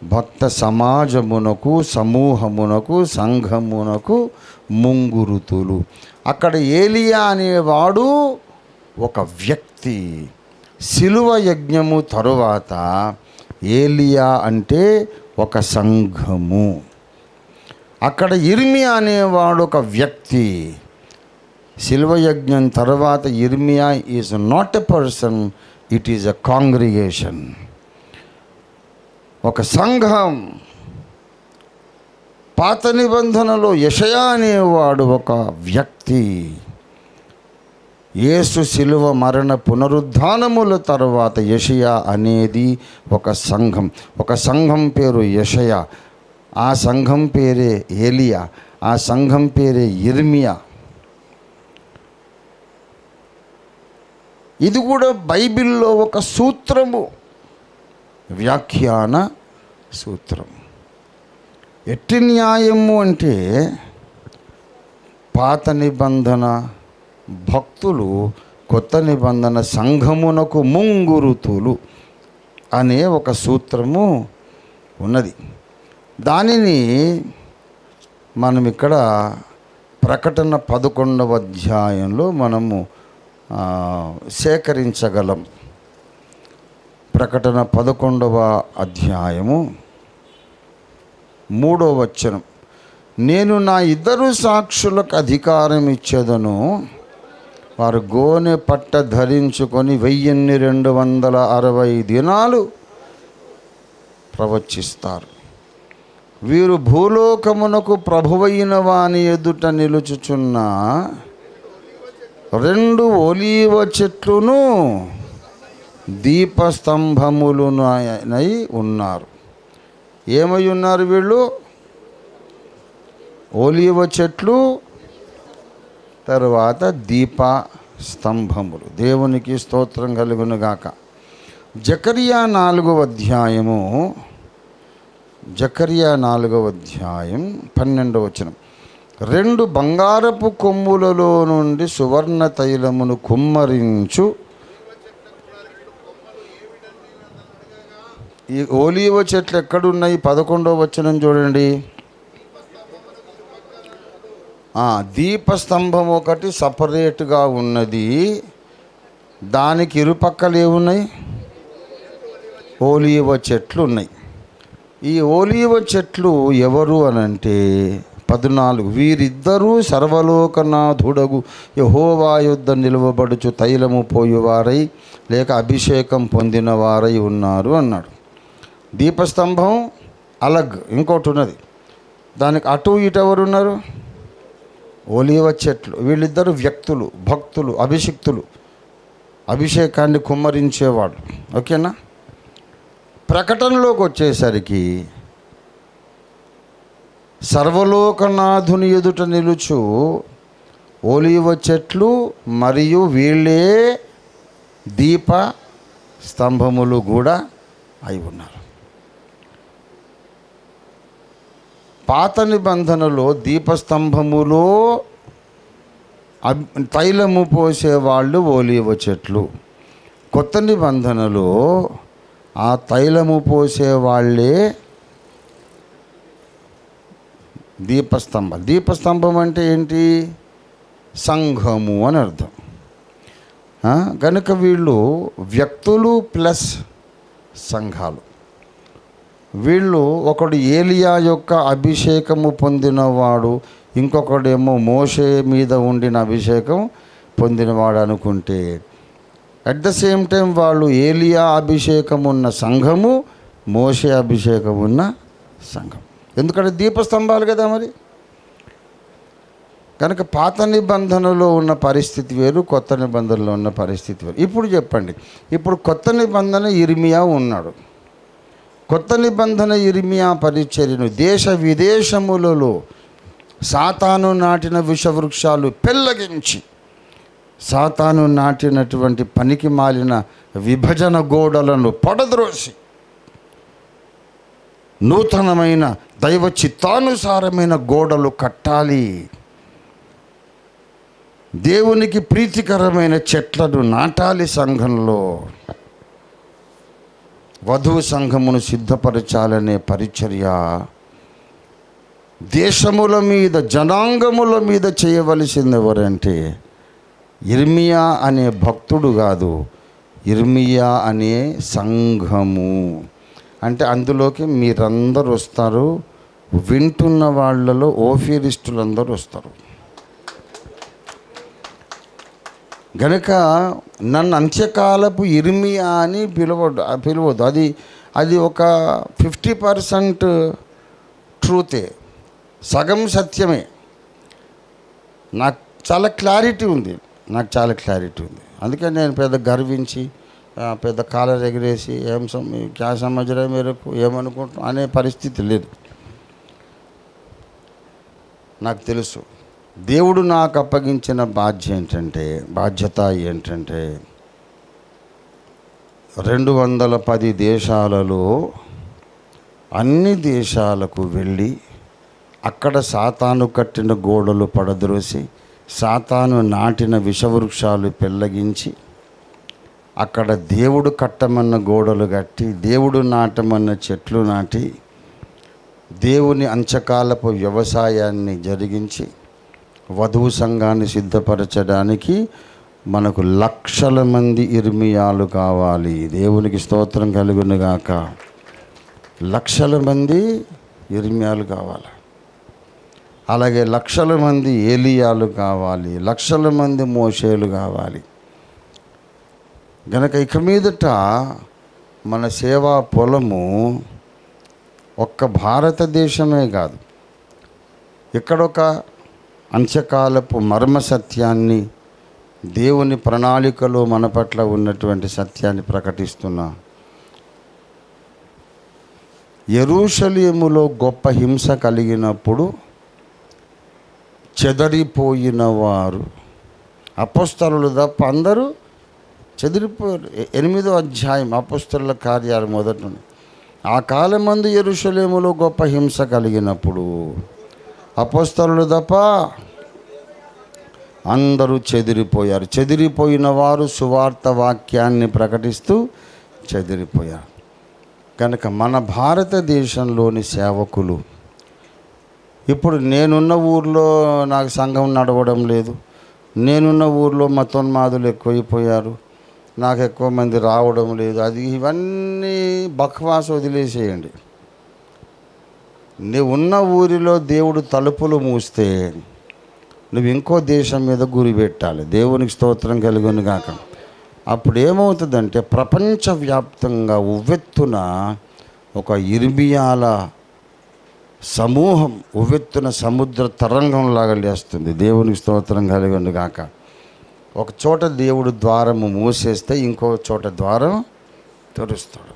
భక్త సమాజమునకు, సమూహమునకు, సంఘమునకు ముంగురుతులు. అక్కడ ఏలియా అనేవాడు ఒక వ్యక్తి. శిలువ యజ్ఞము తరువాత ఏలియా అంటే ఒక సంఘము. అక్కడ ఇర్మియా అనేవాడు ఒక వ్యక్తి. శిలువ యజ్ఞం తర్వాత ఇర్మియా is not a person, it is a congregation, ఒక సంఘం. పాత నిబంధనలో యెషయా అనేవాడు ఒక వ్యక్తి. యేసు శిలువ మరణ పునరుద్ధానముల తర్వాత యెషయా అనేది ఒక సంఘం. ఒక సంఘం పేరు యెషయా, ఆ సంఘం పేరే ఏలియా, ఆ సంఘం పేరే ఇర్మియా. ఇది కూడా బైబిల్లో ఒక సూత్రము, వ్యాఖ్యాన సూత్రం. ఎట్టి న్యాయము అంటే పాత నిబంధన భక్తులు, కొత్త నిబంధన సంఘమునకు ముంగురుతులు అనే ఒక సూత్రము ఉన్నది. దానిని మనం ఇక్కడ ప్రకటన 11వ అధ్యాయంలో మనము సేకరించగలం. ప్రకటన 11వ అధ్యాయము 3వ వచనం. నేను నా 2 సాక్షులకు అధికారం ఇచ్చేదను. వారు గోనె పట్ట ధరించుకొని 1260 దినాలు ప్రవచిస్తారు. వీరు భూలోకమునకు ప్రభువైన వాని ఎదుట నిలుచుచున్న 2 ఒలీవ చెట్లును దీపస్తంభములునై ఉన్నారు. ఏమై ఉన్నారు వీళ్ళు? ఒలీవ చెట్లు, తరువాత దీప స్తంభములు. దేవునికి స్తోత్రం కలుగును గాక. జకర్యా 4వ అధ్యాయం 12వ వచనం. 2 బంగారపు కొమ్ములలో నుండి సువర్ణ తైలమును కుమ్మరించు. ఈ ఒలీవ చెట్లు ఎక్కడున్నాయి? 11వ వచనం చూడండి. దీపస్తంభం ఒకటి సపరేట్గా ఉన్నది. దానికి ఇరుపక్కలు ఏమున్నాయి? ఒలీవ చెట్లు ఉన్నాయి. ఈ ఒలీవ చెట్లు ఎవరు అనంటే 14, వీరిద్దరూ సర్వలోకనాథుడగు యెహోవా యొద్ద నిలువబడుచు తైలము పోయువారై లేక అభిషేకం పొందిన వారై ఉన్నారు అన్నాడు. దీపస్తంభం అలగ్ ఇంకోటి ఉన్నది. దానికి అటు ఇటు ఎవరు ఉన్నారు? ఒలీవ చెట్లు. వీళ్ళిద్దరు వ్యక్తులు, భక్తులు, అభిషిక్తులు, అభిషేకాన్ని కుమ్మరించేవాడు. ఓకేనా? ప్రకటనలోకి వచ్చేసరికి సర్వలోకనాథుని ఎదుట నిలుచు ఒలీవ చెట్లు మరియు వీళ్ళే దీప స్తంభములు కూడా అయి ఉన్నారు. పాత నిబంధనలో దీపస్తంభములో తైలము పోసేవాళ్ళు ఒలీవ చెట్లు. కొత్త నిబంధనలో ఆ తైలము పోసేవాళ్ళే దీపస్తంభం. దీపస్తంభం అంటే ఏంటి? సంఘము అని అర్థం. కనుక వీళ్ళు వ్యక్తులు ప్లస్ సంఘాలు. వీళ్ళు ఒకడు ఏలియా యొక్క అభిషేకము పొందినవాడు, ఇంకొకడేమో మోషే మీద ఉండిన అభిషేకం పొందినవాడు అనుకుంటే, అట్ ద సేమ్ టైం వాళ్ళు ఏలియా అభిషేకం ఉన్న సంఘము, మోషే అభిషేకం ఉన్న సంఘం. ఎందుకంటే దీపస్తంభాలు కదా మరి. కనుక పాత నిబంధనలో ఉన్న పరిస్థితి వేరు, కొత్త నిబంధనలో ఉన్న పరిస్థితి వేరు. ఇప్పుడు చెప్పండి, ఇప్పుడు కొత్త నిబంధన ఇర్మియా ఉన్నాడు. కొత్త నిబంధన ఇర్మియా పరిచర్యను దేశ విదేశములలో సాతాను నాటిన విషవృక్షాలు పెళ్ళగించి, సాతాను నాటినటువంటి పనికి మాలిన విభజన గోడలను పడద్రోసి నూతనమైన దైవ చిత్తానుసారమైన గోడలు కట్టాలి. దేవునికి ప్రీతికరమైన చెట్లను నాటాలి. సంఘంలో వధువు సంఘమును సిద్ధపరచాలనే పరిచర్య దేశముల మీద, జనాంగముల మీద చేయవలసింది ఎవరంటే ఇర్మియా అనే భక్తుడు కాదు, ఇర్మియా అనే సంఘము. అంటే అందులోకి మీరందరూ వస్తారు. వింటున్న వాళ్ళలో ఓఫీరిస్టులందరూ వస్తారు. గనుక నన్ను అంత్యకాలపు ఇర్మియా అని పిలవద్దు. అది ఒక 50% ట్రూతే, సగం సత్యమే. నాకు చాలా క్లారిటీ ఉంది. అందుకని నేను పెద్ద గర్వించి పెద్ద కాలర్ ఎగిరేసి క్యా సమజ్రా మేరకు ఏమనుకుంటున్నాం అనే పరిస్థితి లేదు. నాకు తెలుసు దేవుడు నాకు అప్పగించిన బాధ్యత ఏంటంటే 210 దేశాలలో అన్ని దేశాలకు వెళ్ళి అక్కడ సాతాను కట్టిన గోడలు పడద్రోసి, సాతాను నాటిన విషవృక్షాలు పెళ్ళగించి, అక్కడ దేవుడు కట్టమన్న గోడలు కట్టి, దేవుడు నాటమన్న చెట్లు నాటి, దేవుని అంచకాలపు వ్యవసాయాన్ని జరిగించి వధువు సంఘాన్ని సిద్ధపరచడానికి మనకు లక్షల మంది ఇర్మియాలు కావాలి. దేవునికి స్తోత్రం కలుగును గాక. లక్షల మంది ఇర్మియాలు కావాలి. అలాగే లక్షల మంది ఏలియాలు కావాలి, లక్షల మంది మోషేలు కావాలి. గనక ఇక మీదట మన సేవా పొలము ఒక్క భారతదేశమే కాదు, ఇక్కడొక అంత్యకాలపు మర్మ సత్యాన్ని, దేవుని ప్రణాళికలో మన పట్ల ఉన్నటువంటి సత్యాన్ని ప్రకటిస్తున్నా. యెరూషలేములో గొప్ప హింస కలిగినప్పుడు చెదరిపోయిన వారు అపోస్తలులు తప్ప అందరూ చెదిరిపోయారు. 8వ అధ్యాయం అపోస్తలుల కార్యాలు మొదటి నుండి. ఆ కాలమందు యెరూషలేములో గొప్ప హింస కలిగినప్పుడు అపోస్తలులు తప్ప అందరూ చెదిరిపోయారు. చెదిరిపోయిన వారు సువార్త వాక్యాన్ని ప్రకటిస్తూ చెదిరిపోయారు. కనుక మన భారతదేశంలోని సేవకులు, ఇప్పుడు నేనున్న ఊర్లో నాకు సంఘం నడవడం లేదు, నేనున్న ఊర్లో మతోన్మాదులు ఎక్కువైపోయారు, నాకు ఎక్కువ మంది రావడం లేదు, అది ఇవన్నీ బక్వాస్ వదిలేసేయండి. నువ్వు ఉన్న ఊరిలో దేవుడు తలుపులు మూస్తే నువ్వు ఇంకో దేశం మీద గురి పెట్టాలి. దేవునికి స్తోత్రం కలుగును గాక. అప్పుడు ఏమవుతుందంటే ప్రపంచవ్యాప్తంగా ఉవ్వెత్తున ఒక ఇర్మియాల సమూహం ఉవ్వెత్తున సముద్ర తరంగంలాగా లేస్తుంది. దేవునికి స్తోత్రం కలుగును గాక. ఒక చోట దేవుడు ద్వారము మూసేస్తే ఇంకో చోట ద్వారం తెరుస్తాడు.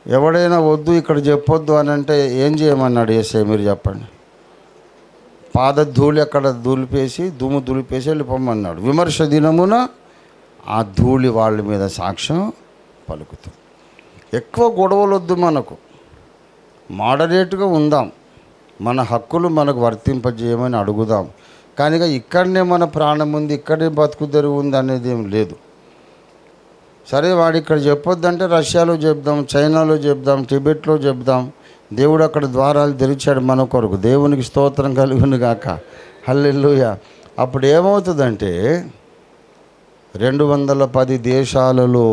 ఎవడైనా వద్దు ఇక్కడ చెప్పొద్దు అని అంటే ఏం చేయమన్నాడు యేసయ్య? మీరు చెప్పండి. పాదధూళి అక్కడ దులిపేసి దుమ్ము దులిపేసి వెళ్ళిపోమన్నాడు. విమర్శ దినమున ఆ ధూళి వాళ్ళ మీద సాక్ష్యం పలుకుతుంది. ఎక్కువ గొడవలు వద్దు, మనకు మోడరేట్గా ఉందాం, మన హక్కులు మనకు వర్తింపజేయమని అడుగుదాం. కానీ ఇక్కడనే మన ప్రాణం ఉంది, ఇక్కడే బతుకు తెరువు ఉంది అనేది ఏం లేదు. సరే వాడు ఇక్కడ చెప్పొద్దంటే రష్యాలో చెప్దాం, చైనాలో చెప్దాం, టిబెట్లో చెప్దాం. దేవుడు అక్కడ ద్వారాలు తెరిచాడు మన కొరకు. దేవునికి స్తోత్రం కలుగును గాక. హల్లెలూయా. అప్పుడు ఏమవుతుందంటే 210 దేశాలలో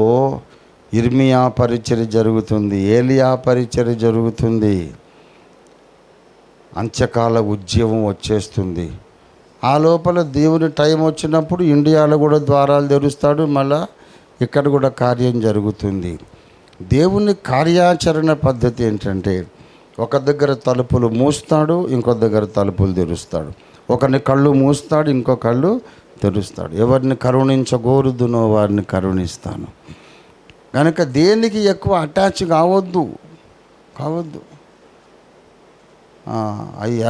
ఇర్మియా పరిచర్య జరుగుతుంది, ఏలియా పరిచర్య జరుగుతుంది, అంత్యకాల ఉద్యమం వచ్చేస్తుంది. ఆ లోపల దేవుని టైం వచ్చినప్పుడు ఇండియాలో కూడా ద్వారాలు తెరుస్తాడు, మళ్ళా ఇక్కడ కూడా కార్యం జరుగుతుంది. దేవుని కార్యాచరణ పద్ధతి ఏంటంటే ఒక దగ్గర తలుపులు మూస్తాడు, ఇంకో దగ్గర తలుపులు తెరుస్తాడు. ఒకరిని కళ్ళు మూస్తాడు, ఇంకో కళ్ళు తెరుస్తాడు. ఎవరిని కరుణించగోరుదునో వారిని కరుణిస్తాను. కనుక దేనికి ఎక్కువ అటాచ్ కావద్దు.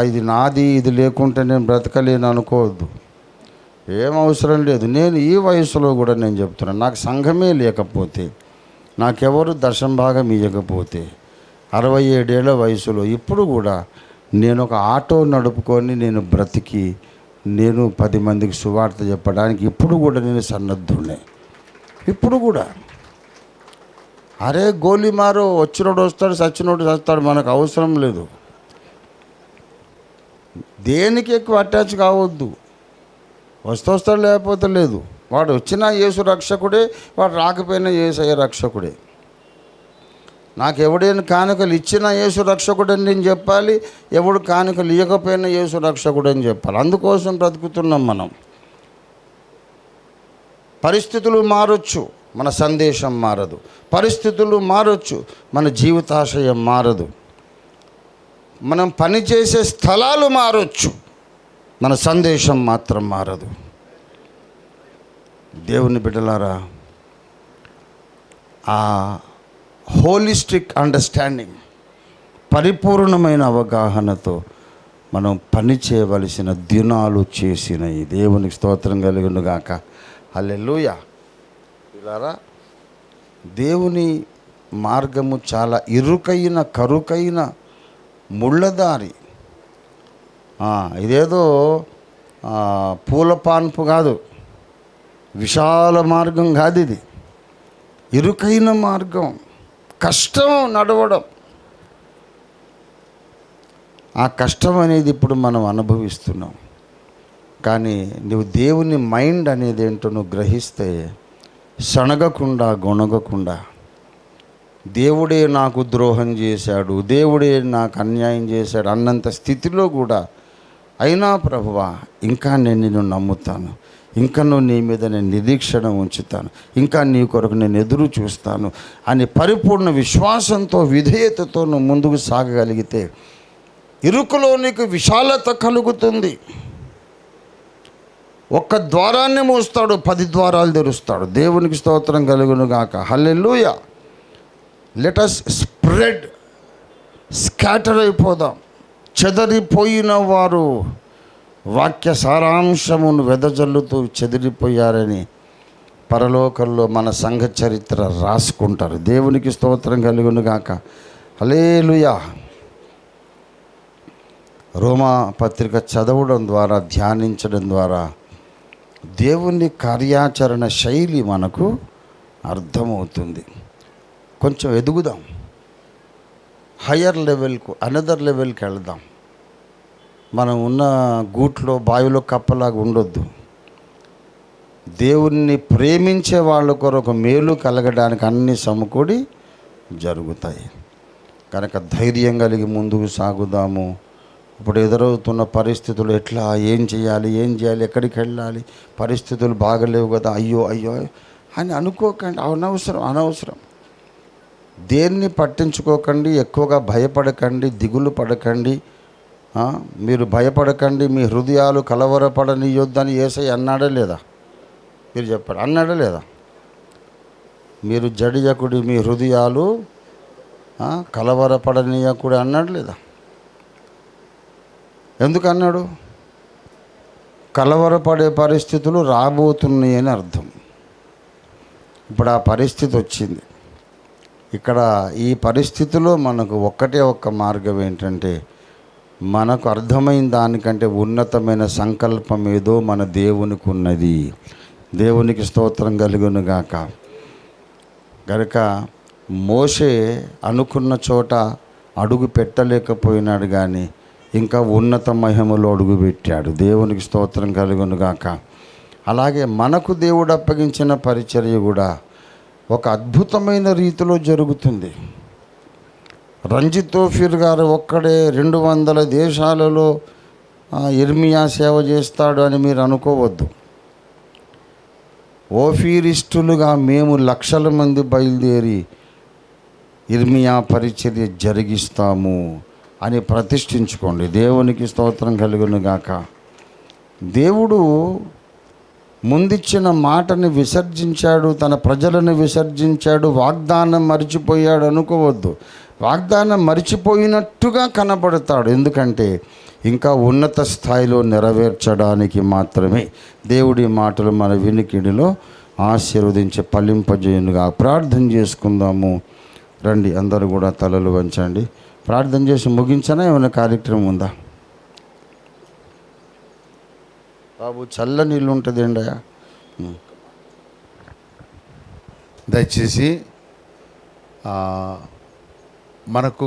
ఇది నాది, ఇది లేకుంటే నేను బ్రతకలేను అనుకోవద్దు. ఏం అవసరం లేదు. నేను ఈ వయసులో కూడా నేను చెప్తున్నాను, నాకు సంఘమే లేకపోతే, నాకెవరు దశంభాగం ఇవ్వకపోతే, 67 ఏళ్ల వయసులో ఇప్పుడు కూడా నేను ఒక ఆటో నడుపుకొని నేను బ్రతికి నేను 10 మందికి సువార్త చెప్పడానికి ఇప్పుడు కూడా నేను సన్నద్ధుడే. ఇప్పుడు కూడా అరే గోలీ మారో, వచ్చినోడు వస్తాడు, చచ్చినోడు చస్తాడు, మనకు అవసరం లేదు. దేనికి ఎక్కువ అటాచ్ కావద్దు. వస్తాడు, లేకపోతే లేదు. వాడు వచ్చినా యేసు రక్షకుడే, వాడు రాకపోయినా యేసయ్య రక్షకుడే. నాకు ఎవడైనా కానుకలు ఇచ్చినా యేసు రక్షకుడని నేను చెప్పాలి, ఎవడు కానుకలు ఇవ్వకపోయినా యేసు రక్షకుడని చెప్పాలి. అందుకోసం బ్రతుకుతున్నాం మనం. పరిస్థితులు మారొచ్చు, మన సందేశం మారదు. పరిస్థితులు మారొచ్చు, మన జీవితాశయం మారదు. మనం పనిచేసే స్థలాలు మారొచ్చు, మన సందేశం మాత్రం మారదు. దేవుని బిడ్డలారా, ఆ హోలిస్టిక్ అండర్స్టాండింగ్, పరిపూర్ణమైన అవగాహనతో మనం పని చేయవలసిన దినాలు చేసినవి. దేవునికి స్తోత్రం కలుగును గాక. హల్లెలూయా. పిల్లారా, దేవుని మార్గము చాలా ఇరుకైన, కరుకైన ముళ్ళదారి. ఇదేదో పూల పాన్పు కాదు, విశాల మార్గం కాదు. ఇది ఇరుకైన మార్గం, కష్టం నడవడం. ఆ కష్టం అనేది ఇప్పుడు మనం అనుభవిస్తున్నాం. కానీ నువ్వు దేవుని మైండ్ అనేది ఏంటో నువ్వు గ్రహిస్తే సణగకుండా, గొణగకుండా, దేవుడే నాకు ద్రోహం చేశాడు, దేవుడే నాకు అన్యాయం చేశాడు అన్నంత స్థితిలో కూడా అయినా ప్రభువా ఇంకా నేను నిన్ను నమ్ముతాను, ఇంకా నువ్వు నీ మీద నేను నిరీక్షణ ఉంచుతాను, ఇంకా నీ కొరకు నేను ఎదురు చూస్తాను అని పరిపూర్ణ విశ్వాసంతో విధేయతతో నువ్వు ముందుకు సాగగలిగితే ఇరుకులో నీకు విశాలత కలుగుతుంది. ఒక్క ద్వారాన్ని మూస్తాడు, 10 ద్వారాలు తెరుస్తాడు. దేవునికి స్తోత్రం కలుగును గాక. హల్లెలూయా. లెట్ us స్ప్రెడ్, స్కాటర్ అయిపోదాం. చెదరిపోయిన వారు వాక్య సారాంశమును వెదజల్లుతూ చెదిరిపోయారని పరలోకంలో మన సంఘ చరిత్ర రాసుకుంటారు. దేవునికి స్తోత్రం కలుగును గాక. హల్లెలూయా. రోమా పత్రిక చదవడం ద్వారా, ధ్యానించడం ద్వారా దేవుని కార్యాచరణ శైలి మనకు అర్థమవుతుంది. కొంచెం ఎదుగుదాం, హయ్యర్ లెవెల్కు, అనదర్ లెవెల్కి వెళ్దాం. మనం ఉన్న గూట్లో బావిలో కప్పలాగా ఉండొద్దు. దేవుణ్ణి ప్రేమించే వాళ్ళ కొరకు మేలు కలగడానికి అన్ని సమకూడి జరుగుతాయి. కనుక ధైర్యం కలిగి ముందుకు సాగుదాము. ఇప్పుడు ఎదురవుతున్న పరిస్థితులు ఎట్లా, ఏం చేయాలి, ఎక్కడికి వెళ్ళాలి, పరిస్థితులు బాగలేవు కదా, అయ్యో అని అనుకోకండి. అనవసరం. దేన్ని పట్టించుకోకండి, ఎక్కువగా భయపడకండి, దిగులు పడకండి. మీరు భయపడకండి, మీ హృదయాలు కలవరపడనీయొద్దని యేసయ్య అన్నాడా లేదా? మీరు చెప్పారు, అన్నాడా లేదా? మీరు జడియకుడి, మీ హృదయాలు కలవరపడనీయకుడి అన్నాడు లేదా? ఎందుకు అన్నాడు? కలవరపడే పరిస్థితులు రాబోతున్నాయి అని అర్థం. ఇప్పుడు ఆ పరిస్థితి వచ్చింది. ఇక్కడ ఈ పరిస్థితిలో మనకు ఒక్క మార్గం ఏంటంటే, మనకు అర్థమైన దానికంటే ఉన్నతమైన సంకల్పం ఏదో మన దేవునికి ఉన్నది. దేవునికి స్తోత్రం కలుగును గాక. గనుక మోషే అనుకున్న చోట అడుగు పెట్టలేకపోయినాడు, కానీ ఇంకా ఉన్నత మహిమలో అడుగు పెట్టాడు. దేవునికి స్తోత్రం కలుగును గాక. అలాగే మనకు దేవుడు అప్పగించిన పరిచర్య కూడా ఒక అద్భుతమైన రీతిలో జరుగుతుంది. రంజిత్ తోఫీర్ గారు ఒక్కడే 200 దేశాలలో ఇర్మియా సేవ చేస్తాడు అని మీరు అనుకోవద్దు. ఓఫీరిస్టులుగా మేము లక్షల మంది బయలుదేరి ఇర్మియా పరిచర్య జరిగిస్తాము అని ప్రతిష్ఠించుకోండి. దేవునికి స్తోత్రం కలుగును గాక. దేవుడు ముందిచ్చిన మాటని విసర్జించాడు, తన ప్రజలను విసర్జించాడు, వాగ్దానం మరిచిపోయాడు అనుకోవద్దు. వాగ్దానం మరిచిపోయినట్టుగా కనబడతాడు. ఎందుకంటే ఇంకా ఉన్నత స్థాయిలో నెరవేర్చడానికి మాత్రమే. దేవుడి మాటలు మన వినికిడిలో ఆశీర్వదించి ఫలింపజేయునుగా. ప్రార్థన చేసుకుందాము. రండి, అందరూ కూడా తలలు వంచండి. ప్రార్థన చేసి ముగించనా? ఏమైనా కార్యక్రమం ఉందా బాబు? చల్ల నీళ్ళు ఉంటుంది ఏంటయ్యా? దయచేసి మనకు